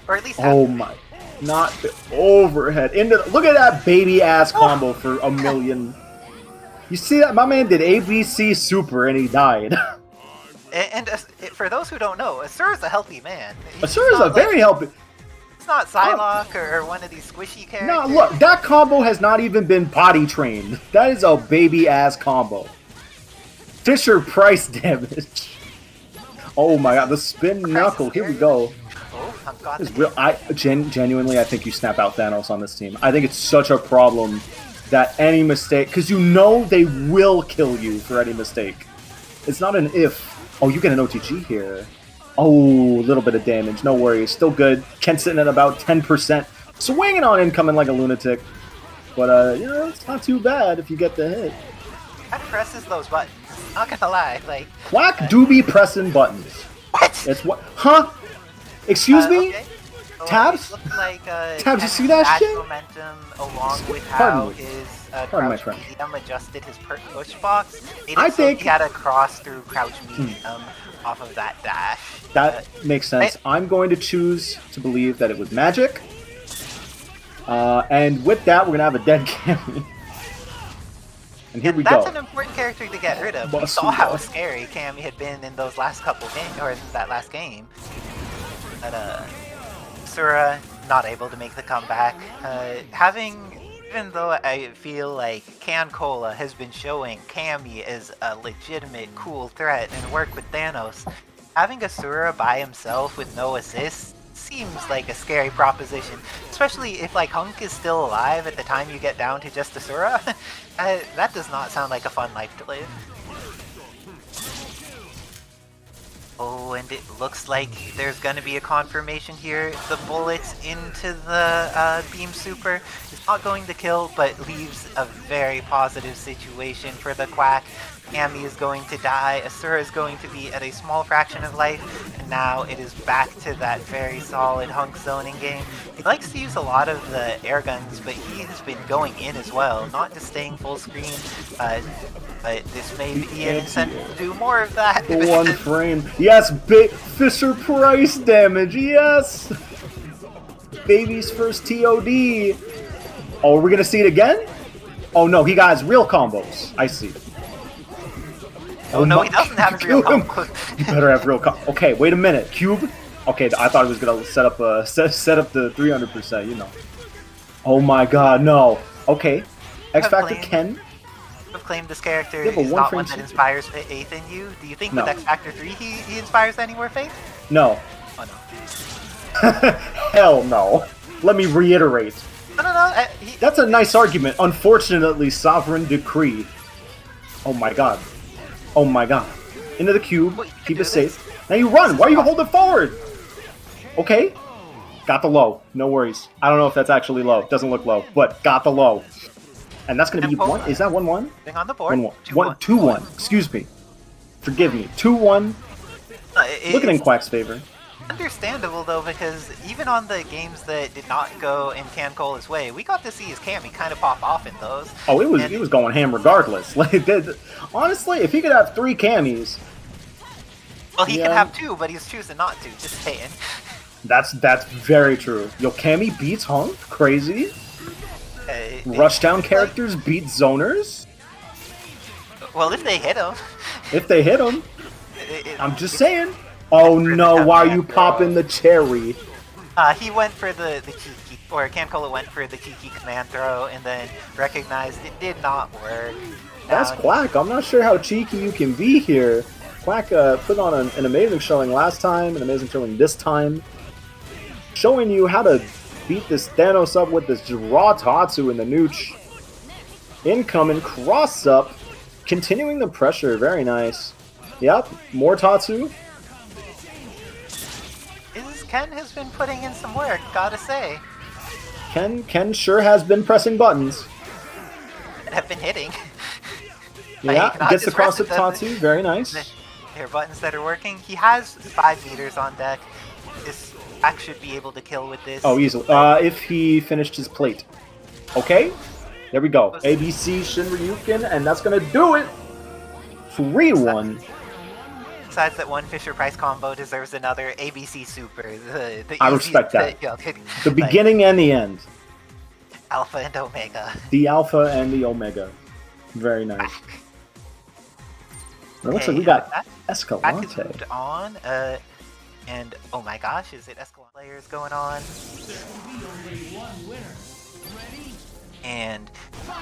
Or at least Oh half. my. Not the overhead. Look at that baby ass combo for a million. You see that? My man did ABC Super and he died. And for those who don't know, Asura's a healthy man. Asura's a very healthy. It's not Psylocke or one of these squishy characters. No, look, that combo has not even been potty trained. That is a baby ass combo. Fisher Price damage. Oh my god, the spin knuckle. Here we go. Oh, I've got It's real. Genuinely, I think you snap out Thanos on this team. I think it's such a problem that any mistake, because you know they will kill you for any mistake. It's not an if. Oh, you get an OTG here. Oh, a little bit of damage. No worries. Still good. Ken sitting at about 10%. Swinging on incoming like a lunatic. But, you know, it's not too bad if you get the hit. That presses those buttons. Not gonna lie, like. Quack do be pressing buttons. What? It's what? Huh? Excuse me? Okay. So Tabs? It looks like, Tabs, you see that Ken shit? had momentum along with Pardon how me. his Pardon my crouch friend. medium adjusted his push box. I think- he had a cross through crouch medium off of that dash. That makes sense. I'm going to choose to believe that it was magic. And with that, we're going to have a dead Cammy. And here we That's go. an important character to get rid of. We Bust saw him how up. scary Cammy had been in those last couple games, or in that last game. But Sura not able to make the comeback. Even though I feel like Cancola has been showing Cammy as a legitimate cool threat and work with Thanos, having Asura by himself with no assists seems like a scary proposition, especially if like Hunk is still alive at the time you get down to just Asura. That does not sound like a fun life to live. Oh, and it looks like there's going to be a confirmation here. The bullets into the Beam Super is not going to kill, but leaves a very positive situation for the Quack. Cammy is going to die, Asura is going to be at a small fraction of life, and now it is back to that very solid Hunk zoning game. He likes to use a lot of the air guns, but he has been going in as well, not just staying full screen, but this may be an incentive to do more of that. The one frame. Yes, Fisher Price damage. Yes. Baby's first TOD. Oh, are we going to see it again? Oh, no, he got his real combos. I see. Oh no, he doesn't have his real Cube. combo. You better have real Okay, wait a minute. Cube? Okay, I thought he was gonna set up the 300%, you know. Oh my god, no. Okay. X Factor Ken. I've claimed this character Yeah, but is one not frame one that two. inspires faith in you. Do you think No. with X Factor 3 he inspires any more faith? No. Oh no. Hell no. Let me reiterate. No. That's a nice argument. Unfortunately, sovereign decree. Oh my god. Oh my god. Into the cube. Well, you can Keep do it safe. this. Now you run. Why are you holding forward? Okay. Got the low. No worries. I don't know if that's actually low. Doesn't look low, but got the low. And that's going to be Cancola. one. Is that 1-1? Thing on the board. 1-1. 2-1. Excuse me. Forgive me. 2-1. Looking in Quack's favor. Understandable though, because even on the games that did not go in Cancola's way, we got to see his Cammy kind of pop off in those. Oh, And he was going ham regardless. Like, honestly, if he could have 3 Cammies, Well, he Yeah. can have 2, but he's choosing not to. Just saying. that's very true. Yo, Cammy beats Hunk? Crazy. Rushdown characters beat zoners? Well, if they hit him. If they hit him. I'm just saying. Oh It's no, really why are tough, you bro. popping the cherry? He went for the Kiki, or Cancola went for the Kiki command throw, and then recognized it did not work. That's Now, Quack. I'm not sure how cheeky you can be here. Quack put on an amazing showing last time, an amazing showing this time. Showing you how to beat this Thanos up with this raw Tatsu in the nooch. Incoming cross up. continuing the pressure. Very nice. Yep, more Tatsu. Ken has been putting in some work, gotta say. Ken sure has been pressing buttons. And have been hitting. Yeah, Not gets the just cross pressing up them. Tatsu. Very nice. They're buttons that are working. He has 5 meters on deck. This Quack should be able to kill with this. Oh, easily. If he finished his plate. Okay, there we go. ABC Shinryuken, and that's gonna do it. 3-1. Besides that one Fisher Price combo deserves another ABC Super. I respect that. The like, beginning and the end. Alpha and Omega. The Alpha and the Omega. Very nice. It looks like we got Quack Escalante. has moved on. And oh my gosh, is it Escalante players going on? And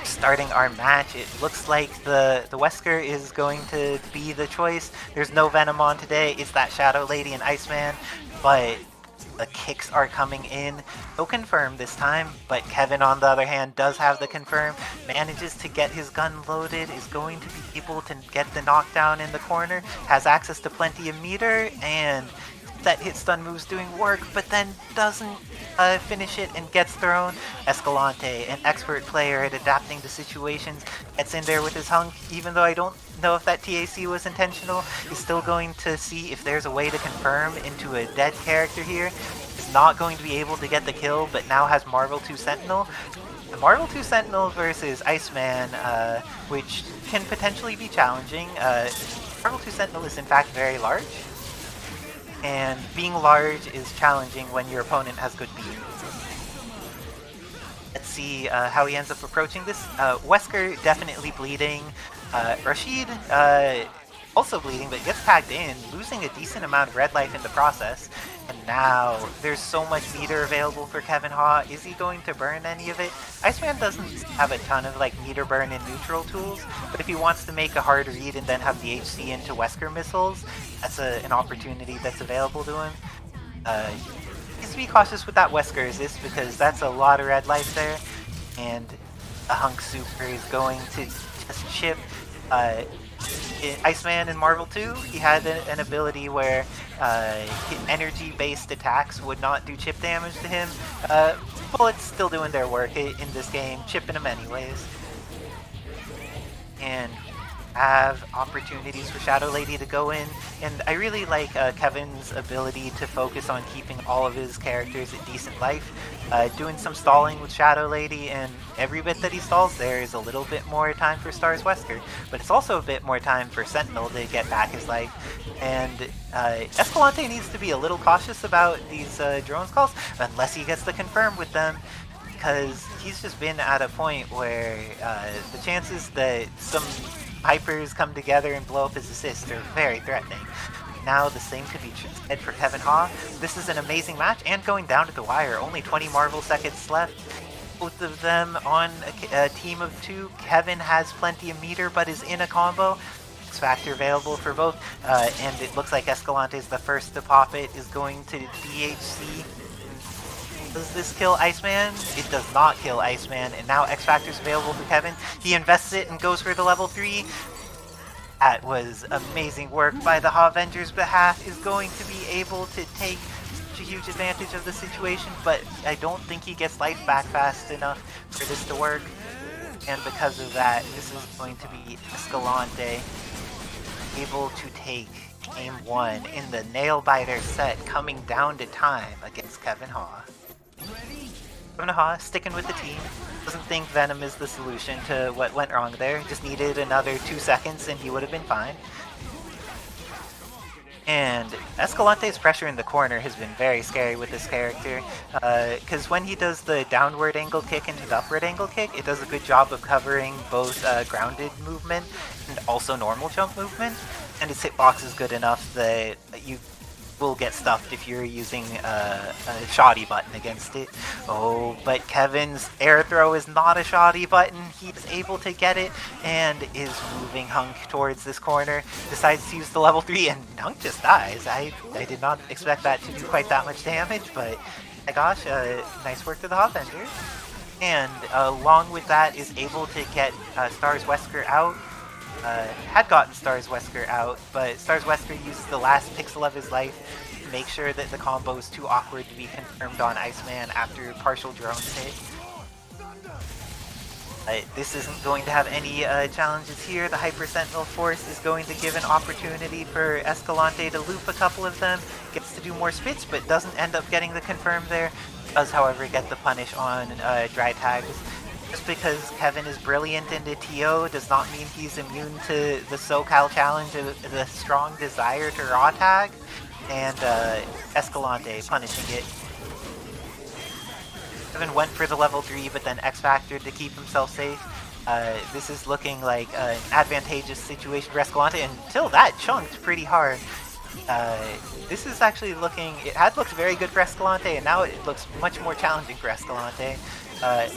starting our match, it looks like the Wesker is going to be the choice. There's no Venom on today. It's that Shadow Lady and Iceman, but the kicks are coming in. No confirm this time, but Kevin on the other hand does have the confirm, manages to get his gun loaded, is going to be able to get the knockdown in the corner, has access to plenty of meter, and that hit stun move's doing work, but then doesn't finish it and gets thrown. Escalante, an expert player at adapting to situations, gets in there with his hunk. Even though I don't know if that TAC was intentional, he's still going to see if there's a way to confirm into a dead character here. He's not going to be able to get the kill, but now has Marvel 2 Sentinel. The Marvel 2 Sentinel versus Iceman, which can potentially be challenging. Marvel 2 Sentinel is in fact very large. And being large is challenging when your opponent has good beam. Let's see how he ends up approaching this. Wesker definitely bleeding. Rashid also bleeding, but gets tagged in, losing a decent amount of red life in the process. And now there's so much meter available for Kevin Ha. Is he going to burn any of it? Iceman doesn't have a ton of like meter burn and neutral tools, but if he wants to make a hard read and then have the HC into Wesker missiles, that's an opportunity that's available to him. He needs to be cautious with that Wesker resist because that's a lot of red life there, and a Hunk Super is going to just chip. Iceman in Marvel 2, he had an ability where energy-based attacks would not do chip damage to him. Bullets still doing their work in this game, chipping him anyways. And have opportunities for Shadow Lady to go in, and I really like Kevin's ability to focus on keeping all of his characters at decent life, doing some stalling with Shadow Lady, and every bit that he stalls there is a little bit more time for Stars Wesker, but it's also a bit more time for Sentinel to get back his life, and Escalante needs to be a little cautious about these drones calls, unless he gets the confirm with them, because he's just been at a point where the chances that some Hypers come together and blow up his assist are very threatening. Now the same could be said for Kevin Ha. This is an amazing match and going down to the wire. Only 20 Marvel seconds left. Both of them on a team of 2. Kevin has plenty of meter but is in a combo. X-Factor available for both. And it looks like Escalante is the first to pop it. Is going to DHC. Does this kill Iceman? It does not kill Iceman, and now X-Factor is available for Kevin. He invests it and goes for the level 3. That was amazing work by the HAVENGERS behalf. Is going to be able to take such a huge advantage of the situation, but I don't think he gets life back fast enough for this to work. And because of that, this is going to be Escalante able to take Game 1 in the nail-biter set, coming down to time against Kevin Ha. Kevin Ha sticking with the team. Doesn't think Venom is the solution to what went wrong there. Just needed another 2 seconds and he would have been fine. And Escalante's pressure in the corner has been very scary with this character, because when he does the downward angle kick into the upward angle kick, it does a good job of covering both grounded movement and also normal jump movement, and its hitbox is good enough that you will get stuffed if you're using a shoddy button against it. Oh, but Kevin's air throw is not a shoddy button. He's able to get it and is moving Hunk towards this corner. Decides to use the level 3 and Hunk just dies. I did not expect that to do quite that much damage, but my gosh, nice work to the HAVENGERS. And along with that is able to get Stars Wesker out. had gotten Stars Wesker out, but Stars Wesker uses the last pixel of his life to make sure that the combo is too awkward to be confirmed on Iceman after partial drones hit. This isn't going to have any challenges here. The Hyper Sentinel Force is going to give an opportunity for Escalante to loop a couple of them. Gets to do more spits, but doesn't end up getting the confirm there. Does, however, get the punish on dry tags. Just because Kevin is brilliant into TO does not mean he's immune to the SoCal challenge of the strong desire to raw tag. And Escalante punishing it. Kevin went for the level 3, but then X-Factored to keep himself safe. This is looking like an advantageous situation for Escalante until that chunked pretty hard. This is actually looking, it had looked very good for Escalante, and now it looks much more challenging for Escalante.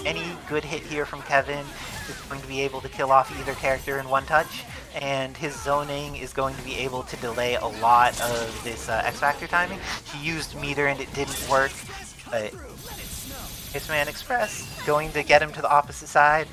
Any good hit here from Kevin is going to be able to kill off either character in one touch, and his zoning is going to be able to delay a lot of this X-Factor timing. He used meter and it didn't work, but Hitman Express going to get him to the opposite side.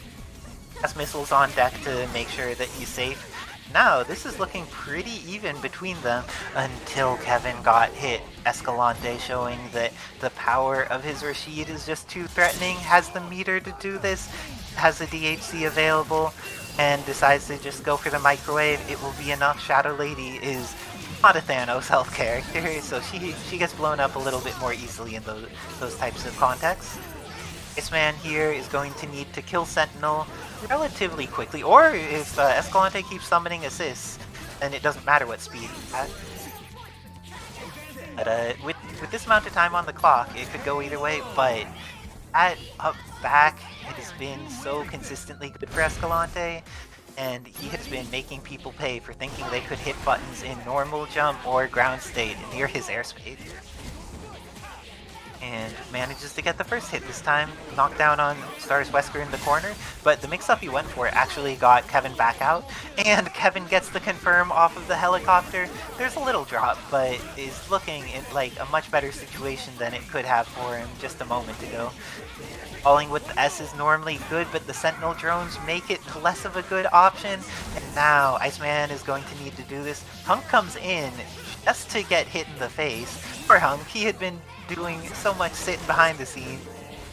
Has missiles on deck to make sure that he's safe. Now, this is looking pretty even between them until Kevin got hit. Escalante showing that the power of his Rashid is just too threatening, has the meter to do this, has the DHC available, and decides to just go for the microwave. It will be enough. Shadow Lady is not a Thanos health character, so she gets blown up a little bit more easily in those types of contexts. Iceman here is going to need to kill Sentinel relatively quickly, or if Escalante keeps summoning assists, then it doesn't matter what speed he's at. But with this amount of time on the clock, it could go either way, but at up back, it has been so consistently good for Escalante, and he has been making people pay for thinking they could hit buttons in normal jump or ground state near his airspace. And manages to get the first hit this time, knocked down on Stars Wesker in the corner, but the mix-up he went for actually got Kevin back out, and Kevin gets the confirm off of the helicopter. There's a little drop, but is looking in like a much better situation than it could have for him just a moment ago. Falling with the S is normally good, but the Sentinel drones make it less of a good option, and now Iceman is going to need to do this. Hunk comes in just to get hit in the face. Poor Hunk, he had been doing so much sitting behind the scene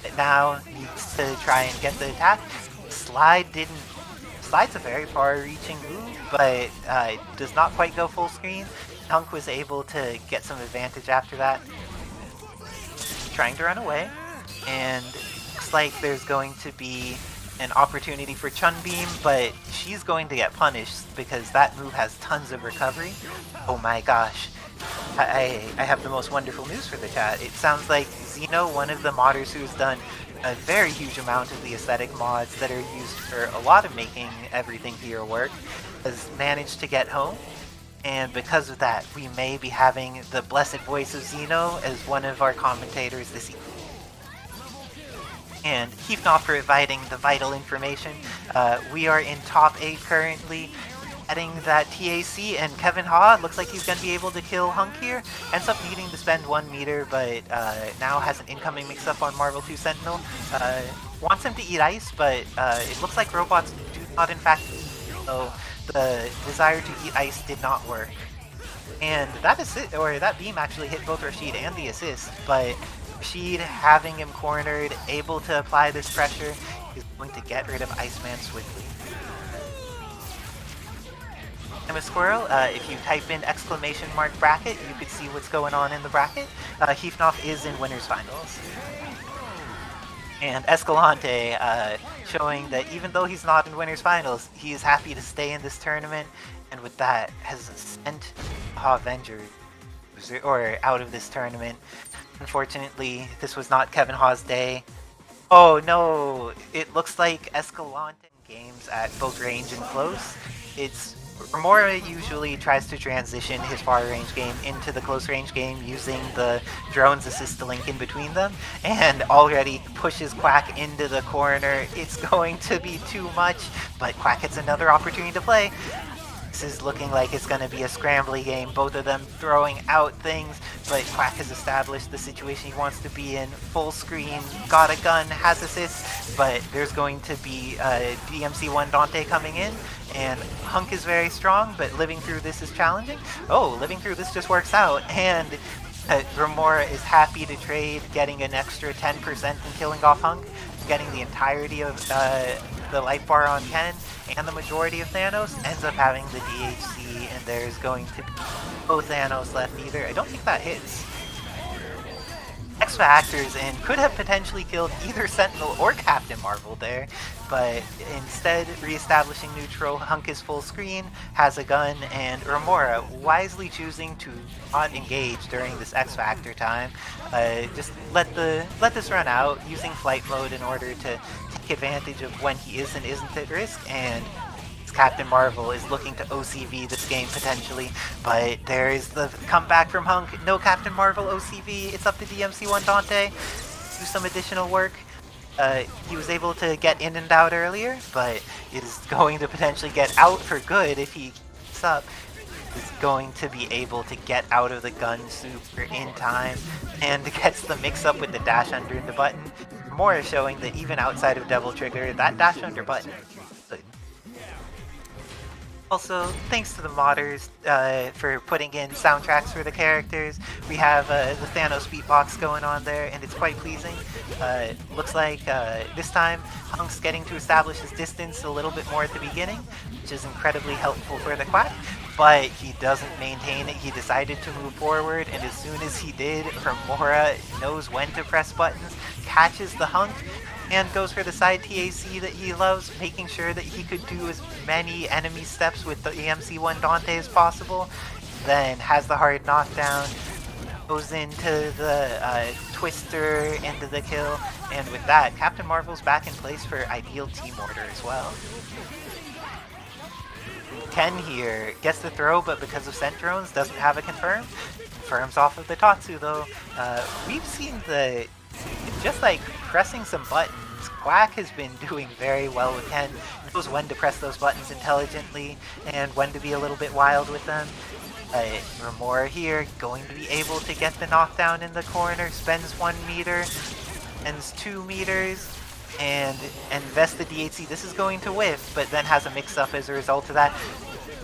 that now needs to try and get the attack. Slide's a very far-reaching move, but does not quite go full screen. Hunk was able to get some advantage after that. Trying to run away, and looks like there's going to be an opportunity for Chun Beam, but she's going to get punished because that move has tons of recovery. Oh my gosh. I have the most wonderful news for the chat. It sounds like Xeno, one of the modders who's done a very huge amount of the aesthetic mods that are used for a lot of making everything here work, has managed to get home. And because of that, we may be having the blessed voice of Xeno as one of our commentators this evening. And Heathnoff providing the vital information. We are in top 8 currently. Adding that TAC, and Kevin Ha looks like he's going to be able to kill Hunk here. Ends up needing to spend 1 meter, but now has an incoming mix-up on Marvel 2 Sentinel. Wants him to eat ice, but it looks like robots do not in fact eat, so the desire to eat ice did not work. And that beam actually hit both Rashid and the assist, but Rashid having him cornered, able to apply this pressure, is going to get rid of Iceman swiftly. I'm a squirrel. If you type in ! bracket, you could see what's going on in the bracket. Heathnoff is in winners finals. And Escalante showing that even though he's not in winners finals, he is happy to stay in this tournament, and with that has sent HAVENGERS out of this tournament. Unfortunately, this was not Kevin Ha's day. Oh no, it looks like Escalante games at both range and close. Remora usually tries to transition his far range game into the close range game using the drones assist to link in between them, and already pushes Quack into the corner. It's going to be too much, but Quack gets another opportunity to play. This is looking like it's going to be a scrambly game, both of them throwing out things, but Quack has established the situation he wants to be in. Full screen, got a gun, has assists, but there's going to be DMC1 Dante coming in, and Hunk is very strong, but living through this is challenging. Oh, living through this just works out, and Remora is happy to trade, getting an extra 10% and killing off Hunk, getting the entirety of the life bar on Ken, and the majority of Thanos, ends up having the DHC, and there's going to be no Thanos left either. I don't think that hits. X-Factors and could have potentially killed either Sentinel or Captain Marvel there, but instead reestablishing neutral, Hunk is full screen, has a gun, and Remora wisely choosing to not engage during this X-Factor time. Just let this run out, using flight mode in order to take advantage of when he is and isn't at risk, and Captain Marvel is looking to OCV this game potentially, but there is the comeback from Hunk. No Captain Marvel OCV, it's up to DMC1 Dante. Do some additional work. He was able to get in and out earlier, but is going to potentially get out for good if he keeps up. Is going to be able to get out of the gun super in time, and gets the mix up with the dash under the button. More showing that even outside of Devil Trigger, that dash under button. Also, thanks to the modders for putting in soundtracks for the characters. We have the Thanos beatbox going on there, and it's quite pleasing. Looks like this time Hunk's getting to establish his distance a little bit more at the beginning, which is incredibly helpful for the Quack, but he doesn't maintain it. He decided to move forward, and as soon as he did, Remora knows when to press buttons, catches the Hunk, and goes for the side TAC that he loves, making sure that he could do as many enemy steps with the EMC1 Dante as possible, then has the hard knockdown, goes into the Twister, into the kill, and with that, Captain Marvel's back in place for ideal team order as well. Ken here gets the throw, but because of scent drones, doesn't have a confirm. Confirms off of the Tatsu though. We've seen the just like pressing some buttons, Quack has been doing very well with Ken. Knows when to press those buttons intelligently and when to be a little bit wild with them. Remora here going to be able to get the knockdown in the corner, spends 1 meter, spends 2 meters, and invests the DHC. This is going to whiff, but then has a mix-up as a result of that.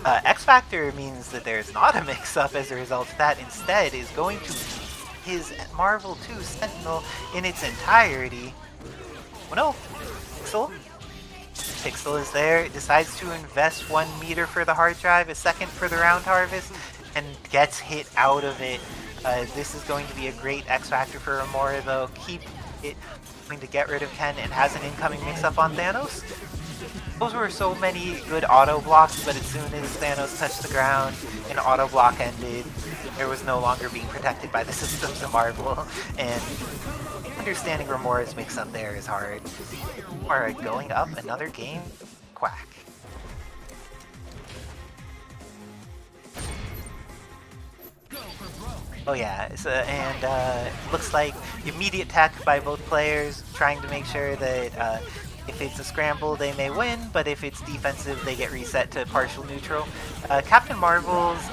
X-Factor means that there's not a mix-up as a result of that. Instead, is going to his Marvel 2 Sentinel in its entirety. Oh no! Pixel? Pixel is there, decides to invest 1 meter for the hard drive, a second for the round harvest, and gets hit out of it. This is going to be a great X-Factor for Remora though. Keep it going to get rid of Ken and has an incoming mix-up on Thanos. Those were so many good auto blocks, but as soon as Thanos touched the ground and auto block ended, there was no longer being protected by the systems of Marvel, and understanding Remora's mix-up there is hard. Remora going up another game, Quack. Oh yeah, so, and looks like immediate tech by both players, trying to make sure that if it's a scramble, they may win, but if it's defensive, they get reset to partial neutral. Captain Marvel's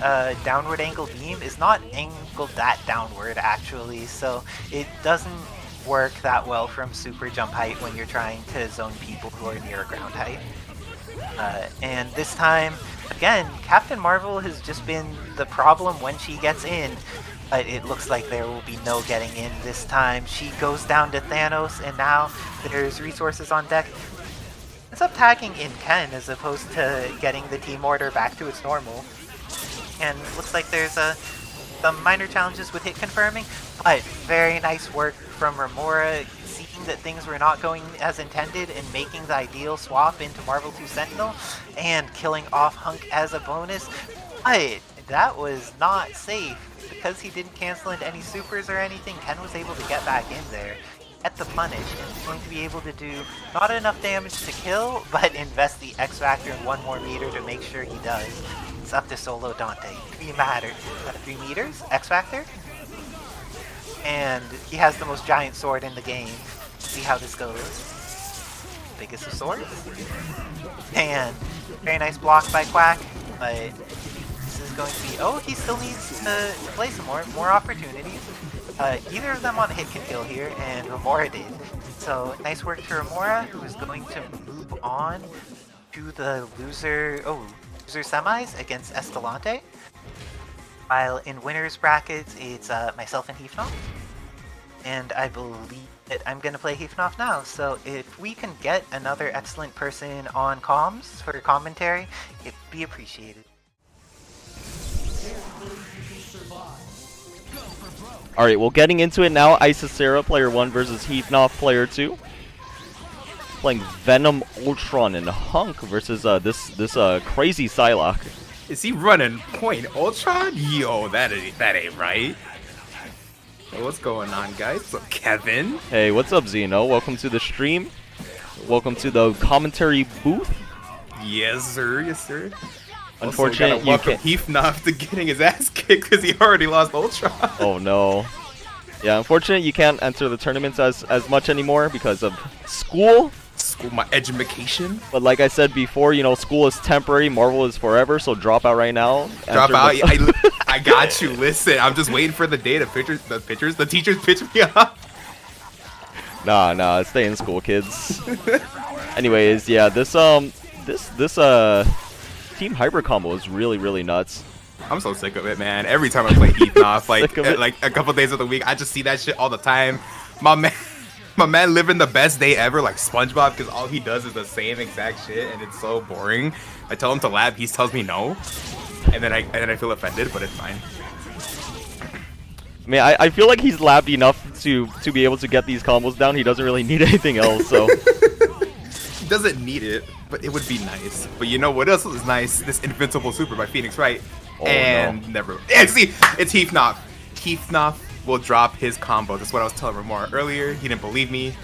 downward angle beam is not angled that downward, actually, so it doesn't work that well from super jump height when you're trying to zone people who are near ground height. And this time, again, Captain Marvel has just been the problem when she gets in. But it looks like there will be no getting in this time. She goes down to Thanos, and now there's resources on deck. Ends up tagging in Ken as opposed to getting the team order back to its normal. And looks like there's some minor challenges with hit confirming, but very nice work from Remora, seeing that things were not going as intended and making the ideal swap into Marvel 2 Sentinel and killing off Hunk as a bonus. But that was not safe. Because he didn't cancel into any supers or anything, Ken was able to get back in there, get the punish, and is going to be able to do not enough damage to kill, but invest the X-Factor in 1 more meter to make sure he does. It's up to solo Dante. 3 matter. 3 meters, X-Factor, and he has the most giant sword in the game. See how this goes. Biggest of swords. And very nice block by Quack. but this is going to be... Oh, he still needs to play some more opportunities. Either of them on hit can kill here, and Remora did. So nice work to Remora, who is going to move on to the loser semis against Escalante. While in winners brackets, it's myself and Heathnoff. And I believe that I'm going to play Heathnoff now. So if we can get another excellent person on comms for commentary, it'd be appreciated. Alright, well, getting into it now, Icy Sarah, player 1 versus Heathnoff, player 2. Playing Venom, Ultron, and Hunk versus this crazy Psylocke. Is he running Point Ultron? Yo, that ain't right. Hey, what's going on, guys? What's up, Kevin? Hey, what's up, Zeno? Welcome to the stream. Welcome to the commentary booth. Yes, sir. Yes, sir. Unfortunate, you can't. Heathnoff to getting his ass kicked because he already lost Ultron. Oh no. Yeah, unfortunate you can't enter the tournaments as much anymore because of school. My education. But like I said before, you know, school is temporary, Marvel is forever, so drop out right now. Drop out. I got you. Listen, I'm just waiting for the day the teachers pitch me up. Nah, stay in school, kids. Anyways, yeah, this Team Hyper combo is really nuts. I'm so sick of it, man. Every time I play Heathnoff, like a couple days of the week, I just see that shit all the time. My man living the best day ever, like SpongeBob, because all he does is the same exact shit, and it's so boring. I tell him to lab, he tells me no, and then I feel offended, but it's fine. I mean, I feel like he's labbed enough to be able to get these combos down. He doesn't really need anything else, so. He doesn't need it, but it would be nice. But you know what else is nice? This Invincible Super by Phoenix, right? Oh, and no. Never. Yeah, see, it's Heathnoff. Heathnoff will drop his combo. That's what I was telling Remora earlier. He didn't believe me.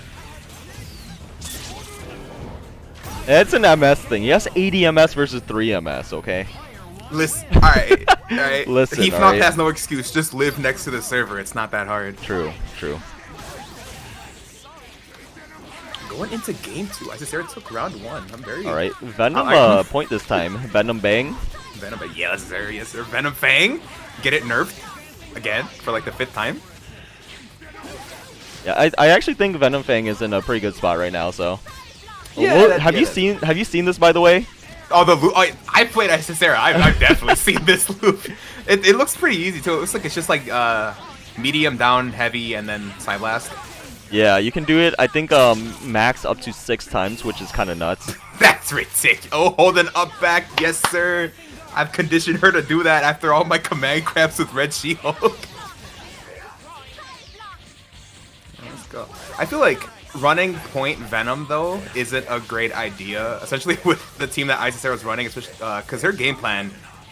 It's an MS thing. Yes, 80 MS versus 3 MS, okay? Listen, alright. Listen, Heathnoff alright. has no excuse. Just live next to the server. It's not that hard. True. Going into game 2. Icy Sarah took round 1. I'm very... Alright, Venom point this time. Venom Bang. Venom Bang. Yes, sir. Venom Fang. Get it nerfed. Again, for like the 5th time. Yeah, I actually think Venom Fang is in a pretty good spot right now, so. Yeah, Have you seen this, by the way? Oh, the loop. Oh, I played Icy Sarah. I've definitely seen this loop. It looks pretty easy too. It looks like it's just like medium, down, heavy, and then side blast. Yeah, you can do it. I think max up to 6 times, which is kind of nuts. That's ridiculous. Oh, holding up back. Yes, sir. I've conditioned her to do that after all my command grabs with Red She-Hulk. Let's go. I feel like running Point Venom, though, isn't a great idea, essentially with the team that Icy Sarah's running, especially because her game plan,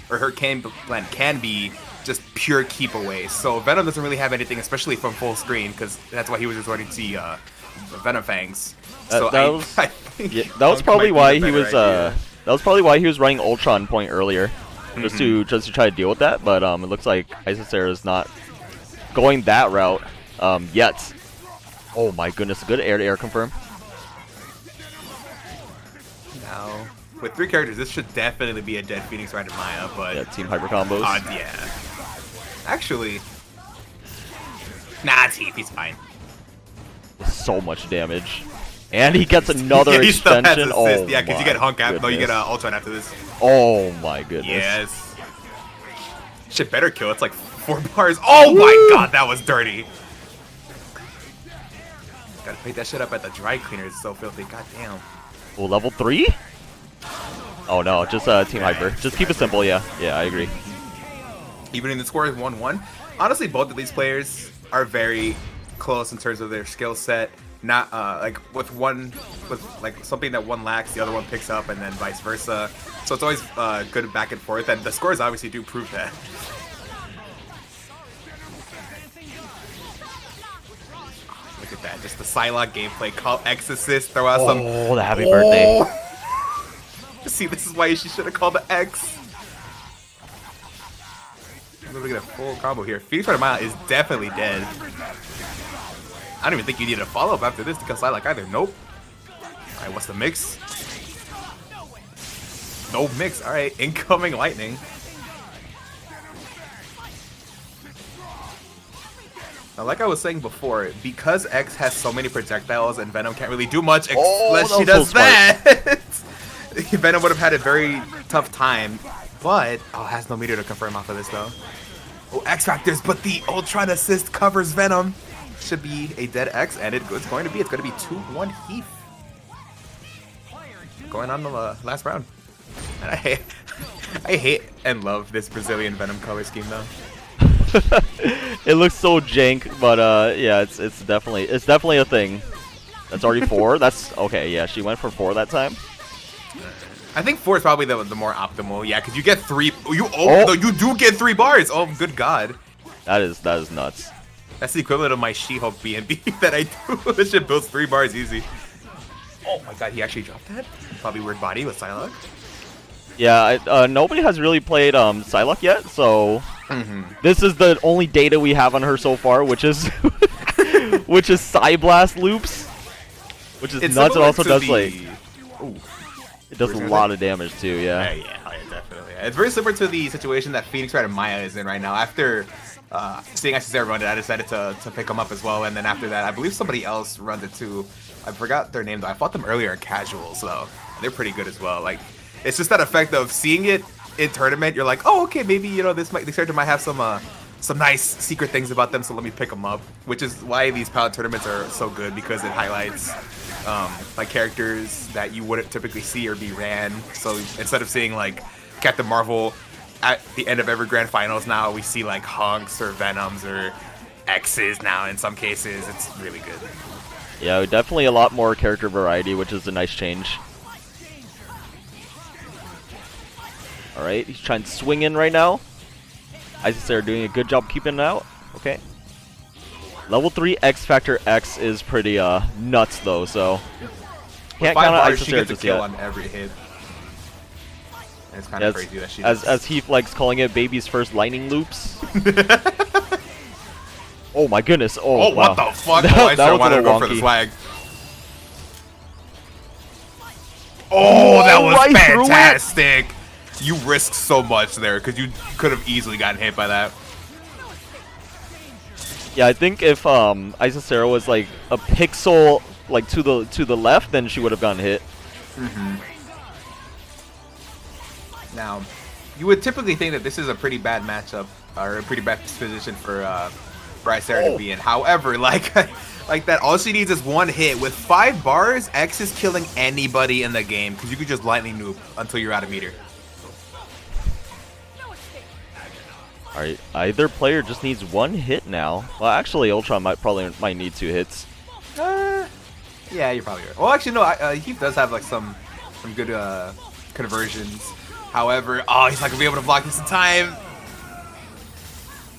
or her game plan can be just pure keep away. So Venom doesn't really have anything, especially from full screen, because that's why he was resorting to Venom Fangs. So I think that was probably why he was that was probably why he was running Ultron Point earlier, just to try to deal with that. But it looks like Icy Sarah is not going that route yet. Oh my goodness, good air-to-air confirm. Now, with 3 characters, this should definitely be a dead Phoenix Rider Maya, but... Yeah, Team Hyper combos. Yeah. Actually... Nah, he's fine. So much damage. And he gets another he still has extension. assist. Oh, yeah, because you get Hunk after... No, you get goodness. Ultron after this. Oh my goodness. Yes. Shit, better kill. It's like 4 bars. Oh my god, that was dirty. Gotta pick that shit up at the dry cleaner. It's so filthy. God damn. Oh, level 3? Oh no, just Team Hyper. Just keep it simple, yeah. Yeah, I agree. Even in the score is 1-1. Honestly, both of these players are very close in terms of their skill set. Not like with something that one lacks, the other one picks up, and then vice versa. So it's always good back and forth, and the scores obviously do prove that. Look at that, just the Psylocke gameplay. Call X assist, throw out some. Oh, the happy birthday. See, this is why she should have called the X. We're gonna get a full combo here. Phoenix Rider Maya is definitely dead. I don't even think you need a follow-up after this to kill Psylocke either. Nope. Alright, what's the mix? No mix. All right, incoming lightning. Now, like I was saying before, because X has so many projectiles and Venom can't really do much unless she does that. Venom would have had a very tough time, but has no meter to confirm off of this though. Oh, X Factors, but the Ultron assist covers Venom. Should be a dead X, and it's going to be 2-1 Heath. Going on the last round. And I hate and love this Brazilian Venom color scheme though. It looks so jank, but yeah, it's definitely a thing. That's already 4. That's okay. Yeah, she went for 4 that time. I think 4 is probably the more optimal. Yeah, because you get 3. You do get 3 bars. Oh, good God. That is nuts. That's the equivalent of my She-Hulk BNB that I do. This shit builds 3 bars easy. Oh my God, he actually dropped that. Probably weird body with Psylocke. Yeah, nobody has really played Psylocke yet, so this is the only data we have on her so far, which is which is Psyblast loops, which is nuts. It also does it does a lot of damage too. Yeah. Yeah, definitely. It's very similar to the situation that Phoenix Wright and Maya is in right now. After seeing Icy Sarah run it, I decided to pick them up as well, and then after that, I believe somebody else runs it too. I forgot their name though. I fought them earlier in casuals, so they're pretty good as well. Like, it's just that effect of seeing it in tournament. You're like, oh, okay, maybe this character might have some nice secret things about them, so let me pick them up. Which is why these pilot tournaments are so good, because it highlights like characters that you wouldn't typically see or be ran. So instead of seeing like Captain Marvel at the end of every grand finals, now we see like Hunks or Venoms or X's now in some cases. It's really good. Yeah, definitely a lot more character variety, which is a nice change. Alright, he's trying to swing in right now. Icy Sarah doing a good job keeping it out. Okay. Level 3 X Factor X is pretty nuts though, so can't count out Icy Sarah just yet. On every hit. And it's kind of crazy that she does. As Heath likes calling it, baby's first lightning loops. Oh my goodness! Oh wow. What the fuck? I wanted to go for the swag. Oh, that was fantastic! You risked so much there because you could have easily gotten hit by that. Yeah, I think if Icy Sarah was like a pixel like to the left, then she would have gotten hit. Now, you would typically think that this is a pretty bad matchup or a pretty bad position for Icy Sarah to be in. However, like that, all she needs is one hit. With 5 bars, X is killing anybody in the game because you could just lightning noob until you're out of meter. Alright, either player just needs 1 hit now. Well, actually, Ultron might need 2 hits. Yeah, you're probably right. Well, actually, no. He does have like some good conversions. However, he's not gonna be able to block this in time.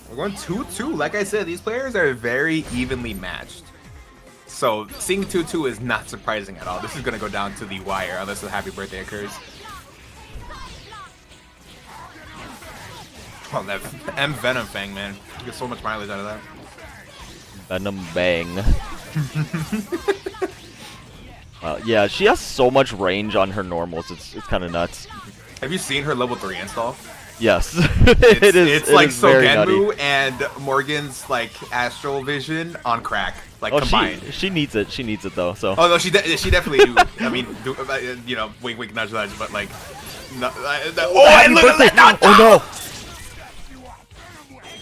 We're going 2-2. Like I said, these players are very evenly matched. So seeing 2-2 is not surprising at all. This is gonna go down to the wire unless a happy birthday occurs. Oh, that M Venom Fang, man. You get so much mileage out of that. Venom Bang. Yeah, she has so much range on her normals. It's kind of nuts. Have you seen her level 3 install? Yes. It's like Sogenmu and Morgan's like astral vision on crack, like combined. She needs it. She needs it though. So. Oh no, she definitely do. I mean, wink, wink, nudge, nudge. But like, no, oh no.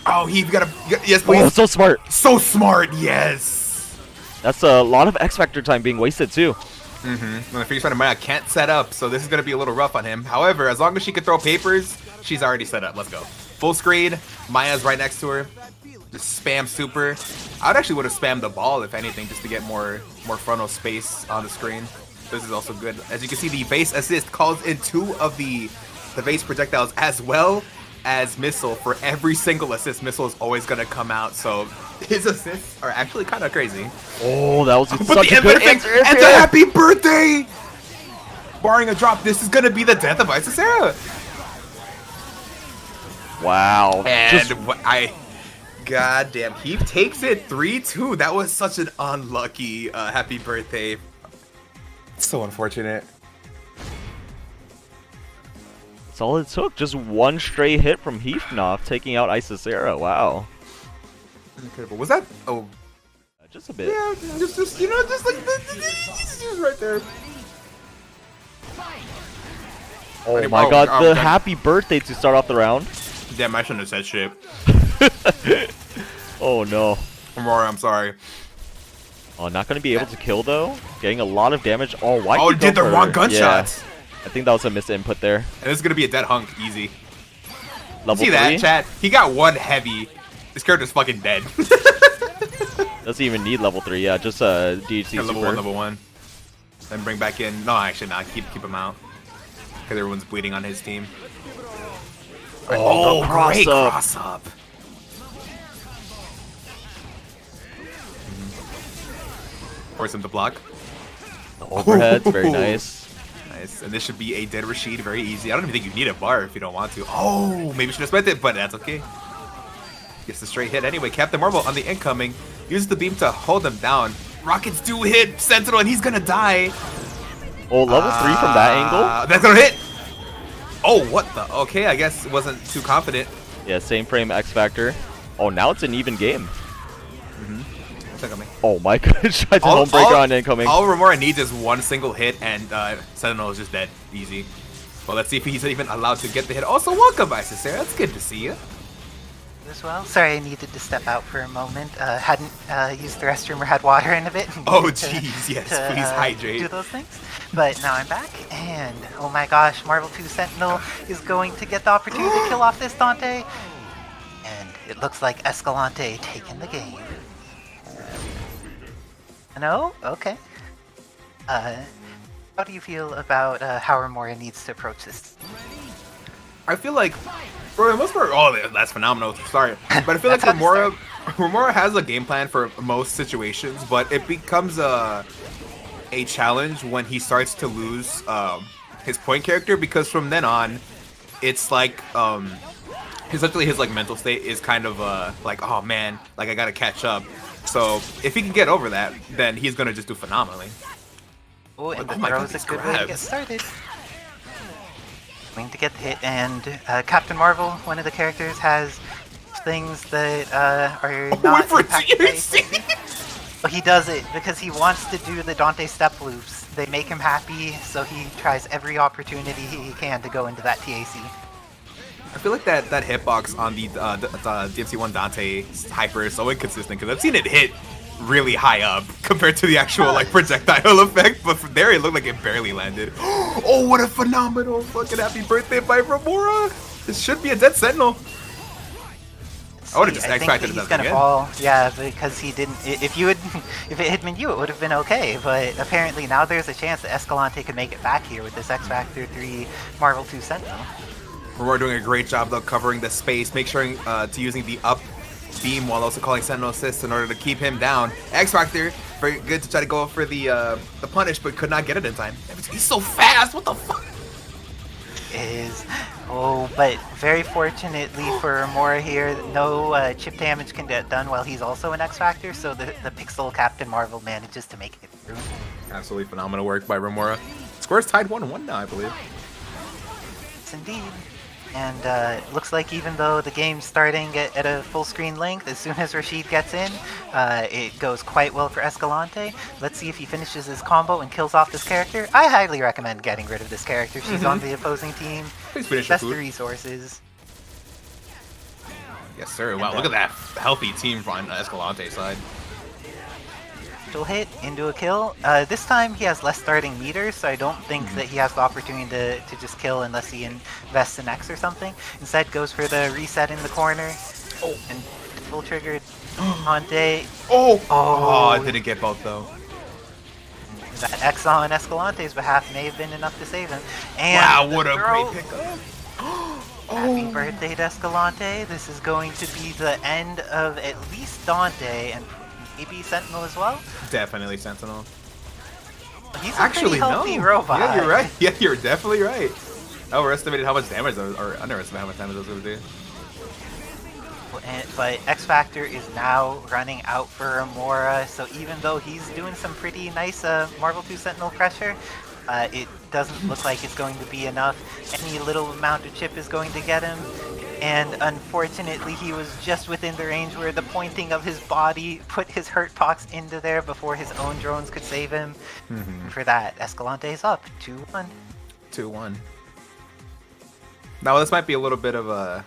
Oh, he got a yes, please. Oh, so smart. So smart, yes. That's a lot of X Factor time being wasted too. And the Phoenix Wright Maya can't set up, so this is gonna be a little rough on him. However, as long as she can throw papers, she's already set up. Let's go. Full screen. Maya's right next to her. Just spam super. I would have spammed the ball if anything, just to get more frontal space on the screen. This is also good. As you can see, the base assist calls in 2 of the base projectiles as well as missile. For every single assist, missile is always gonna come out. So his assists are actually kind of crazy. Oh, that was such a good answer. And the happy birthday! Barring a drop, this is gonna be the death of Icy Sarah. Wow. And goddamn, he takes it 3-2. That was such an unlucky happy birthday. So unfortunate. That's all it took. Just one stray hit from Heathnoff taking out Icy Sarah. Wow. Incredible. Was that? Oh, Just a bit. yeah. Just you know, just like just right there. Oh my god, oh, the God. happy birthday to start off the round. Damn, I shouldn't have said shit. Oh no. Remora, I'm sorry. Oh, not gonna be able to kill though. Getting a lot of damage. Oh, why? Oh, did the wrong gunshots. I think that was a misinput there. And this is gonna be a dead hunk, easy. Level See 3? that, chat? He got one heavy. This character's fucking dead. Doesn't even need level 3. Yeah, just DHC level super. 1, level 1. Then bring back in. No, actually not. Keep him out. Because everyone's bleeding on his team. Oh, great cross up. cross up. Force him to block. Overheads, very nice. Nice. And this should be a dead Rashid, very easy. I don't even think you need a bar if you don't want to. Oh, maybe should have spent it, but that's okay. Gets the straight hit anyway. Captain Marvel on the incoming. Uses the beam to hold him down. Rockets do hit Sentinel, and he's gonna die. Oh, level 3 from that angle? That's gonna hit. Oh, what the? Okay, I guess it wasn't too confident. Yeah, same frame X Factor. Oh, now it's an even game. Check on me. Oh my god, tried to home breaker on incoming. All Remora needs is one single hit, and Sentinel is just dead. Easy. Well, let's see if he's even allowed to get the hit. Also, welcome, Icy Sarah. It's good to see you. As well. Sorry, I needed to step out for a moment. Hadn't used the restroom or had water in a bit. Oh, Needed to- jeez, yes, to, please hydrate. Do those things. But now I'm back, and oh my gosh, Marvel 2 Sentinel is going to get the opportunity to kill off this Dante. And it looks like Escalante taking the game. No? Okay. How do you feel about how Remora needs to approach this? I feel like, for the most part, oh, that's phenomenal. Sorry, but I feel like That's how to Remora has a game plan for most situations, but it becomes a challenge when he starts to lose his point character, because from then on, it's like essentially his like mental state is kind of like, oh man, like I gotta catch up. So if he can get over that, then he's gonna just do phenomenally. Oh, and the Oh my throw God, is a these good way to get grabs. started. Going to get the hit, and Captain Marvel, one of the characters, has things that are not Wait for it impacted by to anything. But he does it because he wants to do the Dante step loops. They make him happy, so he tries every opportunity he can to go into that TAC. I feel like that hitbox on the DMC1 Dante hyper is so inconsistent, because I've seen it hit really high up compared to the actual like projectile effect, but from there it looked like it barely landed. Oh, what a phenomenal fucking happy birthday by Remora! This should be a dead Sentinel. I would have just I think that X-Facted it he's as gonna again. fall. Yeah, because he didn't. If it had been you, it would have been okay. But apparently now there's a chance that Escalante could make it back here with this X Factor 3 Marvel 2 Sentinel. Remora doing a great job though, covering the space, make sure to using the up beam while also calling Sentinel assist in order to keep him down. X-Factor, very good to try to go for the punish, but could not get it in time. He's so fast, what the fuck? But very fortunately for Remora here, no chip damage can get done while he's also an X Factor, so the Pixel Captain Marvel manages to make it through. Absolutely phenomenal work by Remora. Score's tied 1-1 now, I believe. Yes, indeed. And it looks like even though the game's starting at a full screen length, as soon as Rashid gets in, it goes quite well for Escalante. Let's see if he finishes his combo and kills off this character. I highly recommend getting rid of this character. She's on the opposing team. Please finish your Best food. resources. Yes, sir. Wow, look at that healthy team on Escalante's side. Still hit into a kill. This time he has less starting meters, so I don't think that he has the opportunity to just kill unless he invests in X or something. Instead goes for the reset in the corner. Oh. And full triggered Dante. Oh, I didn't get both though. That X on Escalante's behalf may have been enough to save him. And Wow, what the a throw. great pickup. Happy birthday to Escalante. This is going to be the end of at least Dante and maybe Sentinel as well. Definitely Sentinel. He's a Actually, pretty healthy no. robot. Yeah, you're right. Yeah, you're definitely right. I overestimated how much damage those, or underestimated how much damage those would do. But X Factor is now running out for Remora, so even though he's doing some pretty nice Marvel 2 Sentinel pressure, It doesn't look like it's going to be enough. Any little amount of chip is going to get him. And unfortunately, he was just within the range where the pointing of his body put his hurt box into there before his own drones could save him. For that, Escalante is up 2-1. 2-1. Now this might be a little bit of a...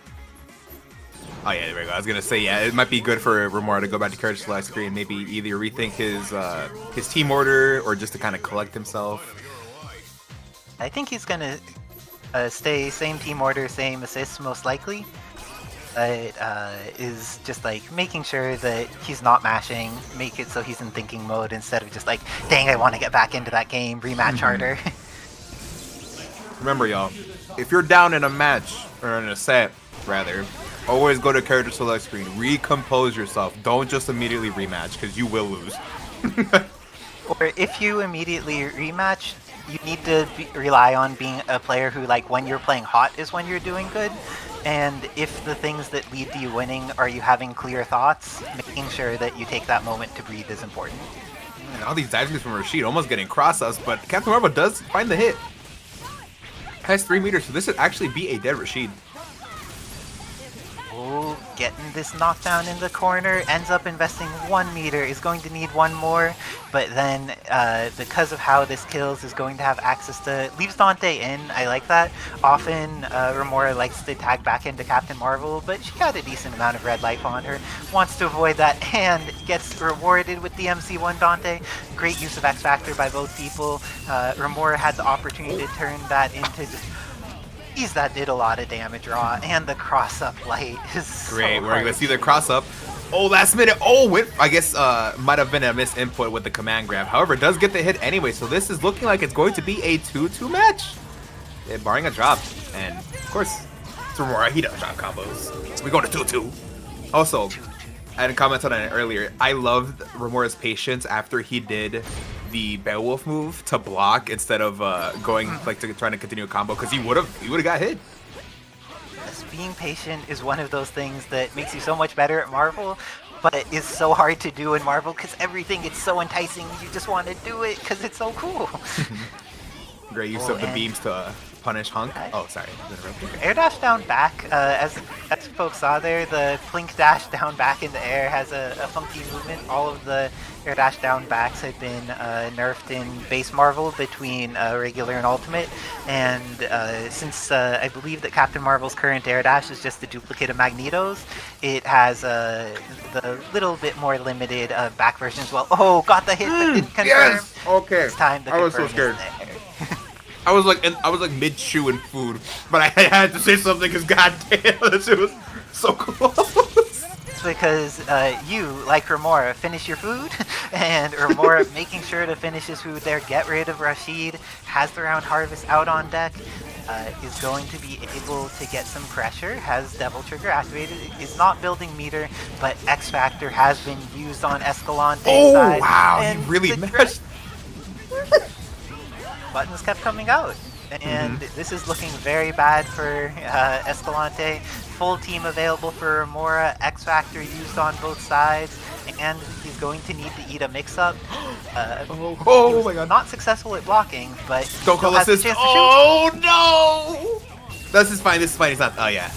Oh yeah, there we go. I was gonna say, yeah, it might be good for Remora to go back to Courage Select Screen, maybe either rethink his team order or just to kind of collect himself. I think he's gonna stay same team order, same assists most likely. But is just like making sure that he's not mashing, make it so he's in thinking mode instead of just like, dang, I want to get back into that game, rematch harder. Remember, y'all, if you're down in a match, or in a set, rather, always go to Character Select Screen, recompose yourself, don't just immediately rematch, because you will lose. Or if you immediately rematch, you need to rely on being a player who, like, when you're playing hot is when you're doing good. And if the things that lead to you winning are you having clear thoughts, making sure that you take that moment to breathe is important. Man, all these dives from Rashid almost getting cross us, but Captain Marvel does find the hit. Has 3 meters, so this would actually be a dead Rashid. Oh, getting this knockdown in the corner, ends up investing 1 meter, is going to need 1 more, but then because of how this kills, is going to have access to, leaves Dante in, I like that. Often Remora likes to tag back into Captain Marvel, but she got a decent amount of red life on her, wants to avoid that, and gets rewarded with the MC1 Dante. Great use of X Factor by both people. Remora had the opportunity to turn that into just that did a lot of damage raw, and the cross-up light is great. So We're gonna see the cross-up. Oh, last minute. Oh, I guess might have been a misinput with the command grab. However, it does get the hit anyway, so this is looking like it's going to be a 2-2 match. Yeah, barring a drop. And, of course, it's Remora. He doesn't drop combos. So we go to 2-2. Also, I had commented on it earlier. I loved Remora's patience after he did the Beowulf move to block instead of going like to trying to continue a combo, because he would have got hit. Yes, being patient is one of those things that makes you so much better at Marvel, but it is so hard to do in Marvel because everything gets so enticing. You just want to do it because it's so cool. Great use of the beams to punish Hunk. Oh, sorry. Air dash down back, as folks saw there, the Plink dash down back in the air has a funky movement. All of the air dash down backs have been nerfed in base Marvel between regular and ultimate, and since I believe that Captain Marvel's current air dash is just a duplicate of Magneto's, it has the little bit more limited back version as well. Oh, got the hit but didn't confirm. Yes! Okay. It's time to I was so confirm scared. is there. I was like mid chewing food, but I had to say something because goddamn, that shit was so close. It's because you, like Remora, finish your food, and Remora making sure to finish his food there, get rid of Rashid, has the round harvest out on deck, is going to be able to get some pressure, has Devil Trigger activated, is not building meter, but X Factor has been used on Escalante side. Oh wow, and he really the meshed. buttons kept coming out, and this is looking very bad for Escalante. Full team available for Remora, X Factor used on both sides, and he's going to need to eat a mix-up. Oh my god. Not successful at blocking, but Don't still call has the assist. chance to shoot. Oh no! This is fine. He's not. Oh yeah.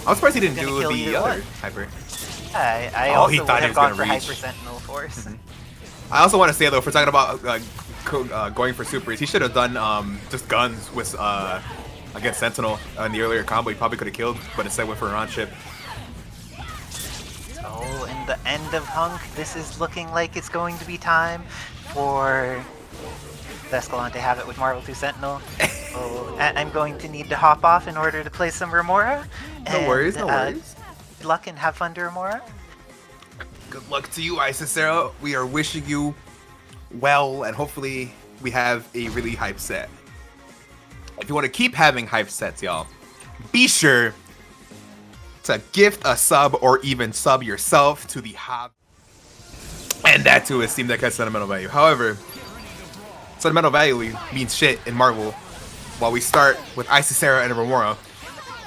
I'm surprised he didn't Gonna do kill the either other one. hyper. I Oh, also he would thought he have was gone gonna for reach. Hyper Sentinel Force. I also want to say though, if we're talking about going for supers, he should have done just guns with against Sentinel in the earlier combo. He probably could have killed, but instead went for a round chip. So, in the end of Hunk, this is looking like it's going to be time for Escalante have it with Marvel 2 Sentinel. So, I'm going to need to hop off in order to play some Remora. No worries, no worries. Good luck and have fun to Remora. Good luck to you, Icy Sarah. We are wishing you well, and hopefully we have a really hype set. If you want to keep having hype sets, y'all, be sure to gift a sub or even sub yourself to the Have. And that too is Steam Deck has sentimental value. However, sentimental value means shit in Marvel. While we start with Icy Sarah and Remora.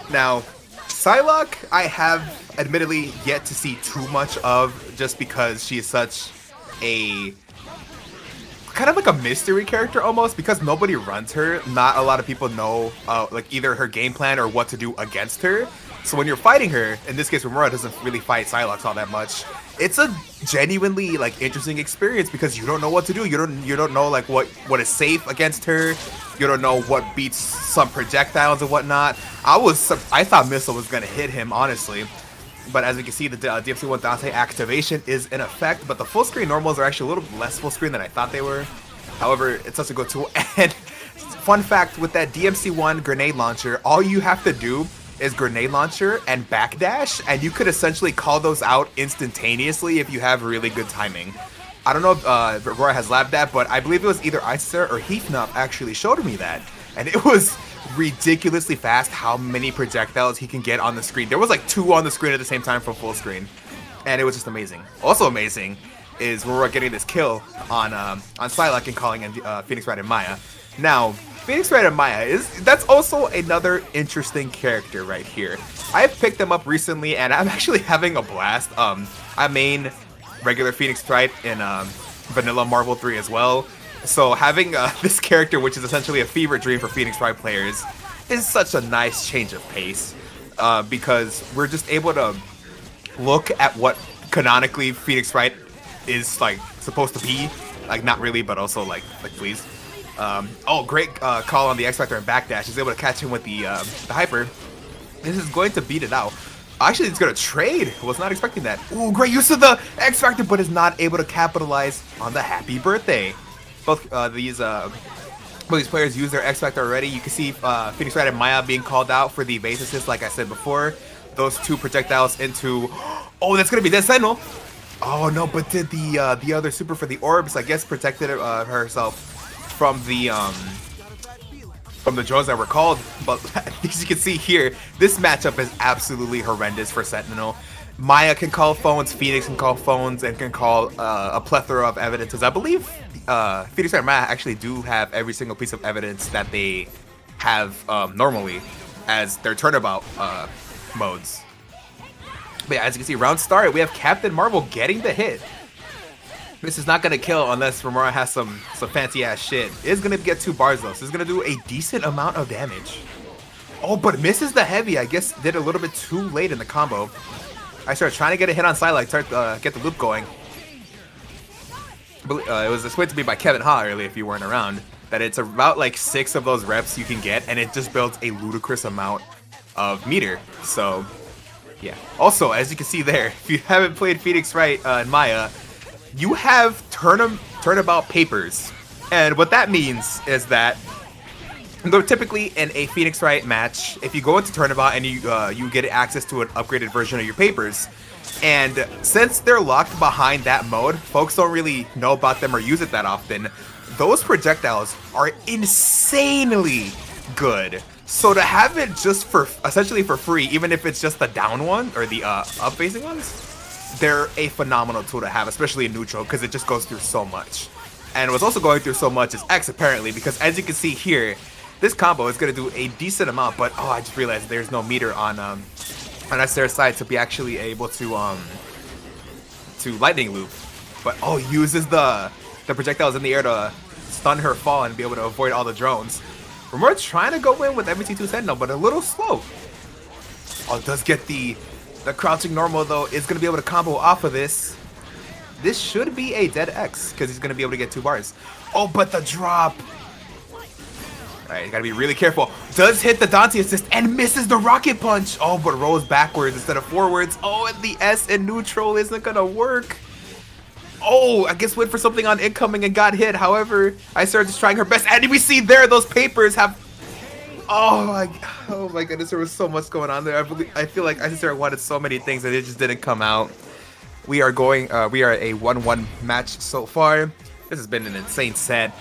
Now, Psylocke, I have admittedly yet to see too much of, just because she is such a kind of like a mystery character almost, because nobody runs her. Not a lot of people know like either her game plan or what to do against her. So when you're fighting her, in this case Remora doesn't really fight Psylocke all that much. It's a genuinely like interesting experience because you don't know what to do. You don't know like what is safe against her. You don't know what beats some projectiles and whatnot. I thought Missile was gonna hit him, honestly. But as you can see, the DMC1 Dante activation is in effect, but the full screen normals are actually a little less full screen than I thought they were. However, it's such a good tool. And fun fact, with that DMC1 grenade launcher, all you have to do is grenade launcher and backdash, and you could essentially call those out instantaneously if you have really good timing. I don't know if Remora has labbed that, but I believe it was either Icy Sarah or Heathnoff actually showed me that. And it was ridiculously fast how many projectiles he can get on the screen. There was like 2 on the screen at the same time from full screen, and it was just amazing. Also amazing is Remora getting this kill on Psylocke and calling in Phoenix Wright and Maya. Now, Phoenix Wright and Maya that's also another interesting character right here. I've picked them up recently, and I'm actually having a blast. I main regular Phoenix Wright in Vanilla Marvel 3 as well. So having this character, which is essentially a fever dream for Phoenix Wright players, is such a nice change of pace because we're just able to look at what canonically Phoenix Wright is like supposed to be, like not really, but also like please. Oh, great call on the X Factor and backdash. He's able to catch him with the hyper. This is going to beat it out. Actually, it's going to trade. Was not expecting that. Ooh, great use of the X Factor, but is not able to capitalize on the happy birthday. Both these players use their X Factor already. You can see Phoenix Wright and Maya being called out for the base assist, like I said before. Those 2 projectiles into... Oh, that's going to be Dead Sentinel. Oh, no, but did the other super for the orbs, I guess, protected herself from the drones that were called. But as you can see here, this matchup is absolutely horrendous for Sentinel. Maya can call phones, Phoenix can call phones, and can call a plethora of evidences. I believe Phoenix and Maya actually do have every single piece of evidence that they have normally as their turnabout modes. But yeah, as you can see, round start, we have Captain Marvel getting the hit. This is not going to kill unless Remora has some fancy ass shit. It's going to get 2 bars though, so it's going to do a decent amount of damage. Oh, but misses the heavy. I guess did a little bit too late in the combo. I started trying to get a hit on Psylocke, start get the loop going. It was explained to me by Kevin Ha earlier, if you weren't around, that it's about like 6 of those reps you can get, and it just builds a ludicrous amount of meter. So, yeah. Also, as you can see there, if you haven't played Phoenix Wright and Maya, you have turnabout papers. And what that means is that typically in a Phoenix Wright match, if you go into turnabout and you get access to an upgraded version of your papers, and since they're locked behind that mode, folks don't really know about them or use it that often. Those projectiles are insanely good. So to have it just essentially for free, even if it's just the down one or the up facing ones, they're a phenomenal tool to have, especially in neutral, because it just goes through so much. And what's also going through so much is X, apparently, because as you can see here, this combo is going to do a decent amount, but oh, I just realized there's no meter on SR's side to be actually able to lightning loop. But oh, uses the projectiles in the air to stun her fall and be able to avoid all the drones. Remora trying to go in with MT2 Sentinel, but a little slow. Oh, it does get the crouching normal though. Is going to be able to combo off of this. This should be a dead X because he's going to be able to get 2 bars. Oh, but the drop. Alright, you gotta be really careful. Does hit the Dante assist and misses the rocket punch. Oh, but rolls backwards instead of forwards. Oh, and the S in neutral isn't gonna work. Oh, I guess went for something on incoming and got hit. However, I started just trying her best. And we see there, those papers have... Oh my goodness, there was so much going on there. I feel like Icy Sarah wanted so many things and it just didn't come out. We are a 1-1 match so far. This has been an insane set.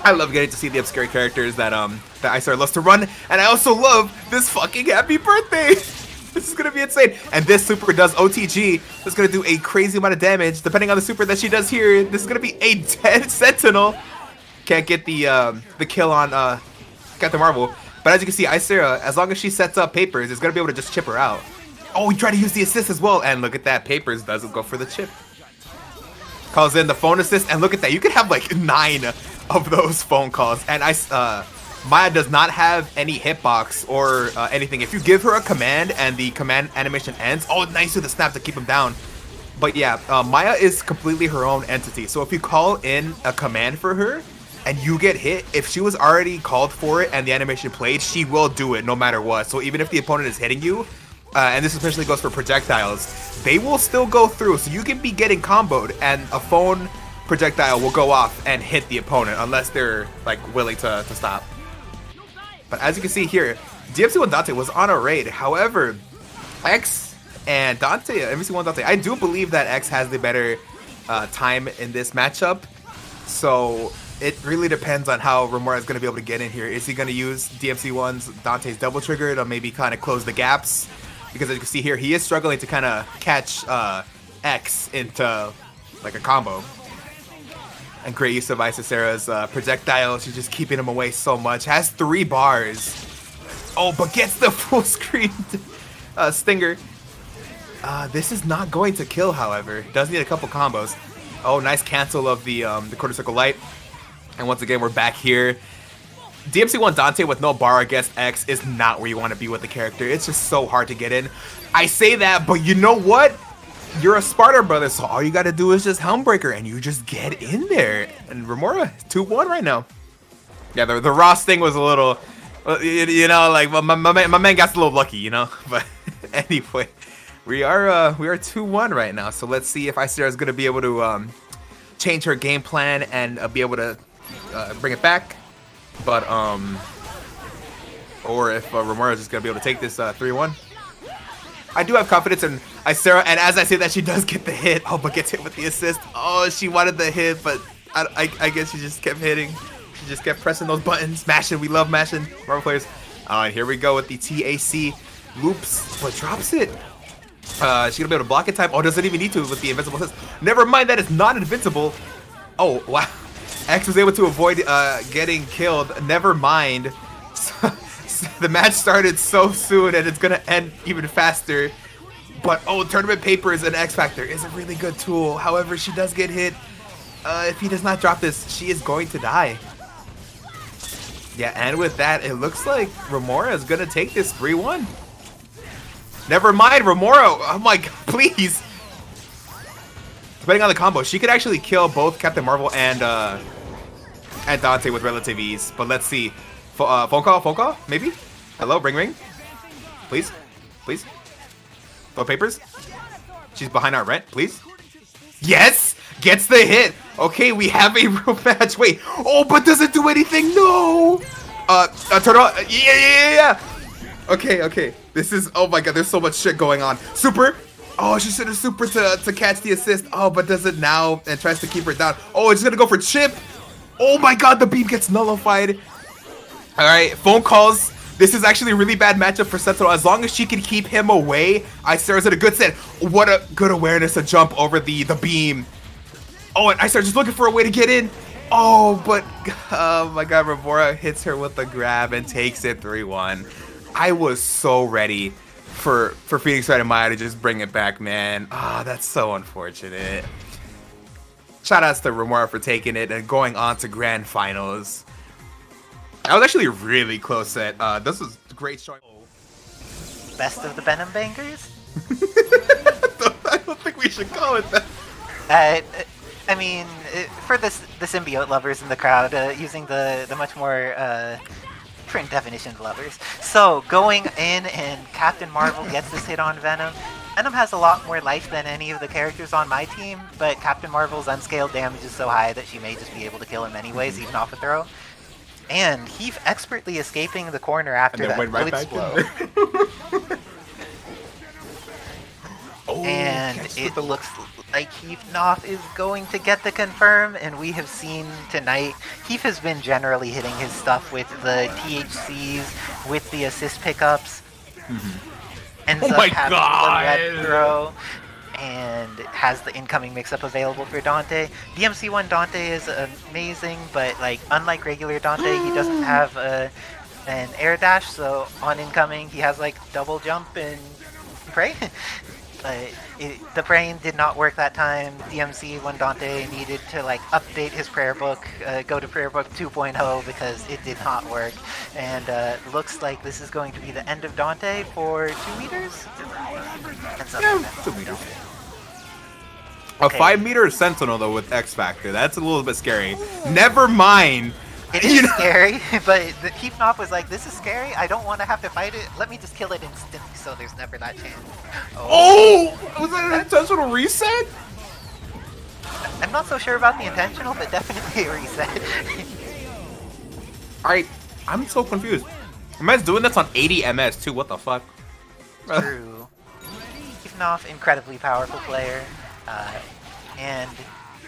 I love getting to see the obscure characters that Icy Sarah loves to run, and I also love this fucking happy birthday. This is gonna be insane. And this super does OTG. This is gonna do a crazy amount of damage. Depending on the super that she does here, this is gonna be a dead Sentinel. Can't get the kill on Captain Marvel. But as you can see, Icy Sarah, as long as she sets up papers, is gonna be able to just chip her out. Oh, we try to use the assist as well, and look at that. Papers doesn't go for the chip. calls in the phone assist, and look at that. You could have like 9 of those phone calls, and Maya does not have any hitbox or anything. If you give her a command and the command animation ends, oh, nice with the snap to keep him down. But yeah, Maya is completely her own entity. So if you call in a command for her and you get hit, if she was already called for it and the animation played, she will do it no matter what. So even if the opponent is hitting you, and this especially goes for projectiles, they will still go through. So you can be getting comboed and a phone projectile will go off and hit the opponent unless they're like willing to stop. But as you can see here, DMC1 Dante was on a raid. However, X and Dante, MC1 Dante, I do believe that X has the better time in this matchup. So it really depends on how Remora is going to be able to get in here. Is he going to use DMC1's Dante's double trigger to maybe kind of close the gaps? Because as you can see here, he is struggling to kind of catch X into like a combo. And great use of Icy Sarah's projectile. She's just keeping him away so much. Has 3 bars. Oh, but gets the full screen stinger. This is not going to kill, however. Does need a couple combos. Oh, nice cancel of the quarter circle light. And once again, we're back here. DMC1 Dante with no bar against X is not where you want to be with the character. It's just so hard to get in. I say that, but you know what? You're a Sparta brother, so all you got to do is just Helmbreaker, and you just get in there. And Remora, 2-1 right now. Yeah, the Ross thing was a little, you know, like my man got a little lucky, you know. But anyway, we are 2-1 right now. So let's see if Icy Sarah is gonna be able to change her game plan and be able to bring it back. But or if Remora is just gonna be able to take this 3-1. I do have confidence in Icy Sarah, and as I say that, she does get the hit. Oh, but gets hit with the assist. Oh, she wanted the hit, but I guess she just kept hitting. She just kept pressing those buttons, mashing. We love mashing, Marvel players. And here we go with the TAC loops, but drops it. She's gonna be able to block it time. Oh, doesn't even need to with the invincible assist. Never mind, that is not invincible. Oh, wow. X was able to avoid getting killed. Never mind. The match started so soon and it's gonna end even faster. But oh, tournament papers and X Factor is a really good tool. However, she does get hit. If he does not drop this, she is going to die. Yeah, and with that, it looks like Remora is gonna take this 3-1. Never mind, Remora. Oh my god, please. Depending on the combo, she could actually kill both Captain Marvel and Dante with relative ease. But let's see. Phone call, maybe? Hello, ring. Please? Throw papers? She's behind our rent, please? Yes! Gets the hit! Okay, we have a real match. Wait, oh, but does it do anything? No! Turn on. Yeah. Okay. This is, oh my god, there's so much shit going on. Super! Oh, she should have super to catch the assist. Oh, but does it now and tries to keep her down. Oh, it's gonna go for chip. Oh my god, the beam gets nullified. Alright, phone calls. This is actually a really bad matchup for Sentinel. As long as she can keep him away, Icy Sarah's in a good set. What a good awareness to jump over the beam. Oh, and Icy Sarah just looking for a way to get in. Oh, but oh my god, Remora hits her with the grab and takes it 3-1. I was so ready for Phoenix Wright and Maya to just bring it back, man. Ah, that's so unfortunate. Shoutouts to Remora for taking it and going on to grand finals. I was actually really close at this was a great showing. Best of the Venom Bangers? I don't think we should call it that. I mean, for the symbiote lovers in the crowd, using the much more different definition of lovers. So going in and Captain Marvel gets this hit on Venom. Venom has a lot more life than any of the characters on my team, but Captain Marvel's unscaled damage is so high that she may just be able to kill him anyways, even off a throw. And Heath expertly escaping the corner after that went right back blow. Oh, and it looks like Heathnoff is going to get the confirm, and we have seen tonight, Heath has been generally hitting his stuff with the THCs, with the assist pickups. Ends up having the red throw, and has the incoming mix-up available for Dante. DMC1 Dante is amazing, but like unlike regular Dante, he doesn't have an air dash, so on incoming he has like double jump and pray. The brain did not work that time. DMC when Dante needed to like update his prayer book, go to prayer book 2.0 because it did not work. And looks like this is going to be the end of Dante for 2 meters. Yeah, 2 meters. Okay. A 5-meter Sentinel though with X Factor. That's a little bit scary. Never mind. It is scary, but the Heathnoff was like, this is scary, I don't want to have to fight it, let me just kill it instantly so there's never that chance. Oh! Was that an intentional reset? I'm not so sure about the intentional, but definitely a reset. Alright, I'm so confused. Man's doing this on 80 MS too, what the fuck? True. Heathnoff, incredibly powerful player, and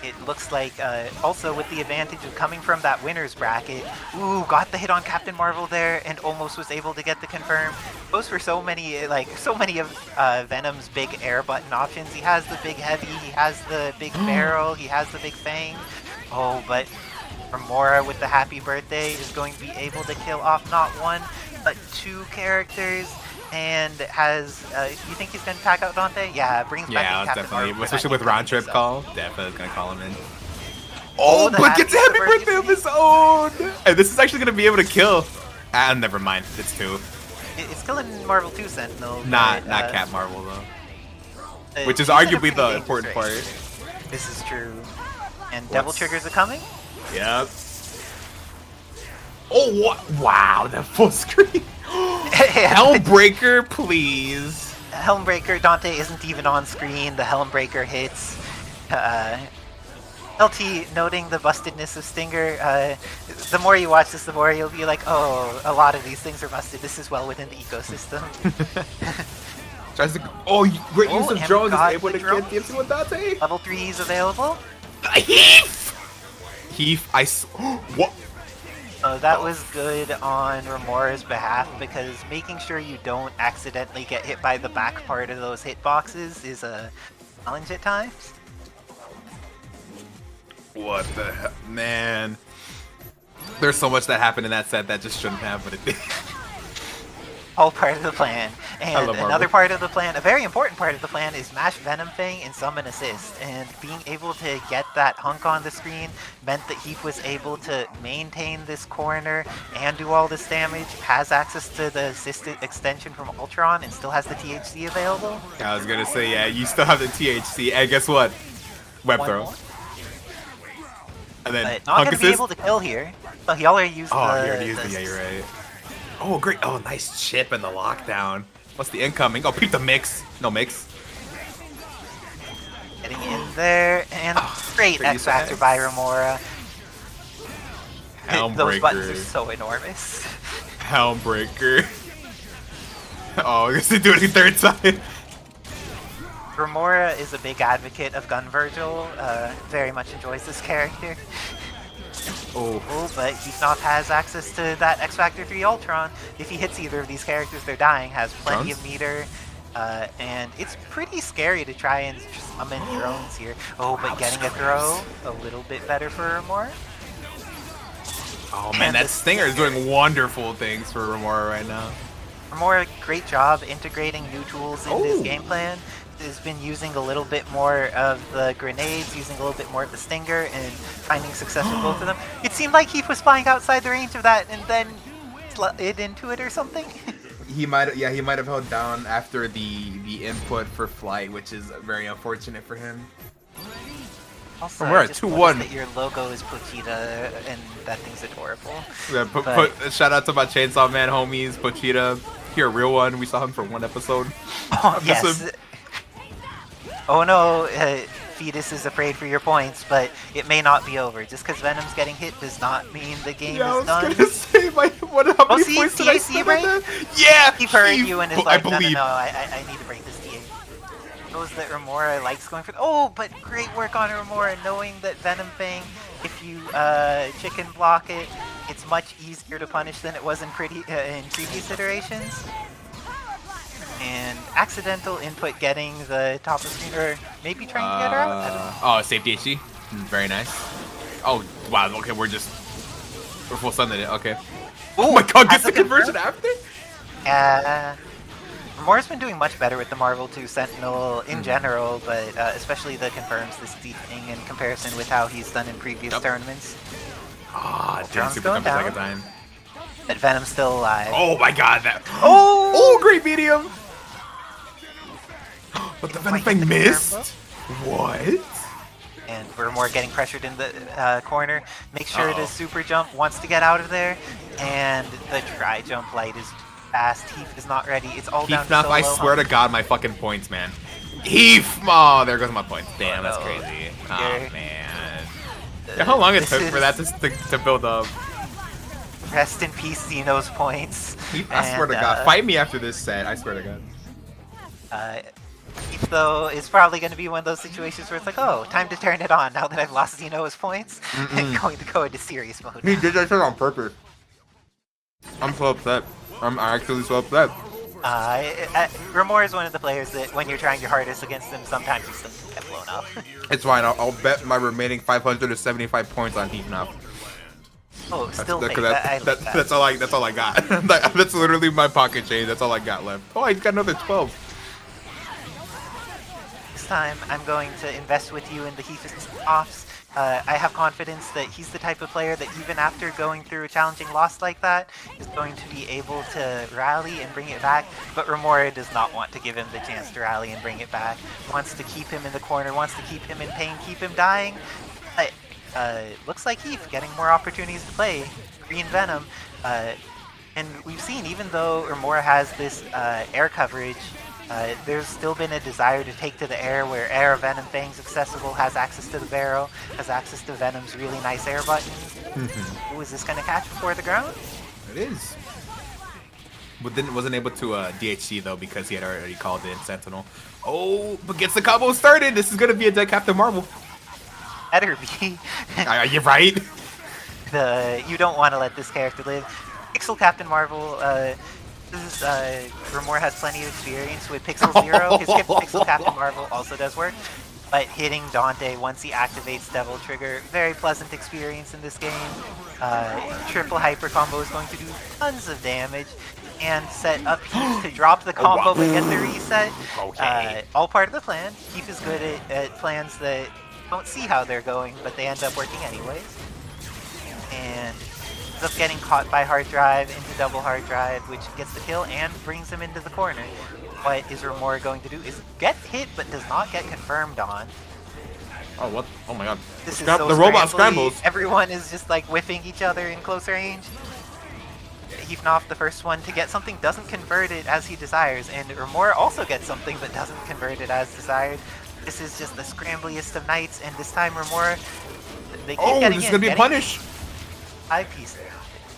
it looks like also with the advantage of coming from that winner's bracket. Ooh, got the hit on Captain Marvel there and almost was able to get the confirm. Goes for so many of Venom's big air button options. He has the big heavy, he has the big barrel, he has the big fang. Oh, but Remora with the happy birthday is going to be able to kill off not 1, but 2 characters. And has, you think he's going to pack out Dante? Yeah, brings back Yeah, in Captain definitely. Marvel, Especially with round trip so. call. Definitely gonna call him in. Oh, Oh, the but gets a happy happy birthday of his own! And this is actually gonna be able to kill. Ah, never mind. It's 2. It's still in Marvel 2 Sentinel. Not but, Cap Marvel though. Which is he's in a arguably pretty the dangerous important part. race. This is true. And Devil Triggers are coming? Yep. Oh, what? Wow, that full screen. Helmbreaker, please. Helmbreaker, Dante isn't even on screen. The Helmbreaker hits. LT noting the bustedness of Stinger. The more you watch this, the more you'll be like, oh, a lot of these things are busted. This is well within the ecosystem. Tries to. Oh, great use of and drones. Is got able the to drone. get DMC with Dante. Level 3 is available. Heath, what? That was good on Remora's behalf because making sure you don't accidentally get hit by the back part of those hitboxes is a challenge at times. What the hell? Man. There's so much that happened in that set that just shouldn't have, but it did. All part of the plan. And love another Marvel. part of the plan, a very important part of the plan, is mash Venom Fang and summon assist. And being able to get that hunk on the screen meant that Heath was able to maintain this corner and do all this damage, has access to the assisted extension from Ultron, and still has the THC available. I was gonna say, yeah, you still have the THC, and guess what? Web One throw. more. And then But not hunk going to be assist. able to kill here. But he already used Oh, the... he already used it, yeah, you're right. Oh, great. Oh, nice chip in the lockdown. What's the incoming? Oh, peep the mix. No mix. Getting in there, and great great X Factor use of by X. Remora. Those buttons are so enormous. Helmbreaker. Oh, I guess they do it the third time. Remora is a big advocate of Gun Virgil, very much enjoys this character. Oh. Oh, but Heathnoff has access to that X Factor 3 Ultron. If he hits either of these characters, they're dying, has plenty Drones? of meter. And it's pretty scary to try and summon drones here. Oh, but getting a throw, a little bit better for Remora. Oh man, And that the Stinger is doing wonderful things for Remora right now. Remora, great job integrating new tools in this Oh. game plan. Has been using a little bit more of the grenades, using a little bit more of the Stinger, and finding success with both of them. It seemed like Heath was flying outside the range of that and then slid into it or something. He might have held down after the input for flight, which is very unfortunate for him. Also, Remora, I just 2-1. noticed that your logo is Pochita, and that thing's adorable. Yeah, But- shout out to my Chainsaw Man homies, Pochita. Here, a real one. We saw him for one episode. Oh, miss yes. him. Oh no, Fetus is afraid for your points, but it may not be over. Just because Venom's getting hit does not mean the game Yeah, I is was done. gonna say, how many see, points did I TAC spend on break? that? Yeah! He heard Heath, you and is I like, no, believe. I need to break this TA. Shows that Remora likes going for... Oh, but great work on Remora, knowing that Venom Fang, if you chicken block it, it's much easier to punish than it was in previous iterations. And accidental input getting the top of the screen, or maybe trying to get her out? I don't know. Oh, safety HC. Very nice. Oh, wow. Okay, we're full sending it. Okay. Oh my god, gets has the a conversion confirm? after? Remora's been doing much better with the Marvel 2 Sentinel in general, but especially the confirms this thing in comparison with how he's done in previous tournaments. Ah, didn't Drone's super going jump a second down. time. But Venom's still alive. Oh my god, that. Oh! Oh, great medium! But the Venom Might thing get the missed? What? And Remora getting pressured in the corner. Makes sure to super jump, wants to get out of there. And the try jump light is fast. Heath is not ready. It's all down to Heathnoff, solo. I swear to god, my fucking points, man. Heath! Oh, there goes my points. Damn, that's no. crazy. Oh, Here. man. Yeah, how long it This took for that to build up? Rest in peace, Xeno's points. Heath, I swear to god. Fight me after this set, I swear to god. Heath, though, is probably going to be one of those situations where it's like, oh, time to turn it on now that I've lost Xeno's points. And going to go into serious mode. He did that shit on purpose. I'm so upset. I'm actually so upset. Remora is one of the players that when you're trying your hardest against him, sometimes he's still get blown up. It's fine. I'll bet my remaining 575 points on Heathnoff. Oh, still That's, fake. I like that. that's all I got. That's literally my pocket change. That's all I got left. Oh, I got another 12. This time, I'm going to invest with you in the Heathnoffs. I have confidence that he's the type of player that even after going through a challenging loss like that, is going to be able to rally and bring it back. But Remora does not want to give him the chance to rally and bring it back. Wants to keep him in the corner, wants to keep him in pain, keep him dying. But looks like Heath getting more opportunities to play Green Venom. And we've seen, even though Remora has this air coverage, there's still been a desire to take to the air where Air Venom Fang's accessible, has access to the barrel, has access to Venom's really nice air buttons. Ooh, is this going to catch before the ground? It is. But wasn't able to DHC though because he had already called in Sentinel. Oh, but gets the combo started. This is going to be a dead Captain Marvel. Better be. You're right. You don't want to let this character live. Pixel Captain Marvel, Remora has plenty of experience with Pixel Zero. His Pixel Captain Marvel also does work. But hitting Dante once he activates Devil Trigger, very pleasant experience in this game. Triple Hyper Combo is going to do tons of damage. And set up Heath to drop the combo but get the reset. Okay. All part of the plan. Heath is good at plans that don't see how they're going, but they end up working anyways. And ends up getting caught by hard drive into double hard drive, which gets the kill and brings him into the corner. What is Remora going to do is get hit but does not get confirmed on. Oh, what? Oh my god. This is the so robot scrambly. scrambles. Everyone is just like whiffing each other in close range. Heathnoff, the first one to get something, doesn't convert it as he desires, and Remora also gets something but doesn't convert it as desired. This is just the scrambliest of nights, and this time Remora, they keep getting this is in, gonna be a punish. 5 pieces.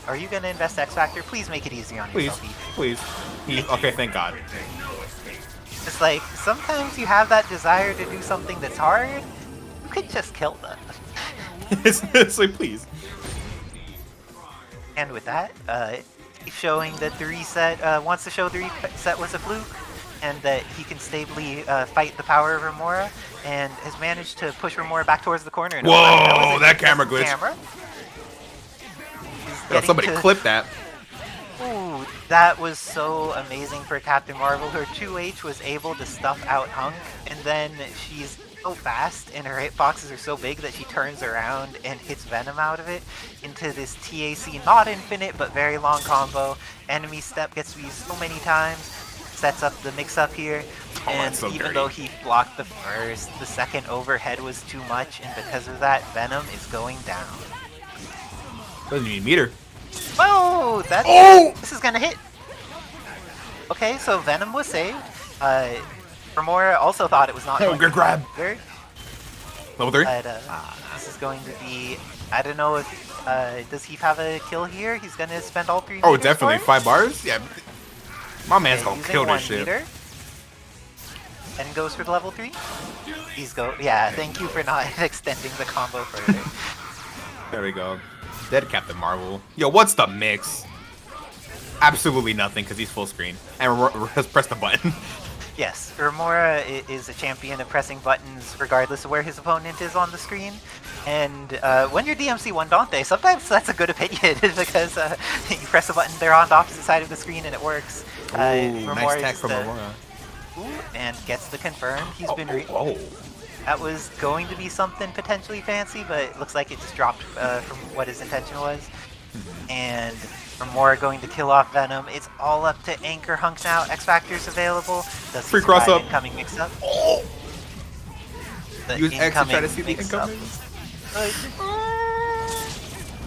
Are you gonna invest X Factor? Please make it easy on Please, yourself, Heath. please. Okay, thank God. It's like, sometimes you have that desire to do something that's hard, you could just kill them. It's like, please. And with that, showing that the reset wants to show the reset was a fluke, and that he can stably fight the power of Remora, and has managed to push Remora back towards the corner. And Whoa, that camera glitch. Yo, somebody clip that. Ooh, that was so amazing for Captain Marvel. Her 2H was able to stuff out Hunk, and then she's so fast and her hitboxes are so big that she turns around and hits Venom out of it into this TAC, not infinite, but very long combo. Enemy step gets to be used so many times, sets up the mix-up here, and so even dirty. though he blocked the first, the second overhead was too much, and because of that, Venom is going down. Doesn't even meet her. Oh, that's... Oh! This is gonna hit. Okay, so Venom was saved. Remora also thought it was not going good to grab. be good, Level 3? but this is going to be... I don't know if... does he have a kill here? He's gonna spend all 3 Oh, meters definitely. for it? 5 bars? Yeah. My man's Okay, gonna using kill 1 this shit. meter. And goes for the level 3. He's go... Yeah, thank you for not extending the combo further. There we go. Dead Captain Marvel. Yo, what's the mix? Absolutely nothing, because he's full screen. And just press the button. Yes, Remora is a champion of pressing buttons regardless of where his opponent is on the screen. And when you're DMC1 Dante, sometimes that's a good opinion because you press a button, they're on the opposite side of the screen and it works. Ooh, nice tech from Remora. And gets the confirm. He's been Oh. That was going to be something potentially fancy, but it looks like it just dropped from what his intention was. And Remora going to kill off Venom. It's all up to Anchor Hunk now. X Factor's available. Does Free cross up. Incoming mix up. Oh. The Use X to try to see the mix up. incoming.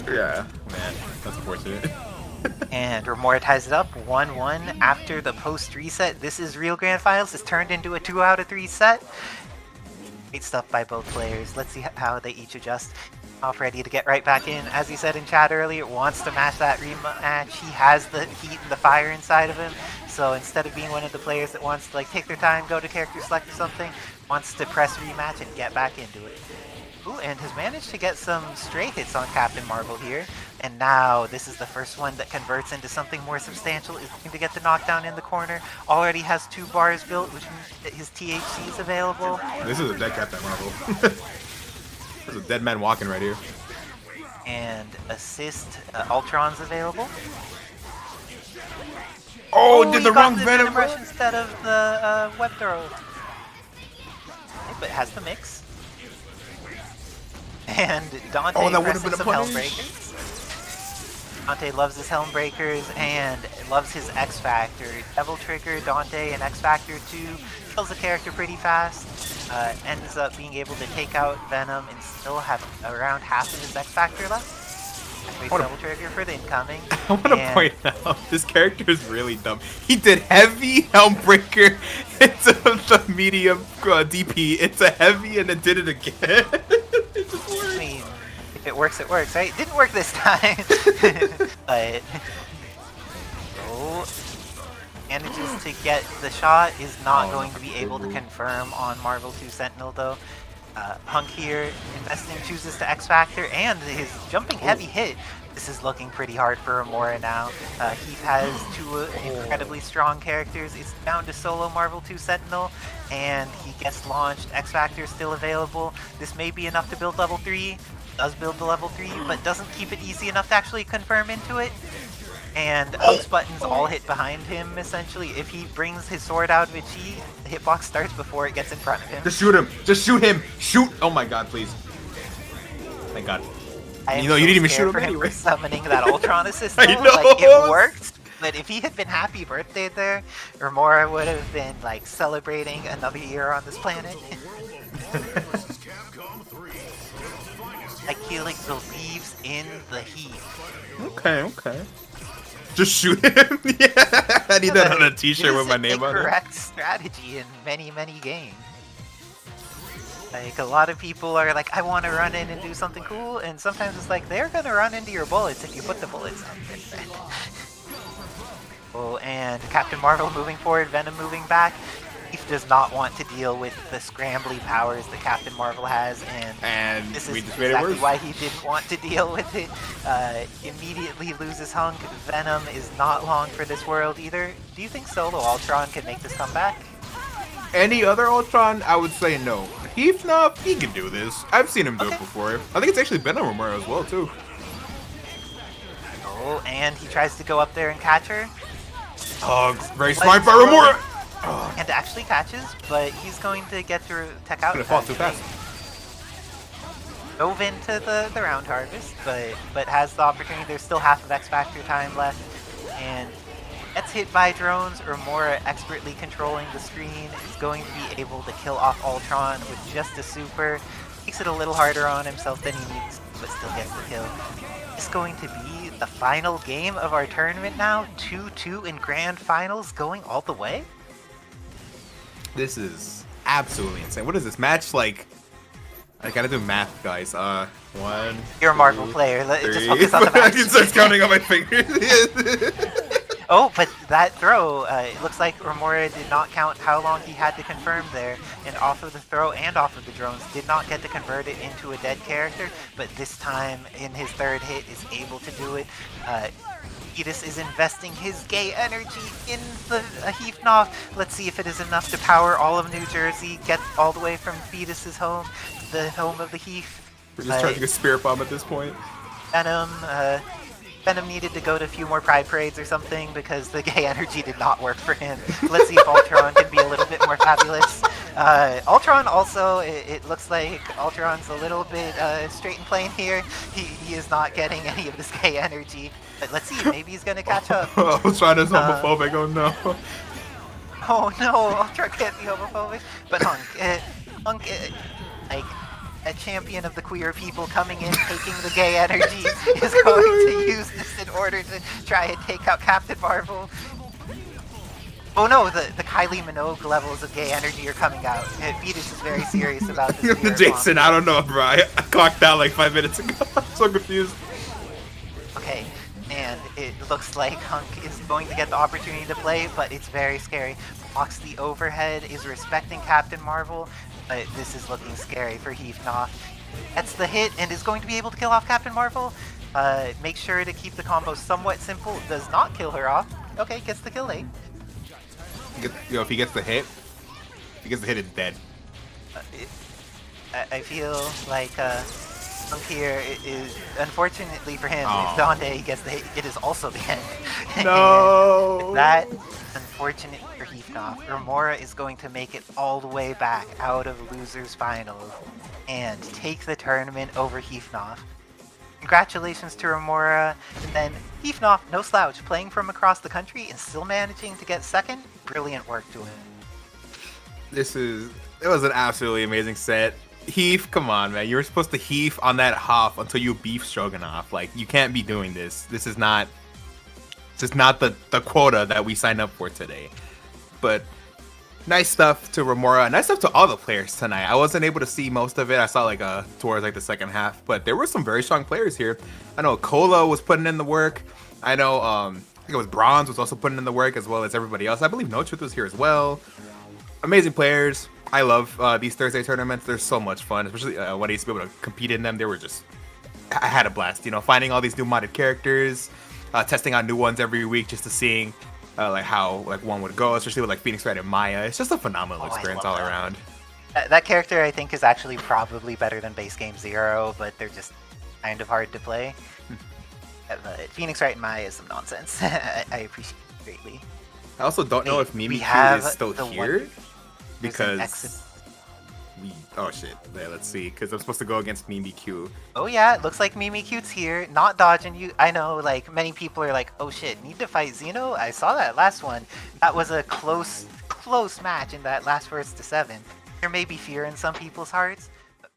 Yeah, man, that's unfortunate. And Remora ties it up 1-1 after the post reset. This is real grand finals. It's turned into a 2 out of 3 set. Great stuff by both players. Let's see how they each adjust. Off ready to get right back in. As he said in chat earlier, wants to match that rematch. He has the heat and the fire inside of him. So instead of being one of the players that wants to like take their time, go to character select or something, wants to press rematch and get back into it. Ooh, and has managed to get some stray hits on Captain Marvel here. And now this is the first one that converts into something more substantial. Is going to get the knockdown in the corner. Already has 2 bars built, which means that his THC is available. This is a dead Captain Marvel. There's a dead man walking right here. And assist Ultron's available. Oh, did the wrong got Venom rush instead of the web throw. Okay, but has the mix. And Dante that would have been a some punish. Helmbreakers. Dante loves his Helmbreakers and loves his X Factor. Devil Trigger, Dante, and X Factor 2 kills the character pretty fast. Ends up being able to take out Venom and still have around half of his X Factor left. Double Trigger for the incoming. I want to point out, this character is really dumb. He did heavy Helmbreaker into the medium DP. It's a heavy and then did it again. It just works. I mean, if it works, it works, right? It didn't work this time. But manages to get the shot, is not going to be able to confirm on Marvel 2 Sentinel though. Hunk here, investing, chooses to X Factor, and his jumping heavy hit. This is looking pretty hard for Remora now. Heath has 2 incredibly strong characters. It's down to solo Marvel 2 Sentinel, and he gets launched. X Factor is still available. This may be enough to build level 3. Does build the level 3, but doesn't keep it easy enough to actually confirm into it. And Hunk's buttons all hit behind him, essentially. If he brings his sword out of its sheath, the hitbox starts before it gets in front of him. Just shoot him! Just shoot him! Shoot! Oh my god, please. Thank god. You know, you didn't even shoot him anyway. For summoning that Ultron assist. I though. know! Like, it worked, but if he had been happy birthday there, Remora would have been, like, celebrating another year on this planet. Like, he, like, believes in the heat. Okay. Just shoot him. Yeah, I need that on a t-shirt with my name on it. Correct strategy in many, many games. Like, a lot of people are like, I want to run in and do something cool, and sometimes it's like, they're going to run into your bullets if you put the bullets on their friend. Oh, and Captain Marvel moving forward, Venom moving back. Heath does not want to deal with the scrambly powers that Captain Marvel has, and this is exactly why he didn't want to deal with it. Immediately loses Hunk. Venom is not long for this world either. Do you think solo Ultron can make this comeback? Any other Ultron, I would say no. Heathnoff, he can do this. I've seen him do it before. I think it's actually been on Remora as well, too. Oh, and he tries to go up there and catch her. Oh, very smart by Remora! And actually catches, but he's going to get to tech out. Gonna fall too fast. Dove into the round harvest, but has the opportunity. There's still half of X Factor time left, and gets hit by drones. Remora expertly controlling the screen is going to be able to kill off Ultron with just a super. Makes it a little harder on himself than he needs, but still gets the kill. It's going to be the final game of our tournament now. 2-2 in grand finals, going all the way. This is absolutely insane. What is this match like? I gotta do math, guys. 1. You're a Marvel player. Just focus on the match. I can start counting on my fingers. Oh, but that throw, it looks like Remora did not count how long he had to confirm there, and off of the throw and off of the drones, did not get to convert it into a dead character, but this time in his third hit is able to do it. Vetus is investing his gay energy in the Heathnoff. Let's see if it is enough to power all of New Jersey, get all the way from Vetus's home, the home of the Heath. We're just charging a Spirit Bomb at this point. Venom needed to go to a few more Pride Parades or something because the gay energy did not work for him. Let's see if Ultron can be a little bit more fabulous. Ultron also, it looks like Ultron's a little bit straight and plain here. He is not getting any of this gay energy. But let's see, maybe he's gonna catch up. Ultron is homophobic, oh no. Oh no, Ultron can't be homophobic. But Hunk, like, a champion of the queer people coming in, taking the gay energy, is going to use this in order to try and take out Captain Marvel. Oh no, the Kylie Minogue levels of gay energy are coming out. Vetus is very serious about this. The Jason, I don't know, bro. I clocked out like 5 minutes ago. I'm so confused. Okay, and it looks like Hunk is going to get the opportunity to play, but it's very scary. Blocks the overhead, is respecting Captain Marvel, but this is looking scary for Heathnoff. Gets the hit and is going to be able to kill off Captain Marvel. Make sure to keep the combo somewhat simple. Does not kill her off. Okay, gets the kill late. If he gets the hit, it's dead. I feel like Hunk here is, unfortunately for him, Aww. if Dante gets the hit, it is also the end. No. That unfortunate for Heathnoff. Remora is going to make it all the way back out of losers finals and take the tournament over Heathnoff. Congratulations to Remora, and then Heathnoff, no slouch, playing from across the country and still managing to get second. Brilliant work to him. It was an absolutely amazing set. Heath, come on, man. You were supposed to Heath on that Hoff until you beef Stroganoff. Like, you can't be doing this. This is not the quota that we signed up for today. But nice stuff to Remora. Nice stuff to all the players tonight. I wasn't able to see most of it. I saw like towards like the second half, but there were some very strong players here. I know Cola was putting in the work. I know I think it was Bronze was also putting in the work, as well as everybody else. I believe No Truth was here as well. Amazing players. I love these Thursday tournaments. They're so much fun, especially when I used to be able to compete in them. They were just, I had a blast. You know, finding all these new modded characters, testing out new ones every week, just to seeing like how like one would go, especially with like Phoenix Wright and Maya. It's just a phenomenal experience all around. That character I think is actually probably better than base game 0, but they're just kind of hard to play. But Phoenix Wright and Maya is some nonsense. I appreciate it greatly. I also don't know if Mimi Q is still here because oh shit. Yeah, let's see, because I'm supposed to go against Mimi Q. Oh yeah, it looks like Mimi Q's here, not dodging you. I know, like, many people are like, oh shit, need to fight Xeno? I saw that last one. That was a close match in that last 1st to 7. There may be fear in some people's hearts,